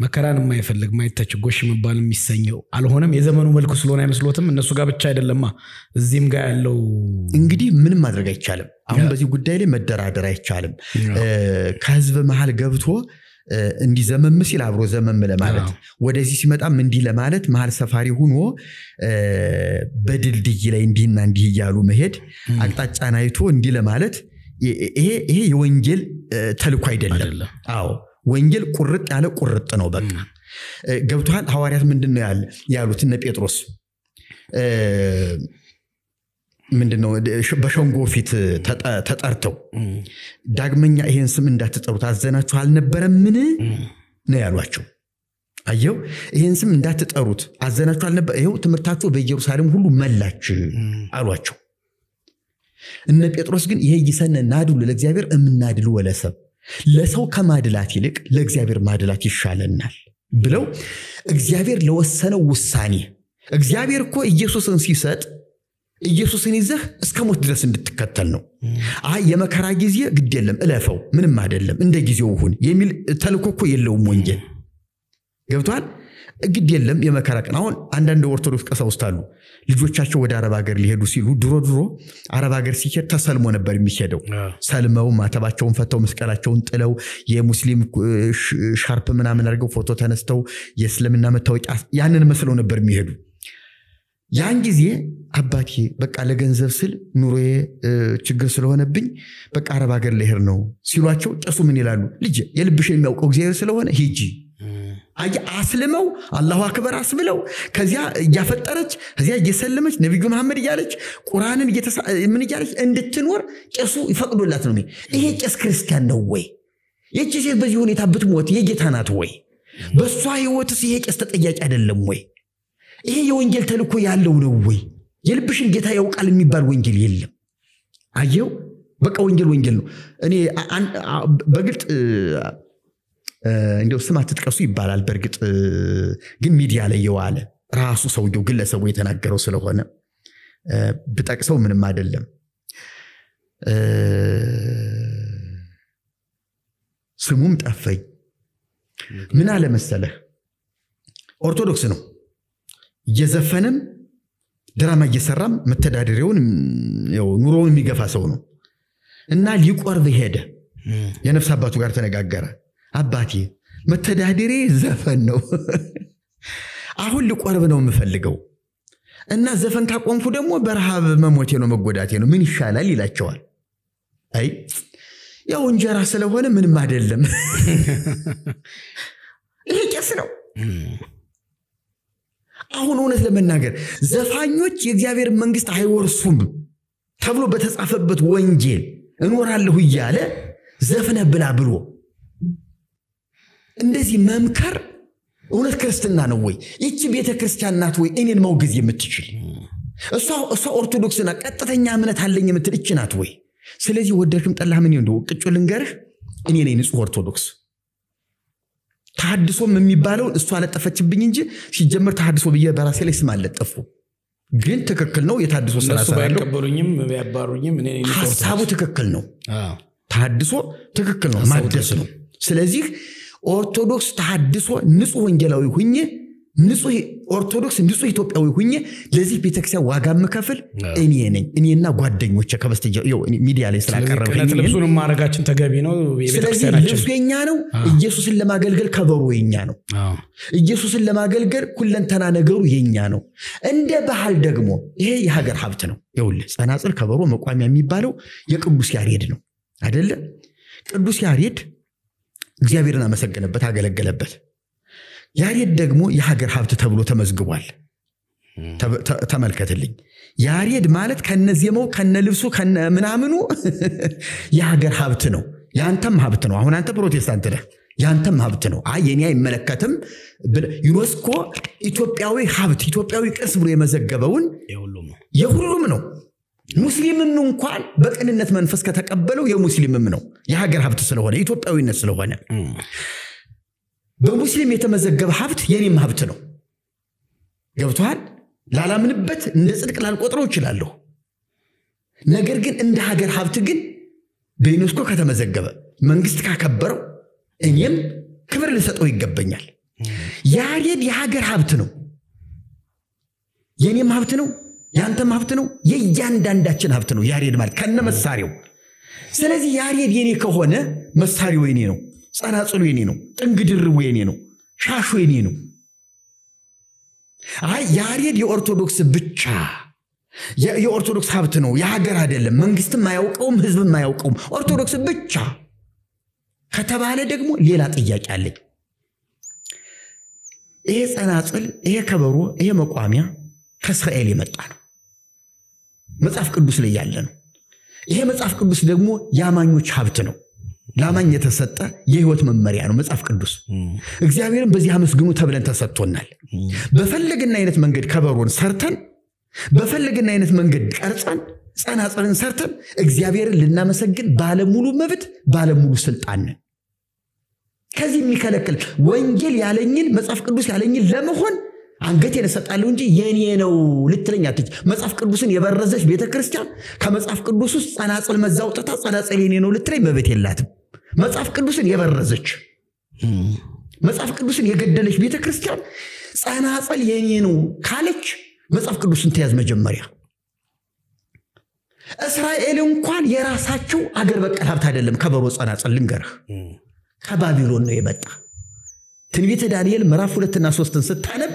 መከራን የማይፈልግ ማይተች ጎሽ መባል የሚሰኘው አልሆነም የዘመኑ መልኩ ስለሆነ አይመስሎትም እነሱ ጋር ብቻ አይደለማ እዚህም ጋር ያለው እንግዲህ ምንም ማድረግ አይቻልም አሁን በዚህ ጉዳይ ላይ መደራደር አይቻልም ከህዝብ መሃል ገብቶ እንዲ ዘመም ሲል አብሮ ዘመም ለማለት ወደዚህ ሲመጣም እንዲ ለማለት መሃል ሰፋሪ ሆኖ በድልድይ ላይ እንዲና እንዲ ያሉ መሄድ አቅጣጫን አይቶ እንዲ ለማለት ይሄ የወንጌል ተልኮ አይደለም አዎ ወንጌል ቁርጥ ያለ ቁርጥ ነው በቃ ገብቷል ሐዋርያት ምንድነው ያሉት እነ ጴጥሮስ ምንድነው በሸንጎ ፊት ተጠርተው ዳግመኛ ይሄን ስም እንዳትጠሩት አዘናችሁ አልነበረምን ነው ያሏቸው አየው ይሄን ስም እንዳትጠሩት አዘናችሁ አልነበረ ይሄው ትምርታችሁ በኢየሩሳሌም ሁሉ መላች አሏቸው እነ ጴጥሮስ ግን ይሄ ይሰነ ናዱ ለእግዚአብሔር እምናድሉ ወለሰብ ለሰው ከማድላት ይልቅ ለእግዚአብሔር ማድላት ይሻለናል ብለው እግዚአብሔር ለወሰነው ውሳኔ እግዚአብሔር እኮ ኢየሱስን ሲሰጥ ኢየሱስን ይዘህ እስከ ሞት ድረስ እንድትከተል ነው። የመከራ ጊዜ ግድ የለም እለፈው ምንም አይደለም እንደ ጊዜው ሁን የሚል ተልኮ እኮ የለውም ወንጌል። ገብቷል? ግድ የለም የመከራ ቀን። አሁን አንዳንድ ኦርቶዶክስ ቀሳውስት አሉ ልጆቻቸው ወደ አረብ ሀገር ሊሄዱ ሲሉ ድሮ አረብ ሀገር ሲሄድ ተሰልሞ ነበር የሚሄደው። ሰልመው ማተባቸውን ፈተው መስቀላቸውን ጥለው የሙስሊም ሻርፕ ምናምን አድርገው ፎቶ ተነስተው የእስልምና መታወቂያ ያንን መስለው ነበር የሚሄዱ። ያን ጊዜ አባቴ በቃ ለገንዘብ ስል ኑሮዬ ችግር ስለሆነብኝ በቃ አረብ ሀገር ልሄድ ነው ሲሏቸው ቄሱ ምን ይላሉ? ልጅ የልብሽ የሚያውቀው እግዚአብሔር ስለሆነ ሂጂ አስልመው አላሁ አክበር አስብለው ከዚያ እያፈጠረች ከዚያ እየሰለመች ነብዩ መሐመድ እያለች ቁርአንን ምን እያለች እንድትኖር ቄሱ ይፈቅዶላት ነው። ይሄ ቄስ ክርስቲያን ነው ወይ? ይህች ሴት በዚህ ሁኔታ ብትሞት የጌታ ናት ወይ? በሷ ህይወትስ ይሄ ቄስ ተጠያቂ አይደለም ወይ? ይሄ የወንጌል ተልኮ ያለው ነው ወይ? የልብሽን ጌታ ያውቃል የሚባል ወንጌል የለም። አየው በቃ ወንጌል ነው። እኔ በግልጥ እንደው ስም አትጥቀሱ ይባላል። በርግጥ ግን ሚዲያ ላይ የዋለ ራሱ ሰውየው ግለሰቡ የተናገረው ስለሆነ ብጠቅሰው ምንም አይደለም። ስሙም ጠፈኝ። ምን አለ መሰለህ? ኦርቶዶክስ ነው እየዘፈነም ድራማ እየሰራም መተዳደሪያውን ኑሮውን የሚገፋ ሰው ነው እና ሊቆርብ ሄደ። የነፍስ አባቱ ጋር ተነጋገረ። አባቴ መተዳደሪ ዘፈን ነው አሁን ልቆርብ ነው የምፈልገው እና ዘፈን ካቆምኩ ደግሞ በረሃብ መሞቴ ነው መጎዳቴ ነው ምን ይሻላል ይላቸዋል። አይ ያው እንጀራ ስለሆነ ምንም አይደለም ይሄ ቄስ ነው። አሁን እውነት ለመናገር ዘፋኞች የእግዚአብሔር መንግስት አይወርሱም ተብሎ በተጻፈበት ወንጌል እኖራለሁ እያለ ዘፈነ ብላ ብሎ እንደዚህ መምከር እውነት ክርስትና ነው ወይ? ይቺ ቤተ ክርስቲያን ናት ወይ እኔን መውገዝ የምትችል? እሷ ኦርቶዶክስና ቀጥተኛ እምነት አለኝ የምትል እቺ ናት ወይ? ስለዚህ ወደድክም ጠላህ ምን ይሁን ቅጩ ልንገርህ እኔ ነኝ ንጹህ ኦርቶዶክስ። ተሐድሶም የሚባለው እሷ አለጠፈችብኝ እንጂ ሲጀመር ተሐድሶ ብዬ በራሴ ላይ ስም አለጠፉ። ግን ትክክል ነው የተሐድሶ ስራ ሰራለው ባይቀበሉኝም ያባሩኝም እኔ ነኝ ሐሳቡ ትክክል ነው። ተሐድሶ ትክክል ነው ማደስ ነው። ስለዚህ ኦርቶዶክስ ተሐድሶ ንጹህ ወንጌላዊ ሁኜ ንጹህ ኦርቶዶክስ ንጹህ ኢትዮጵያዊ ሁኜ ለዚህ ቤተክርስቲያን ዋጋ መከፈል እኔ ነኝ። እኔና ጓደኞቼ ከበስተጀርባው ሚዲያ ላይ ስላቀረብኩኝ ለብዙንም ማረጋችን ተገቢ ነው። የቤተክርስቲያናችን ልብሱ የኛ ነው። ኢየሱስን ለማገልገል ከበሩ የኛ ነው። ኢየሱስን ለማገልገል ኩለንተና ነገሩ የኛ ነው። እንደ ባህል ደግሞ ይሄ የሀገር ሀብት ነው። ይኸውልህ ጸናጽል ከበሮ መቋሚያ የሚባለው የቅዱስ ያሬድ ነው አይደለ? ቅዱስ ያሬድ እግዚአብሔርን አመሰገነበት አገለገለበት። ያሬድ ደግሞ የሀገር ሀብት ተብሎ ተመዝግቧል። ተመልከትልኝ ያሬድ ማለት ከነዜማው ከነልብሱ ከነምናምኑ የሀገር ሀብት ነው። ያንተም ሀብት ነው። አሁን አንተ ፕሮቴስታንት ነህ ያንተም ሀብት ነው። የኔ አይመለከትም። ዩኔስኮ ኢትዮጵያዊ ሀብት ኢትዮጵያዊ ቅርስ ብሎ የመዘገበውን የሁሉም ነው። ሙስሊምም እንኳን በቅንነት መንፈስ ከተቀበለው የሙስሊምም ነው። የሀገር ሀብት ስለሆነ ኢትዮጵያዊነት ስለሆነ በሙስሊም የተመዘገበ ሀብት የኔም ሀብት ነው። ገብቷል? ላላምንበት እንደ ጽድቅ ላልቆጥረው ይችላልሁ። ነገር ግን እንደ ሀገር ሀብት ግን በዩኔስኮ ከተመዘገበ መንግስት ካከበረው እኔም ክብር ልሰጠው ይገባኛል። ያሬድ የሀገር ሀብት ነው። የኔም ሀብት ነው። ያንተም ሀብት ነው። የእያንዳንዳችን ሀብት ነው ያሬድ ማለት ከነ መሳሪያው። ስለዚህ ያሬድ የኔ ከሆነ መሳሪያው የኔ ነው። ጸናጽሉ የኔ ነው። ጥንግድርው የኔ ነው። ሻሹ የኔ ነው። ያሬድ የኦርቶዶክስ ብቻ የኦርቶዶክስ ሀብት ነው። የሀገር አይደለም። መንግስትም አያውቀውም፣ ህዝብም አያውቀውም። ኦርቶዶክስ ብቻ ከተባለ ደግሞ ሌላ ጥያቄ አለኝ። ይሄ ጸናጽል፣ ይሄ ከበሮ፣ ይሄ መቋሚያ ከእስራኤል የመጣ ነው። መጽሐፍ ቅዱስ ላይ ያለ ነው። ይሄ መጽሐፍ ቅዱስ ደግሞ የአማኞች ሀብት ነው። ለአማኝ የተሰጠ የህይወት መመሪያ ነው መጽሐፍ ቅዱስ። እግዚአብሔርን በዚህ አመስግኑ ተብለን ተሰጥቶናል። በፈለግና አይነት መንገድ ከበሮን ሰርተን በፈለግና አይነት መንገድ ቀርጸን ጸናጽልን ሰርተን እግዚአብሔርን ልናመሰግን ባለሙሉ መብት ባለሙሉ ስልጣን ነን። ከዚህ የሚከለክል ወንጌል ያለኝን መጽሐፍ ቅዱስ ያለኝን ለመሆን አንገቴን እሰጣለሁ እንጂ የኔ ነው ልትለኝ አትች። መጽሐፍ ቅዱስን የበረዘች ቤተክርስቲያን ከመጽሐፍ ቅዱስ ውስጥ ጸናጽል መዛውጣታ ጸናጽል የኔ ነው ልትለኝ መብት የላትም። መጽሐፍ ቅዱስን የበረዘች መጽሐፍ ቅዱስን የገደለች ቤተክርስቲያን ጸናጽል የኔ ነው ካለች መጽሐፍ ቅዱስን ተያዝ። መጀመሪያ እስራኤል እንኳን የራሳቸው አገር በቀል ሀብት አይደለም ከበሮ ጸናጽል ልንገርህ ከባቢሎን ነው የመጣ። ትንቢተ ዳንኤል ምዕራፍ 2 እና 3 ስታነብ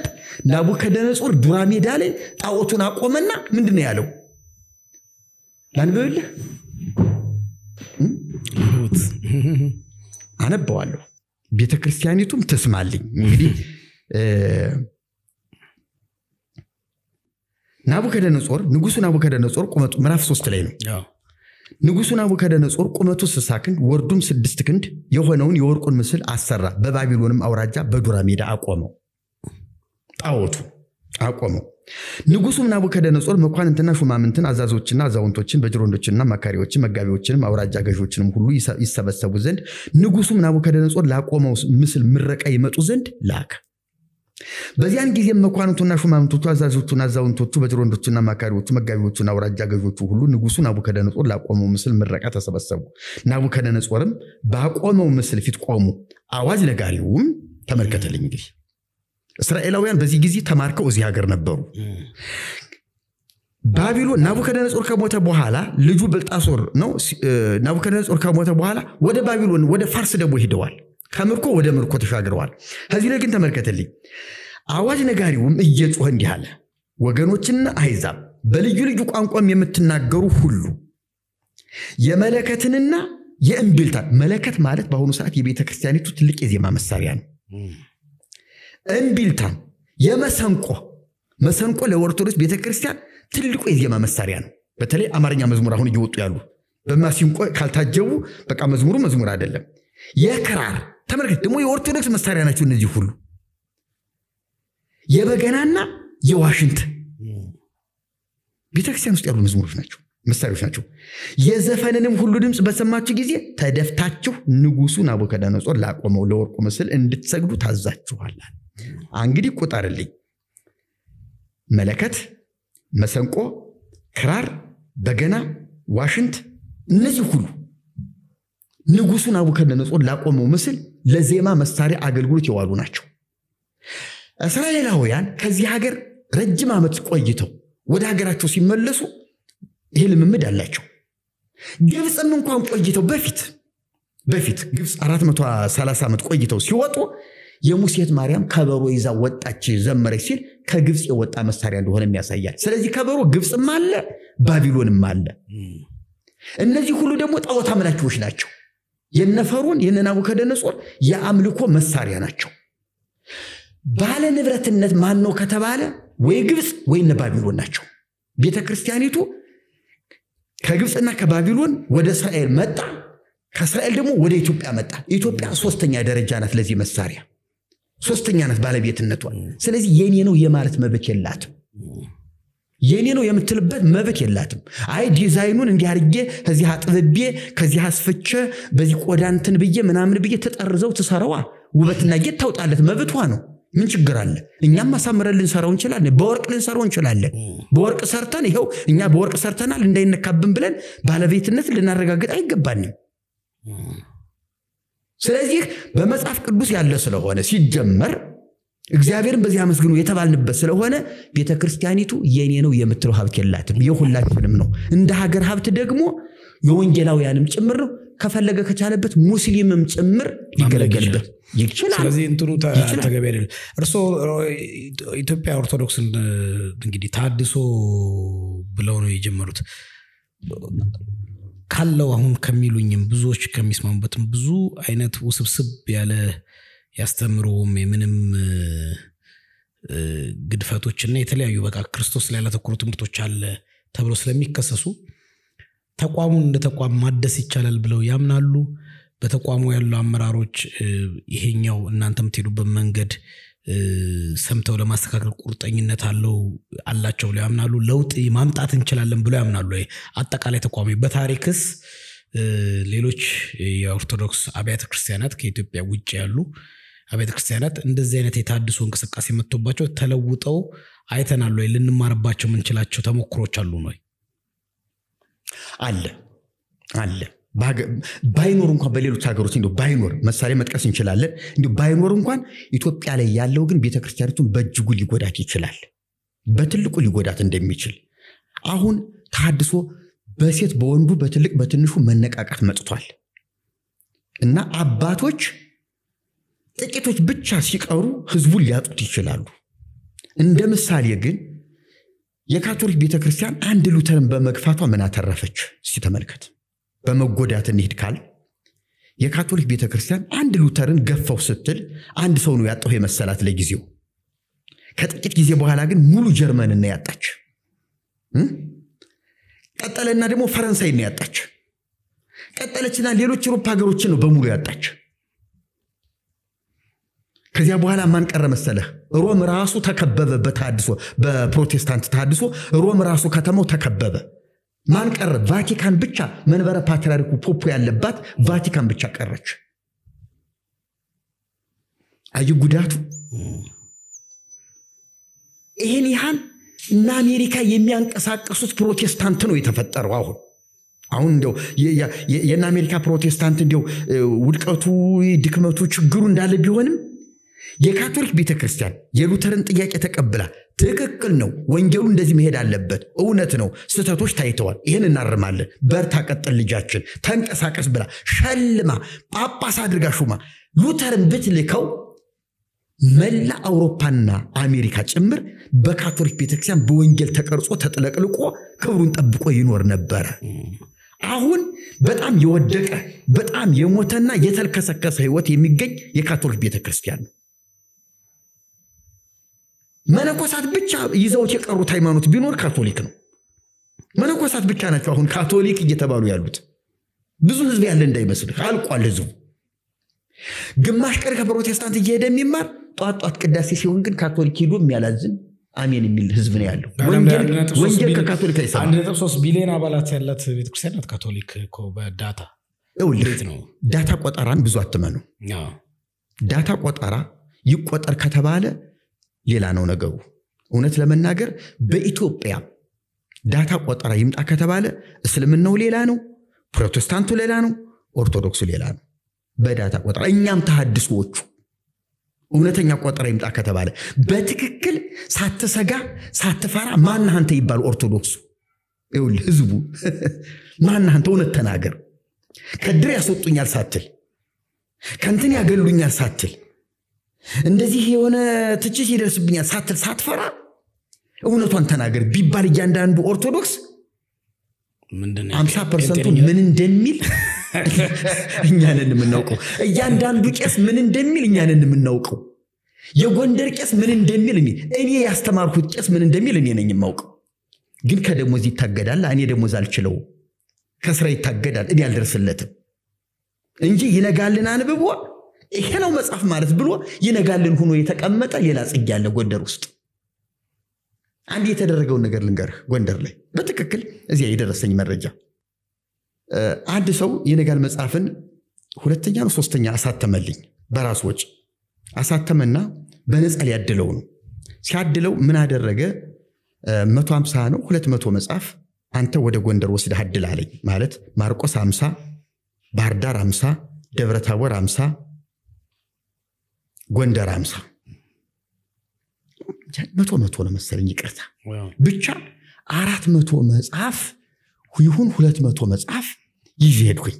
ናቡከደነጾር ዱራ ሜዳ ላይ ጣዖቱን አቆመና ምንድነው ያለው? ላንብብልህ አነባዋለሁ ቤተክርስቲያኒቱም ተስማልኝ። እንግዲህ ናቡከደነጾር ንጉሱ ናቡከደነጾር ቁመቱ ምዕራፍ 3 ላይ ነው። ንጉሱ ናቡከደነጾር ቁመቱ 60 ክንድ ወርዱም 6 ክንድ የሆነውን የወርቁን ምስል አሰራ። በባቢሎንም አውራጃ በዱራ ሜዳ አቆመው። ጣዖቱ አቆመው። ንጉሱም ናቡከደነጾር መኳንንትና ሹማምንትን አዛዞችና አዛውንቶችን በጅሮንዶችና መካሪዎችን መጋቢዎችንም አውራጃ ገዦችንም ሁሉ ይሰበሰቡ ዘንድ ንጉሱም ናቡከደነጾር ላቆመው ምስል ምረቃ ይመጡ ዘንድ ላከ። በዚያን ጊዜ መኳንንቱና ሹማምንቶቹ አዛዞቹና አዛውንቶቹ በጅሮንዶችና መካሪዎቹ መጋቢዎቹና አውራጃ ገዦቹ ሁሉ ንጉሱ ናቡከደነጾር ላቆመው ምስል ምረቃ ተሰበሰቡ። ናቡከደነጾርም ባቆመው ምስል ፊት ቆሙ። አዋጅ ነጋሪውም ተመልከተልኝ። እንግዲህ እስራኤላውያን በዚህ ጊዜ ተማርከው እዚህ ሀገር ነበሩ። ባቢሎን ናቡከደነጾር ከሞተ በኋላ ልጁ ብልጣሶር ነው። ናቡከደነጾር ከሞተ በኋላ ወደ ባቢሎን ወደ ፋርስ ደግሞ ሄደዋል። ከምርኮ ወደ ምርኮ ተሻግረዋል። ከዚህ ላይ ግን ተመልከተልኝ። አዋጅ ነጋሪውም እየጮኸ እንዲህ አለ፣ ወገኖችና አሕዛብ በልዩ ልዩ ቋንቋም የምትናገሩ ሁሉ የመለከትንና የእምቢልታ መለከት ማለት በአሁኑ ሰዓት የቤተክርስቲያኒቱ ትልቅ የዜማ መሳሪያ ነው። እምቢልታ መሰንቆ ለኦርቶዶክስ ቤተክርስቲያን ትልቁ የዜማ መሳሪያ ነው። በተለይ አማርኛ መዝሙር አሁን እየወጡ ያሉ በማሲንቆ ካልታጀቡ በቃ መዝሙር አይደለም። የክራር ተመልከት ደግሞ የኦርቶዶክስ መሳሪያ ናቸው እነዚህ ሁሉ። የበገናና የዋሽንት ቤተክርስቲያን ውስጥ ያሉ መዝሙሮች ናቸው፣ መሳሪያዎች ናቸው። የዘፈንንም ሁሉ ድምጽ በሰማችሁ ጊዜ ተደፍታችሁ ንጉሱ ናቡከደነጾር ላቆመው ለወርቁ ምስል እንድትሰግዱ ታዛችኋል። እንግዲህ ቁጠርልኝ። መለከት፣ መሰንቆ፣ ክራር፣ በገና፣ ዋሽንት እነዚህ ሁሉ ንጉሱ ናቡከደነጾር ላቆመው ምስል ለዜማ መሳሪያ አገልግሎት የዋሉ ናቸው። እስራኤላውያን ከዚህ ሀገር ረጅም ዓመት ቆይተው ወደ ሀገራቸው ሲመለሱ ይሄ ልምምድ አላቸው። ግብጽም እንኳን ቆይተው በፊት ግብጽ 430 ዓመት ቆይተው ሲወጡ የሙሴት ማርያም ከበሮ ይዛ ወጣች ዘመረች ሲል ከግብጽ የወጣ መሳሪያ እንደሆነ የሚያሳያል። ስለዚህ ከበሮ ግብጽም አለ ባቢሎንም አለ። እነዚህ ሁሉ ደግሞ ጣዖት አምላኪዎች ናቸው። የነፈሩን የናቡከደነጾር የአምልኮ መሳሪያ ናቸው። ባለ ንብረትነት ማን ነው ከተባለ ወይ ግብጽ ወይ ባቢሎን ናቸው። ቤተክርስቲያኒቱ ከግብጽና ከባቢሎን ወደ እስራኤል መጣ፣ ከእስራኤል ደግሞ ወደ ኢትዮጵያ መጣ። ኢትዮጵያ ሶስተኛ ደረጃ ናት ለዚህ መሳሪያ፣ ሶስተኛ ናት ባለቤትነቷ። ስለዚህ የኔ ነው የማለት መብት የላትም። የኔ ነው የምትልበት መብት የላትም። አይ ዲዛይኑን እንዲያርጌ ከዚህ አጥብቤ ከዚህ አስፈቸ በዚህ ቆዳንትን ብዬ ምናምን ብዬ ተጠርዘው ተሰራዋ ውበትና ጌጥ ታውጣለት መብቷ ነው። ምን ችግር አለ? እኛም ማሳመረን ልንሰራው እንችላለን። በወርቅ ልንሰራው እንችላለን። በወርቅ ሰርተን ይሄው እኛ በወርቅ ሰርተናል እንዳይነካብን ብለን ባለቤትነት ልናረጋግጥ አይገባንም። ስለዚህ በመጽሐፍ ቅዱስ ያለ ስለሆነ ሲጀመር እግዚአብሔርን በዚህ አመስግኑ የተባልንበት ስለሆነ ቤተክርስቲያኒቱ የኔ ነው የምትለው ሀብት የላትም፣ የሁላችንም ነው። እንደ ሀገር ሀብት ደግሞ የወንጌላውያንም ጭምር ነው። ከፈለገ ከቻለበት ሙስሊምም ጭምር ይገለገልበት ይችላል። ስለዚህ እንትኑ ተገቢ አይደለም። እርሶ ኢትዮጵያ ኦርቶዶክስ እንግዲህ ታድሶ ብለው ነው የጀመሩት። ካለው አሁን ከሚሉኝም ብዙዎች ከሚስማሙበትም ብዙ አይነት ውስብስብ ያለ ያስተምሩም የምንም ግድፈቶችና የተለያዩ በቃ ክርስቶስ ላይ ያተኮሩ ትምህርቶች አለ ተብሎ ስለሚከሰሱ ተቋሙን እንደ ተቋም ማደስ ይቻላል ብለው ያምናሉ። በተቋሙ ያሉ አመራሮች ይሄኛው እናንተም ትሄዱበት መንገድ ሰምተው ለማስተካከል ቁርጠኝነት አላቸው ብለው ያምናሉ? ለውጥ ማምጣት እንችላለን ብለው ያምናሉ? አጠቃላይ ተቋሚ በታሪክስ ሌሎች የኦርቶዶክስ አብያተ ክርስቲያናት ከኢትዮጵያ ውጭ ያሉ አብያተ ክርስቲያናት እንደዚህ አይነት የታድሶ እንቅስቃሴ መጥቶባቸው ተለውጠው አይተናል ወይ? ልንማርባቸው ምንችላቸው ተሞክሮች አሉ ነው? አለ ባይኖር እንኳን በሌሎች ሀገሮች እንደው ባይኖር መሳሌ መጥቀስ እንችላለን። እንደው ባይኖር እንኳን ኢትዮጵያ ላይ ያለው ግን ቤተክርስቲያኒቱን በእጅጉ ሊጎዳት ይችላል፣ በትልቁ ሊጎዳት እንደሚችል። አሁን ተሐድሶ በሴት በወንዱ በትልቅ በትንሹ መነቃቃት መጥቷል እና አባቶች ጥቂቶች ብቻ ሲቀሩ ህዝቡን ሊያጡት ይችላሉ። እንደ ምሳሌ ግን የካቶሊክ ቤተክርስቲያን አንድ ሉተርን በመግፋቷ ምን አተረፈች? እስቲ ተመልከት። በመጎዳት እንሂድ ካል የካቶሊክ ቤተክርስቲያን አንድ ሉተርን ገፋው ስትል አንድ ሰው ነው ያጣው የመሰላት ለጊዜው። ከጥቂት ጊዜ በኋላ ግን ሙሉ ጀርመንን ያጣች። ቀጠለና ደግሞ ፈረንሳይን ያጣች። ቀጠለችና ሌሎች አውሮፓ ሀገሮችን ነው በሙሉ ያጣች። ከዚያ በኋላ ማን ቀረ መሰለህ? ሮም ራሱ ተከበበ በተሐድሶ በፕሮቴስታንት ተሐድሶ ሮም ራሱ ከተማው ተከበበ። ማን ቀረ? ቫቲካን ብቻ መንበረ ፓትርያርኩ ፖፑ ያለባት ቫቲካን ብቻ ቀረች። አይ ጉዳቱ ይሄን ያህል እና አሜሪካ የሚያንቀሳቀሱት ፕሮቴስታንት ነው የተፈጠረው። አሁን እንደው የና አሜሪካ ፕሮቴስታንት እንደው ውድቀቱ ድክመቱ ችግሩ እንዳለ ቢሆንም የካቶሊክ ቤተክርስቲያን የሉተርን ጥያቄ ተቀብላ ትክክል ነው ወንጌሉ እንደዚህ መሄድ አለበት እውነት ነው ስተቶች ታይተዋል ይሄን እናርማለን በርታ ቀጥል ልጃችን ተንቀሳቀስ ብላ ሸልማ ጳጳስ አድርጋ ሹማ ሉተርን ብትልከው መላ አውሮፓና አሜሪካ ጭምር በካቶሊክ ቤተክርስቲያን በወንጌል ተቀርጾ ተጥለቅልቆ ክብሩን ጠብቆ ይኖር ነበር። አሁን በጣም የወደቀ በጣም የሞተና የተልከሰከሰ ህይወት የሚገኝ የካቶሊክ ቤተክርስቲያን ነው። መነኮሳት ብቻ ይዘውት የቀሩት ሃይማኖት ቢኖር ካቶሊክ ነው። መነኮሳት ብቻ ናቸው አሁን ካቶሊክ እየተባሉ ያሉት። ብዙ ህዝብ ያለ እንዳይመስልህ አልቋል ህዝቡ። ግማሽ ቀር ከፕሮቴስታንት እየሄደ የሚማር ጧት ቅዳሴ ሲሆን ግን ካቶሊክ ሄዶ የሚያላዝን አሜን የሚል ህዝብ ነው ያለው። ወንጌል ከካቶሊክ አይሰማም። 1.3 ቢሊዮን አባላት ያላት ቤተክርስቲያን ናት ካቶሊክ እኮ በዳታ ነው። ዳታ ቆጠራን ብዙ አትመኑ። ዳታ ቆጠራ ይቆጠር ከተባለ ሌላ ነው ነገሩ። እውነት ለመናገር በኢትዮጵያ ዳታ ቆጠራ ይምጣ ከተባለ እስልምናው ሌላ ነው፣ ፕሮቴስታንቱ ሌላ ነው፣ ኦርቶዶክሱ ሌላ ነው። በዳታ ቆጠራ እኛም ተሐድሶዎቹ እውነተኛ ቆጠራ ይምጣ ከተባለ በትክክል ሳትሰጋ ሳትፈራ ማን አንተ ይባል ኦርቶዶክሱ ይውል ህዝቡ ማን አንተ እውነት ተናገር ከድር ያስወጡኛል ሳትል ከንትን ያገሉኛል ሳትል እንደዚህ የሆነ ትችት ይደርስብኛል ሳትል ሳትፈራ እውነቷን ተናገር ቢባል እያንዳንዱ ኦርቶዶክስ ምንድነው 50% ምን እንደሚል እኛንን የምናውቀው እያንዳንዱ ቄስ ምን እንደሚል እኛንን የምናውቀው የጎንደር ቄስ ምን እንደሚል እኔ ያስተማርኩት ቄስ ምን እንደሚል እኔ ነኝ የማውቀው። ግን ከደሞዝ ይታገዳል እኔ ደሞዝ አልችለው ከስራ ይታገዳል እኔ አልደርስለትም እንጂ ይነጋልን አንብቦ ይሄ ነው መጽሐፍ ማለት ብሎ ይነጋልን ሆኖ የተቀመጠ ሌላ ጽጌ ያለ ጎንደር ውስጥ። አንድ የተደረገው ነገር ልንገርህ። ጎንደር ላይ በትክክል እዚያ የደረሰኝ መረጃ አንድ ሰው የነጋል መጽሐፍን ሁለተኛ ነው ሶስተኛ አሳተመልኝ በራሱ ወጪ አሳተመና በነፃ ሊያድለው ነው። ሲያድለው ምን አደረገ? 150 ነው 200 መጽሐፍ አንተ ወደ ጎንደር ወስደህ አድል አለኝ። ማለት ማርቆስ 50 ባህር ዳር 50 ደብረ ታቦር 50 ጎንደር 50 100 ነው መሰለኝ ይቅርታ ብቻ 400 መጽሐፍ ይሁን 200 መጽሐፍ ይዤ ሄድኩኝ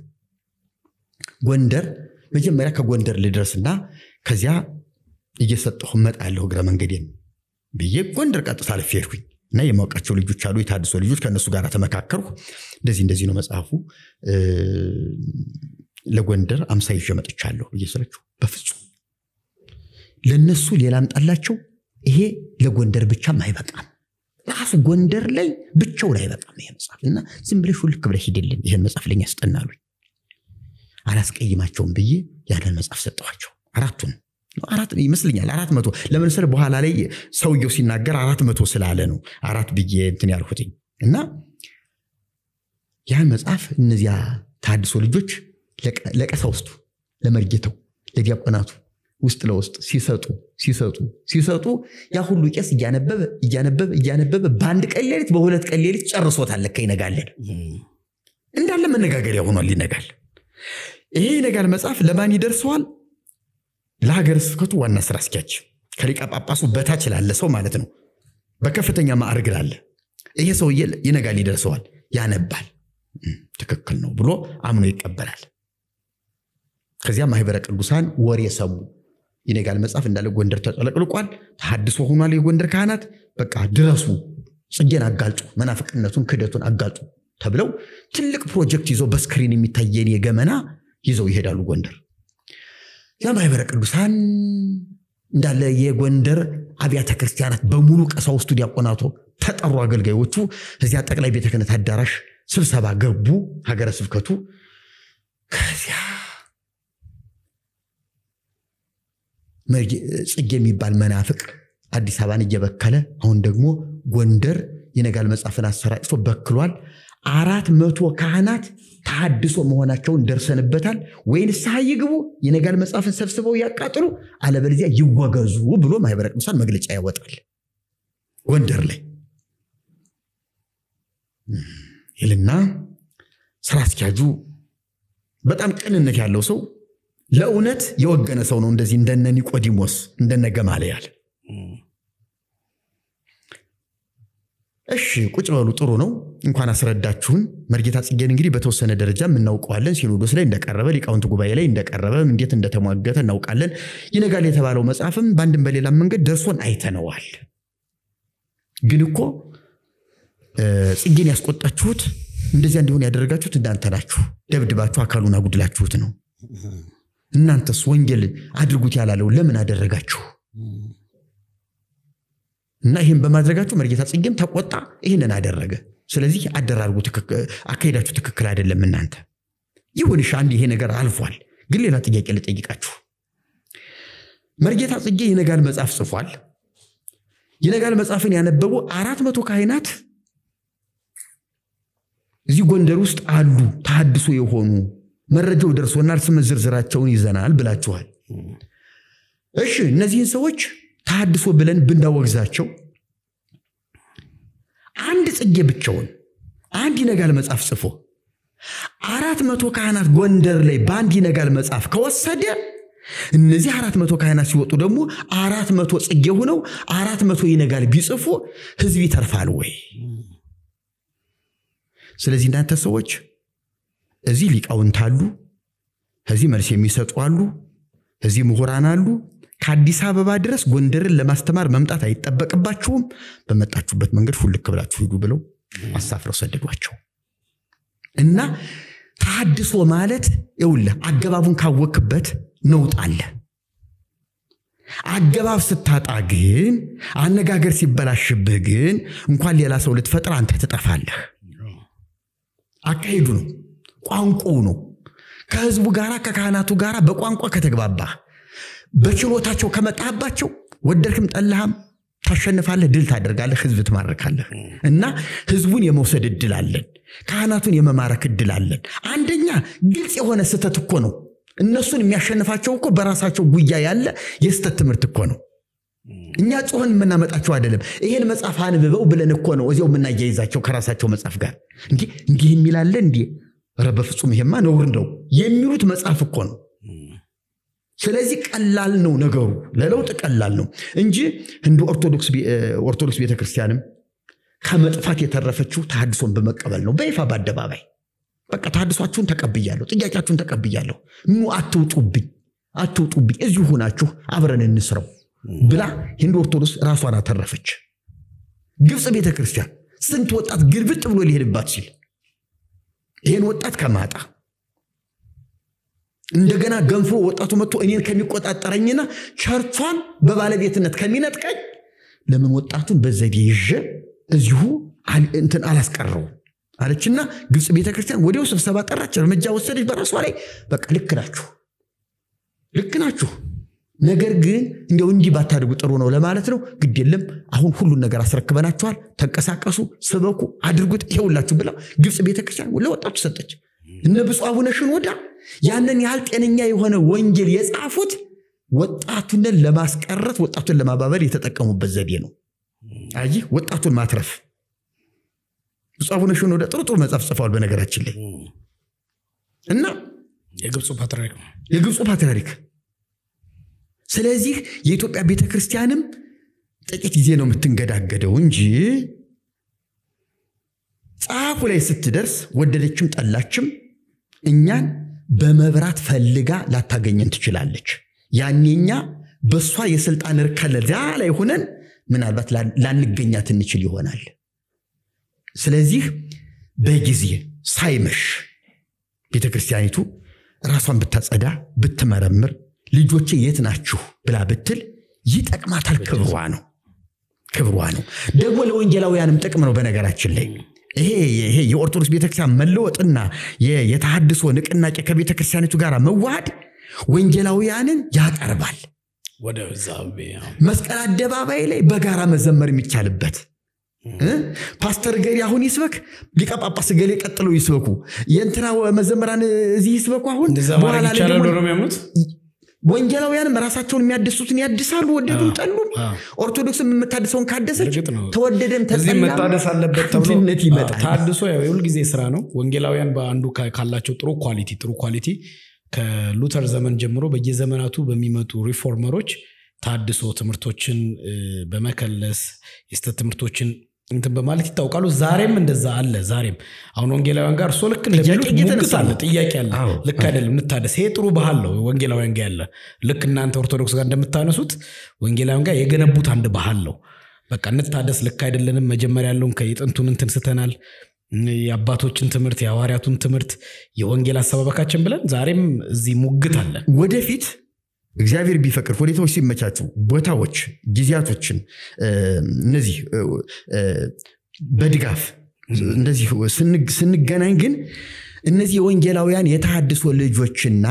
ጎንደር። መጀመሪያ ከጎንደር ልድረስና ከዚያ እየሰጠሁ መጣለሁ እግረ መንገዴን ብዬ ጎንደር ቀጥታ አልፌ ሄድኩኝ እና የማውቃቸው ልጆች አሉ የታድሶ ልጆች ከነሱ ጋር ተመካከርኩ። እንደዚህ ነው መጽሐፉ ለጎንደር 50 ይዤ መጥቻለሁ ብዬ ስለችሁ በፍጹም ለነሱ ሌላ አምጣላቸው ይሄ ለጎንደር ብቻም አይበቃም ራሱ ጎንደር ላይ ብቻው ላይ አይበቃም ይሄ መጽሐፍ እና ዝም ብለሽ ሁልክ ብለሽ ሂድልን ይሄን መጽሐፍ ለኛ ያስጠናሉ። አላስቀይማቸውም ብዬ ያንን መጽሐፍ ሰጠኋቸው አራቱን አራት ይመስልኛል 400 ለምንሰል በኋላ ላይ ሰውየው ሲናገር 400 ስላለ ነው 4 ብዬ እንትን ያልኩትኝ እና ያ መጽሐፍ እነዚያ ታድሶ ልጆች ለቀሳውስቱ ለመርጌታው ለዲያቆናቱ ውስጥ ለውስጥ ሲሰጡ ያ ሁሉ ቄስ እያነበበ በአንድ ቀን ሌሊት በሁለት ቀን ሌሊት ጨርሶታል ለካ ይነጋለን እንዳለ መነጋገሪያ ሆኗል ይነጋል ይሄ ይነጋል መጽሐፍ ለማን ይደርሰዋል ለሀገረ ስብከቱ ዋና ስራ አስኪያጅ ከሊቀ ጳጳሱ በታች ላለ ሰው ማለት ነው በከፍተኛ ማዕረግ ላለ ይሄ ሰው ይነጋል ይደርሰዋል ያነባል ትክክል ነው ብሎ አምኖ ይቀበላል ከዚያ ማህበረ ቅዱሳን ወሬ ሰሙ ይነጋል መጽሐፍ እንዳለ ጎንደር ተጠለቅልቋል ተሐድሶ ሆኗል የጎንደር ካህናት በቃ ድረሱ ጽጌን አጋልጡ መናፍቅነቱን ክደቱን አጋልጡ ተብለው ትልቅ ፕሮጀክት ይዘው በስክሪን የሚታየን የገመና ይዘው ይሄዳሉ ጎንደር ያ ማህበረ ቅዱሳን እንዳለ የጎንደር አብያተ ክርስቲያናት በሙሉ ቀሳውስቱ ዲያቆናቱ ተጠሩ አገልጋዮቹ እዚያ ጠቅላይ ቤተ ክህነት አዳራሽ ስብሰባ ገቡ ሀገረ ስብከቱ ከዚያ ጽጌ የሚባል መናፍቅ አዲስ አበባን እየበከለ አሁን ደግሞ ጎንደር ይነጋል መጽሐፍን አሰራጭቶ በክሏል 400 ካህናት ተሐድሶ መሆናቸውን ደርሰንበታል ወይንስ ሳይግቡ ይነጋል መጽሐፍን ሰብስበው ያቃጥሉ አለበለዚያ ይወገዙ ብሎ ማህበረ ቅዱሳን መግለጫ ያወጣል ጎንደር ላይ ይልና ስራ አስኪያጁ በጣም ቅንነት ያለው ሰው ለእውነት የወገነ ሰው ነው እንደዚህ እንደነ ኒቆዲሞስ እንደነ ገማልያል እሺ ቁጭ በሉ ጥሩ ነው እንኳን አስረዳችሁን መርጌታ ጽጌን እንግዲህ በተወሰነ ደረጃ እናውቀዋለን ሲኖዶስ ላይ እንደቀረበ ሊቃውንት ጉባኤ ላይ እንደቀረበ እንዴት እንደተሟገተ እናውቃለን ይነጋል የተባለው መጽሐፍም ባንድም በሌላ መንገድ ደርሶን አይተነዋል ግን እኮ ጽጌን ያስቆጣችሁት እንደዚህ እንዲሆን ያደረጋችሁት እናንተ ናችሁ ደብድባችሁ አካሉን አጉድላችሁት ነው እናንተስ ወንጌል አድርጉት ያላለው ለምን አደረጋችሁ እና ይሄን በማድረጋችሁ መርጌታ ጽጌም ተቆጣ ይሄንን አደረገ ስለዚህ አደራርጉ አካይዳችሁ ትክክል አይደለም እናንተ ይሁንሽ አንድ ይሄ ነገር አልፏል ግን ሌላ ጥያቄ ልጠይቃችሁ መርጌታ ጽጌ ይነጋል መጽሐፍ ጽፏል ይነጋል መጽሐፍን ያነበቡ 400 ካህናት እዚህ ጎንደር ውስጥ አሉ ተሐድሶ የሆኑ መረጃው ደርሶናል ስም ዝርዝራቸውን ይዘናል ብላችኋል እሺ እነዚህን ሰዎች ተሐድሶ ብለን ብናወግዛቸው አንድ ጽጌ ብቻውን አንድ ይነጋል መጽሐፍ ጽፎ 400 ካህናት ጎንደር ላይ ባንድ ይነጋል መጽሐፍ ከወሰደ እነዚህ 400 ካህናት ሲወጡ ደግሞ 400 ጽጌ ሆነው 400 ይነጋል ቢጽፉ ህዝብ ይተርፋል ወይ ስለዚህ እናንተ ሰዎች እዚህ ሊቃውንት አሉ እዚህ መልስ የሚሰጡ አሉ እዚህ ምሁራን አሉ ከአዲስ አበባ ድረስ ጎንደርን ለማስተማር መምጣት አይተበቅባችሁም በመጣችሁበት መንገድ ሁልክ ብላችሁ ሂዱ ብለው አሳፍረው ሰደዷቸው እና ተሐድሶ ማለት ይውልህ አገባቡን ካወክበት ነውጣለ አገባብ ስታጣ ግን አነጋገር ሲበላሽብህ ግን እንኳን ሌላ ሰው ልትፈጥር አንተ ትጠፋለህ አካሄዱ ነው ቋንቋው ነው ከህዝቡ ጋራ ከካህናቱ ጋራ በቋንቋ ከተግባባ በችሎታቸው ከመጣባቸው ወደርክም ጠላህም ታሸንፋለህ ድል ታደርጋለህ ህዝብ ትማርካለህ እና ህዝቡን የመውሰድ እድል አለን ካህናቱን የመማረክ እድል አለን አንደኛ ግልጽ የሆነ ስተት እኮ ነው እነሱን የሚያሸንፋቸው እኮ በራሳቸው ጉያ ያለ የስተት ትምህርት እኮ ነው እኛ ጾህን መናመጣቸው አይደለም ይሄን መጽሐፍ አንብበው ብለን እኮ ነው እዚያው መናያይዛቸው ከራሳቸው መጽሐፍ ጋር እንዲህ የሚላለ ረበፍጹም ይሄማ ነውር ነው የሚሉት መጽሐፍ እኮ ነው ስለዚህ ቀላል ነው ነገሩ ለለውጥ ቀላል ነው እንጂ እንደ ኦርቶዶክስ ቤተክርስቲያንም ከመጥፋት የተረፈችው ተሐድሶን በመቀበል ነው በይፋ በአደባባይ በቃ ተሐድሷችሁን ተቀብያለሁ ጥያቄያችሁን ተቀብያለሁ ኑ አትውጡብኝ እዚሁ ሆናችሁ አብረን እንስራው ብላ እንደ ኦርቶዶክስ ራሷን አተረፈች ግብጽ ቤተክርስቲያን ስንት ወጣት ግልብጥ ብሎ ሊሄድባት ሲል ይሄን ወጣት ከማጣ እንደገና ገንፎ ወጣቱ መጥቶ እኔን ከሚቆጣጣረኝና ቸርቿን በባለቤትነት ከሚነጥቀኝ ለምን ወጣቱን በዘዴ ይዤ እዚሁ እንትን አላስቀረው አለችና ግብጽ ቤተክርስቲያን ወዲያው ስብሰባ ጠራች እርምጃ ወሰደች በራሷ ላይ በቃ ልክ ናችሁ ነገር ግን እንደው እንዲህ ባታደርጉ ጥሩ ነው ለማለት ነው። ግድ የለም አሁን ሁሉን ነገር አስረክበናችኋል፣ ተንቀሳቀሱ፣ ስበኩ፣ አድርጉት ይሁላችሁ ብላ ግብጽ ቤተክርስቲያን ለወጣቱ ሰጠች። እነ ብፁዕ አቡነ ሽኖዳ ያንን ያህል ጤነኛ የሆነ ወንጌል የጻፉት ወጣቱን ለማስቀረት ወጣቱን ለማባበል የተጠቀሙበት ዘዴ ነው። አይ ወጣቱን ማትረፍ ብፁዕ አቡነ ሽኖዳ ጥሩ መጽሐፍ ጽፈዋል በነገራችን ላይ እና የግብጽ ፓትርያርክ ስለዚህ የኢትዮጵያ ቤተክርስቲያንም ጥቂት ጊዜ ነው የምትንገዳገደው እንጂ ጻፉ ላይ ስትደርስ ወደደችም ጠላችም እኛን በመብራት ፈልጋ ላታገኘን ትችላለች። ያኔኛ በሷ የስልጣን እርከን ላይ ሆነን ምናልባት ላንገኛት እንችል ይሆናል። ስለዚህ በጊዜ ሳይመሽ ቤተክርስቲያኒቱ ራሷን ብታጸዳ ብትመረምር ልጆቼ የት ናችሁ ብላ ብትል ይጠቅማታል። ክብሯ ነው። ደግሞ ለወንጌላውያንም ጥቅም ነው። በነገራችን ላይ ይሄ የኦርቶዶክስ ቤተክርስቲያን መለወጥና የተሐድሶ ንቅናቄ ከቤተክርስቲያኒቱ ጋር መዋሃድ ወንጌላውያንን ያቀርባል። ወደ ዛቤ መስቀል አደባባይ ላይ በጋራ መዘመር የሚቻልበት ፓስተር ገሪ አሁን ይስበክ ሊቀ ጳጳስ ገሌ ቀጥሎ ይስበኩ የእንትና መዘምራን እዚህ ይስበኩ አሁን በኋላ ላይ ደግሞ ወንጌላውያንም ራሳቸውን የሚያድሱትን ያድሳሉ። ወደዱም ጠሉም ኦርቶዶክስም የምታድሰውን ካደሰች ተወደደም ተጠላም መታደስ አለበት ተብሎ ታድሶ ሁሉ ጊዜ ስራ ነው። ወንጌላውያን በአንዱ ካላቸው ጥሩ ኳሊቲ ከሉተር ዘመን ጀምሮ በየዘመናቱ በሚመጡ ሪፎርመሮች ታድሶ ትምህርቶችን በመከለስ የስተት ትምህርቶችን እንትን በማለት ይታወቃሉ። ዛሬም እንደዛ አለ። ዛሬም አሁን ወንጌላውያን ጋር ሶልክ እንደሚሉት ሙግት አለ፣ ጥያቄ አለ። ልክ አይደለም እንታደስ። ይሄ ጥሩ ባህል ነው ወንጌላውያን ጋር ያለ። ልክ እናንተ ኦርቶዶክስ ጋር እንደምታነሱት ወንጌላውያን ጋር የገነቡት አንድ ባህል ነው። በቃ እንታደስ፣ ልክ አይደለንም፣ መጀመሪያ ያለውን ከይጥንቱን እንትን ስተናል፣ የአባቶችን ትምህርት የሐዋርያቱን ትምህርት የወንጌል አሰባበካችን ብለን ዛሬም እዚህ ሙግት አለ። ወደፊት እግዚአብሔር ቢፈቅድ ሁኔታዎች ሲመቻቹ ቦታዎች ጊዜያቶችን እነዚህ በድጋፍ እንደዚህ ስንገናኝ ግን እነዚህ የወንጌላውያን የተሐድሶ ልጆችና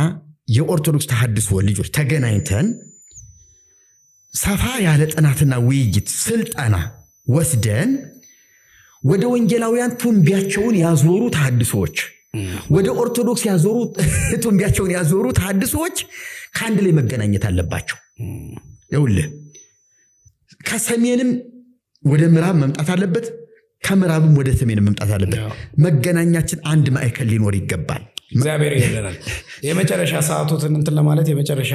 የኦርቶዶክስ ተሐድሶ ልጆች ተገናኝተን ሰፋ ያለ ጥናትና ውይይት ስልጣና ወስደን ወደ ወንጌላውያን ቱንቢያቸውን ያዞሩ ተሐድሶች ወደ ኦርቶዶክስ ያዞሩ ቱንቢያቸውን ያዞሩ ተሐድሶች ከአንድ ላይ መገናኘት አለባቸው። ይኸውልህ ከሰሜንም ወደ ምዕራብ መምጣት አለበት፣ ከምዕራብም ወደ ሰሜን መምጣት አለበት። መገናኛችን አንድ ማዕከል ሊኖር ይገባል። እግዚአብሔር ይረዳናል። የመጨረሻ ሰዓቱን እንትን ለማለት የመጨረሻ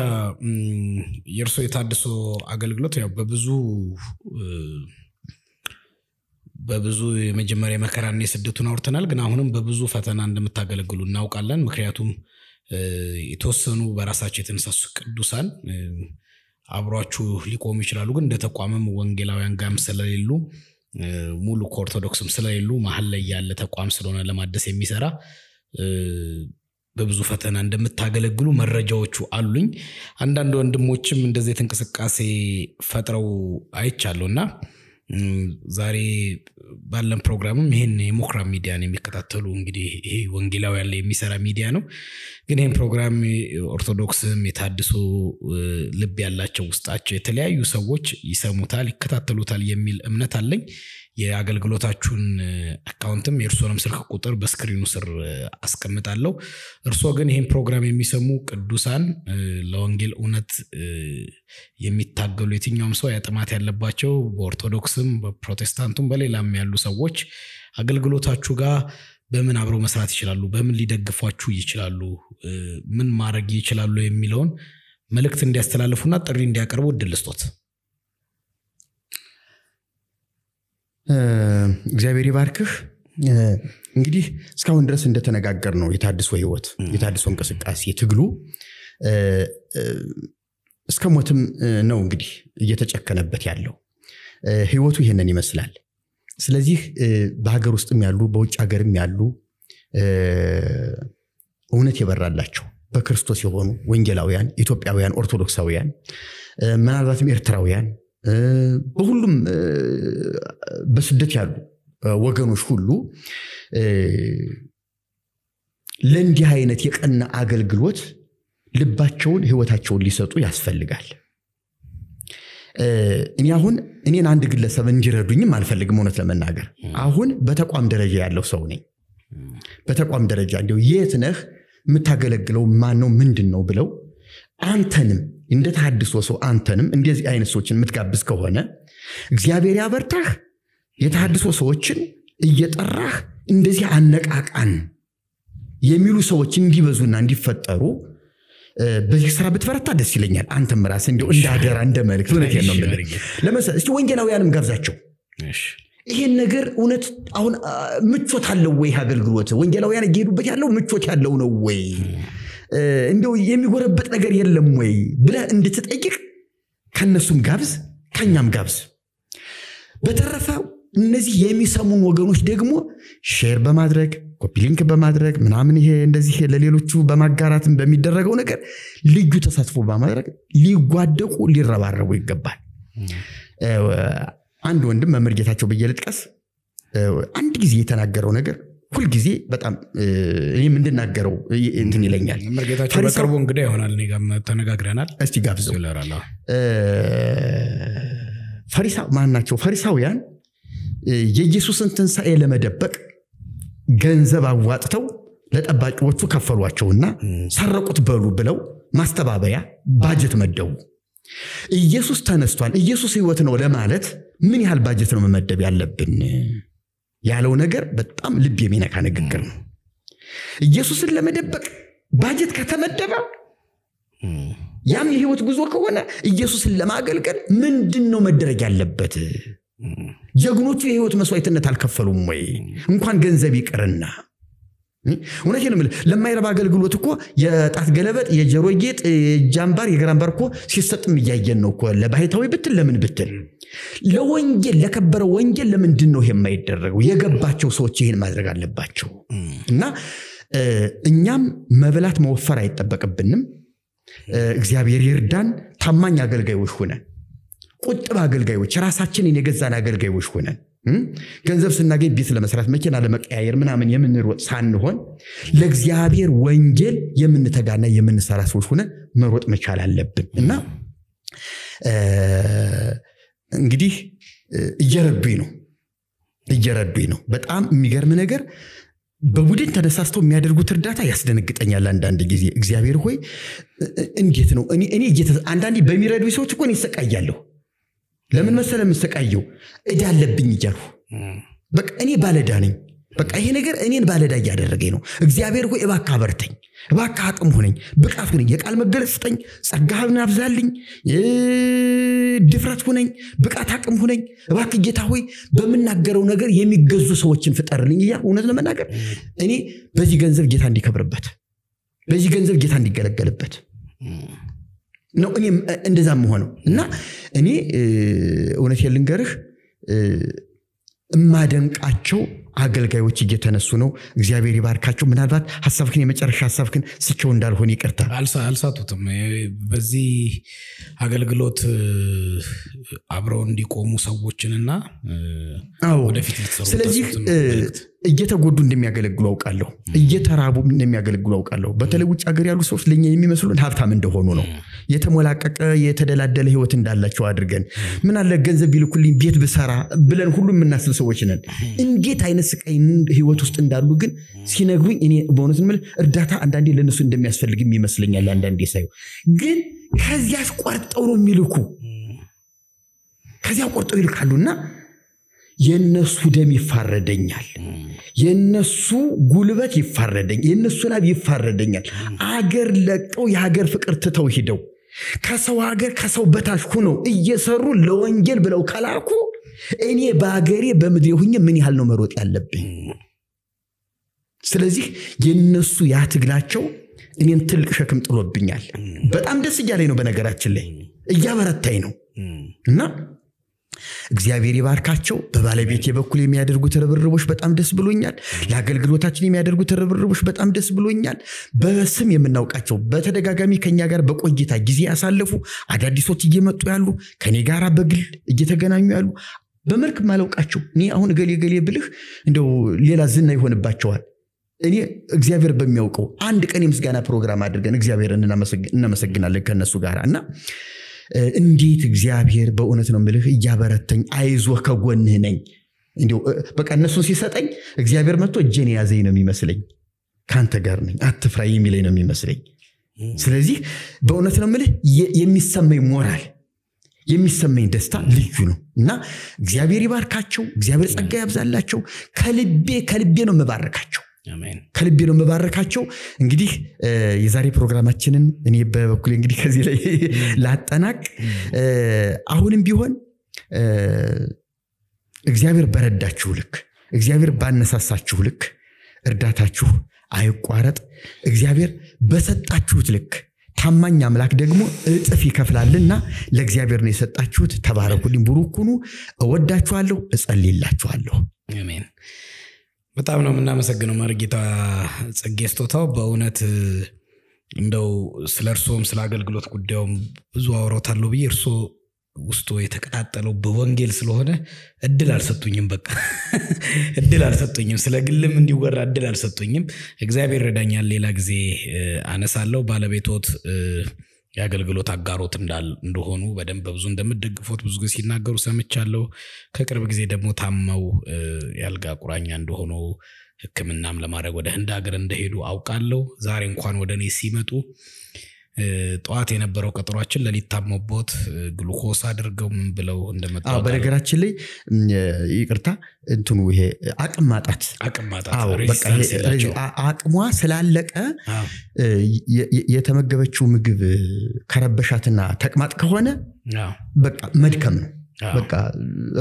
የእርሶ የታድሶ አገልግሎት ያው በብዙ የመጀመሪያ መከራና የስደቱን አውርተናል፣ ግን አሁንም በብዙ ፈተና እንደምታገለግሉ እናውቃለን። ምክንያቱም የተወሰኑ በራሳቸው የተነሳሱ ቅዱሳን አብሯችሁ ሊቆሙ ይችላሉ፣ ግን እንደተቋመም ወንጌላውያን ጋርም ስለሌሉ ሙሉ ኦርቶዶክስም ስለሌሉ መሀል ላይ ያለ ተቋም ስለሆነ ለማደስ የሚሰራ በብዙ ፈተና እንደምታገለግሉ መረጃዎቹ አሉኝ። አንዳንድ ወንድሞችም እንደዚህ የተንቀሳቃሴ ፈጥረው አይቻለውና ዛሬ ባለን ፕሮግራምም ይሄን የሞክራም ሚዲያን የሚከታተሉ እንግዲህ ይሄ ወንጌላውያን ላይ የሚሰራ ሚዲያ ነው። ግን ይሄን ፕሮግራም ኦርቶዶክስም የታድሶ ልብ ያላቸው ውስጣቸው የተለያዩ ሰዎች ይሰሙታል፣ ይከታተሉታል የሚል እምነት አለኝ። የአገልግሎታችሁን አካውንትም የእርሶንም ስልክ ቁጥር በስክሪኑ ስር አስቀምጣለሁ። እርሶ ግን ይሄን ፕሮግራም የሚሰሙ ቅዱሳን ለወንጌል እውነት የሚታገሉ የትኛውም ሰው ያጥማት ያለባቸው በኦርቶዶክስም በፕሮቴስታንቱም በሌላም ያሉ ሰዎች አገልግሎታችሁ ጋር በምን አብረው መስራት ይችላሉ፣ በምን ሊደግፏችሁ ይችላሉ፣ ምን ማድረግ ይችላሉ የሚለውን መልእክት እንዲያስተላልፉና ጥሪ እንዲያቀርቡ እድል ልስጦት። እግዚአብሔር ይባርክህ። እንግዲህ እስካሁን ድረስ እንደተነጋገር ነው የታድሶ ህይወት የታድሶ እንቅስቃሴ ትግሉ እስከ ሞትም ነው እንግዲህ እየተጨከነበት ያለው ህይወቱ ይሄንን ይመስላል። ስለዚህ በሀገር ውስጥም ያሉ በውጭ ሀገርም ያሉ እውነት የበራላቸው በክርስቶስ የሆኑ ወንጌላውያን ኢትዮጵያውያን ኦርቶዶክሳውያን ምናልባትም ኤርትራውያን በሁሉም በስደት ያሉ ወገኖች ሁሉ ለእንዲህ አይነት የቀና አገልግሎት ልባቸውን ህይወታቸውን ሊሰጡ ያስፈልጋል። እኔ አሁን እኔን አንድ ግለሰብ እንዲረዱኝም አልፈልግም ሆነት ለመናገር አሁን በተቋም ደረጃ ያለው ሰው ነኝ በተቋም ደረጃ እንደው የት ነህ የምታገለግለው ማን ነው ምንድነው ብለው አንተንም እንደ ተሐድሶ ሰው አንተንም እንደዚህ አይነት ሰዎችን የምትጋብዝ ከሆነ እግዚአብሔር ያበርታህ የተሐድሶ ሰዎችን እየጠራህ እንደዚህ አነቃቃን የሚሉ ሰዎች እንዲበዙና እንዲፈጠሩ በዚህ ስራ ብትፈረታ ደስ ይለኛል አንተም ራስ እንደው እንዳደራ እንደመልክ ሆነህ ነው ማለት ለምሳሌ እስቲ ወንጌላውያንም ጋብዛቸው እሺ ይሄን ነገር እውነት አሁን ምቾት አለው ወይ አገልግሎት ወንጌላውያን እየሄዱበት ያለው ምቾት ያለው ነው ወይ እንደው የሚጎረበጥ ነገር የለም ወይ ብለህ እንድትጠይቅ ከነሱም ጋብዝ ከኛም ጋብዝ በተረፈ እነዚህ የሚሰሙን ወገኖች ደግሞ ሼር በማድረግ ኮፒ ሊንክ በማድረግ ምናምን ይሄ እንደዚህ ለሌሎቹ በማጋራትም በሚደረገው ነገር ልዩ ተሳትፎ በማድረግ ሊጓደቁ ሊረባረቡ ይገባል አንድ ወንድም መምህር ጌታቸው በየልጥቀስ አንድ ጊዜ የተናገረው ነገር ሁሉ ጊዜ በጣም እኔ ምንድናገረው እንትን ይለኛል መምህር ጌታቸው በቅርቡ እንግዲህ ይሆናል እኔ ጋር ተነጋግረናል እስቲ ጋብዘው ማናቸው ፈሪሳውያን የኢየሱስን ትንሣኤ ለመደበቅ ገንዘብ አዋጥተው ለጠባቂዎቹ ከፈሏቸውና ሰረቁት በሉ ብለው ማስተባበያ ባጀት መደቡ ኢየሱስ ተነስቷል ኢየሱስ ሕይወት ነው ለማለት ምን ያህል ባጀት ነው መመደብ ያለብን ያለው ነገር በጣም ልብ የሚነካ ንግግር ነው ኢየሱስን ለመደበቅ ባጀት ከተመደበ ያም የሕይወት ጉዞ ከሆነ ኢየሱስን ለማገልገል ምንድነው መደረግ ያለበት ጀግኖቹ የሕይወት መስዋዕትነት አልከፈሉም ወይ እንኳን ገንዘብ ይቀርና ወነጀን ለማይረባ አገልግሎት እኮ የጣት ገለበጥ የጀሮ ጌጥ ጃምባር የግራምባር እኮ ሲሰጥም ያያየን ነው እኮ ለባይታዊ ብትል ለምን ብትል ለወንጌል ለከበረ ወንጌል ለምንድነው የማይደረገው የገባቸው ሰዎች ይሄን ማድረግ አለባቸው እና እኛም መብላት መወፈር አይተበቀብንም እግዚአብሔር ይርዳን ታማኝ አገልጋዮች ሆነን ቁጥብ አገልጋዮች ራሳችንን የገዛን አገልጋዮች ሆነን ገንዘብ ስናገኝ ቤት ለመስራት መኪና ለመቀያየር ምናምን የምንሮጥ ሳንሆን ለእግዚአብሔር ወንጌል የምንተጋና የምንሰራ ሰዎች ሆነን መሮጥ መቻል አለብን እና እንግዲህ እየረዱኝ ነው በጣም የሚገርም ነገር በቡድን ተነሳስተው የሚያደርጉት እርዳታ ያስደነግጠኛል አንዳንድ ጊዜ እግዚአብሔር ሆይ እንዴት ነው እኔ አንዳንዴ በሚረዱኝ ሰዎች እኮ ይሰቃያለሁ ለምን መሰለ የምሰቃየው እዳ አለብኝ ይያሉ በቃ እኔ ባለዳ ነኝ በቃ ይሄ ነገር እኔን ባለዳ ያደረገኝ ነው እግዚአብሔር ሆይ እባክህ አበርተኝ እባክህ አጥም ሆነኝ ብቃት ሆነኝ የቃል መገለጽ ስጠኝ ጸጋህን አብዛልኝ ድፍረት ሆነኝ ብቃት አቅም ሆነኝ እባክህ ጌታ ሆይ በመናገረው ነገር የሚገዙ ሰዎችን ፍጠርልኝ ይያ እውነት ለመናገር እኔ በዚህ ገንዘብ ጌታ እንዲከብርበት በዚህ ገንዘብ ጌታ እንዲገለገልበት ነው እኔ እንደዛም ሆነው እና እኔ እውነት ልንገርህ ማደንቃቸው አገልጋዮች እየተነሱ ነው እግዚአብሔር ይባርካቸው ምናልባት ሐሳብክን የመጨረሻ ሐሳብክን ስቸው እንዳልሆነ ይቅርታ አልሳቱትም በዚህ አገልግሎት አብረው እንዲቆሙ ሰዎችንና ወደፊት ልትሰሩ ስለዚህ እየተጎዱ እንደሚያገለግሉ አውቃለሁ እየተራቡ እንደሚያገለግሉ አውቃለሁ በተለይ ውጭ ሀገር ያሉ ሰዎች ለኛ የሚመስሉን ሀብታም እንደሆኑ ነው የተሞላቀቀ የተደላደለ ህይወት እንዳላቸው አድርገን ምን አለ ገንዘብ ቢልኩልኝ ቤት ብሰራ ብለን ሁሉ እናስብ ሰዎች ነን እንዴት አይነት ስቃይ ህይወት ውስጥ እንዳሉ ግን ሲነግሩኝ እኔ በእውነት ምን እርዳታ አንዳንዴ ለነሱ እንደሚያስፈልግም ይመስለኛል አንዳንዴ ሳይው ግን ከዚያስ ቆርጠው ነው የሚልኩ ከዚያ ቆርጠው ይልካሉና የነሱ ደም ይፋረደኛል የነሱ ጉልበት ይፋረደኝ የነሱ ላብ ይፋረደኛል አገር ለቀው የሀገር ፍቅር ትተው ሄደው ከሰው ሀገር ከሰው በታች ሆነው እየሰሩ ለወንጌል ብለው ካላኩ እኔ ባገሬ በመድሬ ሆኜ ምን ያህል ነው መሮጥ ያለብኝ ስለዚህ የነሱ ያትግላቸው እኔን ትልቅ ሸክም ጥሎብኛል በጣም ደስ ይያለኝ ነው በነገራችን ላይ እያበረታኝ ነው እና እግዚአብሔር ይባርካቸው በባለቤት የበኩል የሚያደርጉት ርብርቦች በጣም ደስ ብሎኛል ለአገልግሎታችን የሚያደርጉት ርብርቦች በጣም ደስ ብሎኛል በስም የምናውቃቸው በተደጋጋሚ ከኛ ጋር በቆይታ ጊዜ ያሳለፉ አዳዲሶች እየመጡ ያሉ ከኔ ጋር በግል እየተገናኙ ያሉ በመልክ ማለውቃቸው እኔ አሁን ገሌ ብልህ እንደው ሌላ ዝና ይሆንባቸዋል እኔ እግዚአብሔር በሚያውቀው አንድ ቀን የምስጋና ፕሮግራም አድርገን እግዚአብሔርን እናመሰግናለን ከነሱ ጋር እና እንዴት እግዚአብሔር በእውነት ነው የምልህ እያበረተኝ አይዞህ ከጎንህ ነኝ እንዴው በቃ እነሱን ሲሰጠኝ እግዚአብሔር መጥቶ እጄን ያዘኝ ነው የሚመስለኝ ካንተ ጋር ነኝ አትፍራ የሚለኝ ነው የሚመስለኝ ስለዚህ በእውነት ነው የምልህ የሚሰማኝ ሞራል የሚሰማኝ ደስታ ልዩ ነው እና እግዚአብሔር ይባርካቸው እግዚአብሔር ጸጋ ያብዛላቸው ከልቤ ነው መባረካቸው አሜን ከልቤ ነው መባረካቸው እንግዲህ የዛሬ ፕሮግራማችንን እኔ በበኩሌ እንግዲህ ከዚህ ላይ ላጠናቅ አሁንም ቢሆን እግዚአብሔር በረዳችሁ ልክ እግዚአብሔር ባነሳሳችሁ ልክ እርዳታችሁ አይቋረጥ እግዚአብሔር በሰጣችሁት ልክ ታማኝ አምላክ ደግሞ እጥፍ ይከፍላልና ለእግዚአብሔር ነው የሰጣችሁት ተባረኩልኝ ቡሩኩኑ እወዳችኋለሁ እጸልይላችኋለሁ አሜን በጣም ነው እናመሰግነው መርጌታ ጸጌ ስጦታው በእውነት እንደው ስለርሶም ስለ አገልግሎት ጉዳዩም ብዙ አወራታለሁ ብዬ እርሶ ውስጡ የተቀጣጠለው በወንጌል ስለሆነ እድል አልሰጡኝም በቃ እድል አልሰጡኝም ስለ ግልም እንዲወራ እድል አልሰጡኝም እግዚአብሔር ረዳኛል ሌላ ጊዜ አነሳለሁ ባለቤቶት ያገልግሎት አጋሮት እንደሆኑ በደንብ በብዙ እንደምትደግፉት ብዙ ጊዜ ሲናገሩ ሰምቻለሁ ከቅርብ ጊዜ ደግሞ ታመው ያልጋ ቁራኛ እንደሆኑ ህክምናም ለማድረግ ወደ ህንድ ሀገር እንደሄዱ አውቃለሁ ዛሬ እንኳን ወደኔ ሲመጡ ጧት የነበረው ቀጠሯችን ለሊታመውቦት ግሉኮስ አድርገው ምን ብለው እንደመጣው በነገራችን ላይ ይቅርታ እንትኑ ይሄ አቅም ማጣት አቅሟ ስላለቀ የተመገበችው ምግብ ከረበሻትና ተቅማጥ ከሆነ በቃ መድከም ነው በቃ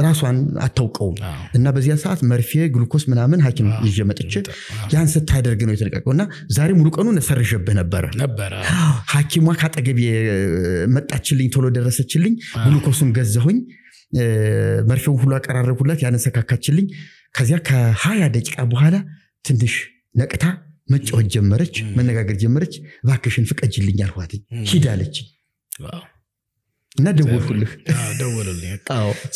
ራሷን አታውቀው እና በዚያ ሰዓት መርፌ ግሉኮስ ምናምን ሐኪም ይጀመጥች ያን ስታደርግ ነው የተለቀቀውና ዛሬ ሙሉ ቀኑን ሰርጀብህ ነበር ሐኪሟ ካጠገብ መጣችልኝ ቶሎ ደረሰችልኝ ግሉኮሱን ገዛሁኝ መርፌውን ሁሉ አቀራረብኩላት ያነሰካካችልኝ ከዚያ ከ20 ደቂቃ በኋላ ትንሽ ነቅታ መጫወት ጀመረች መነጋገር ጀመረች ባክሽን ፍቀጅልኝ አልኋት ሂዳለች ዋው እና ደወልኩልህ ደወልልኝ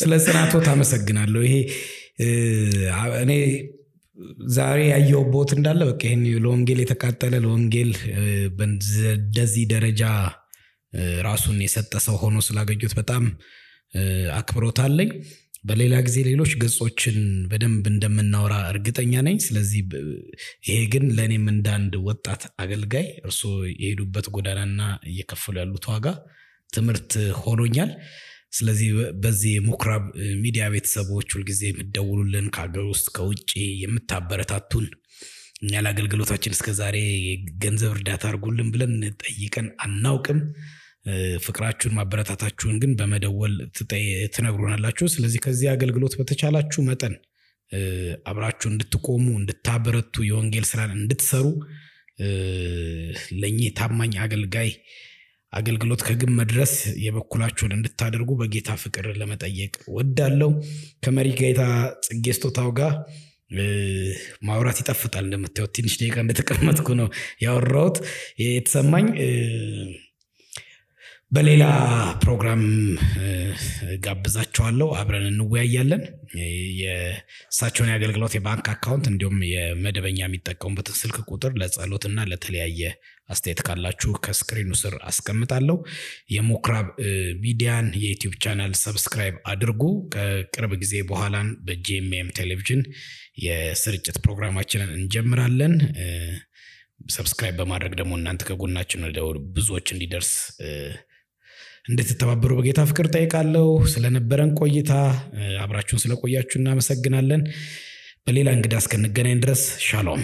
ስለ ጽናቶ ታመሰግናለሁ ይሄ እኔ ዛሬ ያየውቦት እንዳለ በቃ ይሄን ለወንጌል የተቃጠለ ለወንጌል በዚህ ደረጃ ራሱን የሰጠ ሰው ሆኖ ስላገኙት በጣም አክብሮታለኝ በሌላ ጊዜ ሌሎች ገጾችን በደንብ እንደምናወራ እርግጠኛ ነኝ ስለዚህ ይሄ ግን ለኔም እንዳንድ ወጣት አገልጋይ እርሶ የሄዱበት ጎዳናና እየከፈሉ ያሉት ዋጋ ትምርት ሆኖኛል ስለዚህ በዚህ ሙክራብ ሚዲያ ቤተሰቦች ሁሉ ጊዜ የምትደውሉልን ከሀገር ውስጥ ከውጪ የምታበረታቱን እኛ ለአገልግሎታችን እስከ ዛሬ ገንዘብ እርዳታ አድርጉልን ብለን ጠይቀን አናውቅም ፍቅራችሁን ማበረታታችሁን ግን በመደወል ትነግሩናላችሁ ስለዚህ ከዚህ አገልግሎት በተቻላችሁ መጠን አብራችሁ እንድትቆሙ እንድታበረቱ የወንጌል ስራን እንድትሰሩ ለኛ ታማኝ አገልግሎት ከግብ መድረስ የበኩላችሁን እንድታደርጉ በጌታ ፍቅር ለመጠየቅ ወዳለው ከመሪጌታ ጸጌ ስጦታው ጋር ማውራት ይጣፍጣል እንደምታዩት ትንሽ ደቂቃ እንደተቀመጥኩ ነው ያወራሁት የተሰማኝ በሌላ ፕሮግራም ጋብዛችኋለሁ አብረን እንወያያለን የሳቸውን ያገልግሎት የባንክ አካውንት እንዲሁም የመደበኛ የሚጠቀሙበት ስልክ ቁጥር ለጸሎትና ለተለያየ አስተያየት ካላችሁ ከስክሪኑ ስር አስቀምጣለሁ የሙክራብ ሚዲያን የዩቲዩብ ቻናል ሰብስክራይብ አድርጉ ከቅርብ ጊዜ በኋላን በጂኤምኤም ቴሌቪዥን የስርጭት ፕሮግራማችንን እንጀምራለን ሰብስክራይብ በማድረግ ደግሞ እናንተ ከጎናችን ወደ ብዙዎች እንዲደርስ እንድትተባበሩ በጌታ ፍቅር ጠይቃለሁ ስለነበረን ቆይታ አብራችሁን ስለቆያችሁ እናመሰግናለን በሌላ እንግዳ እስከነገናኝ ድረስ ሻሎም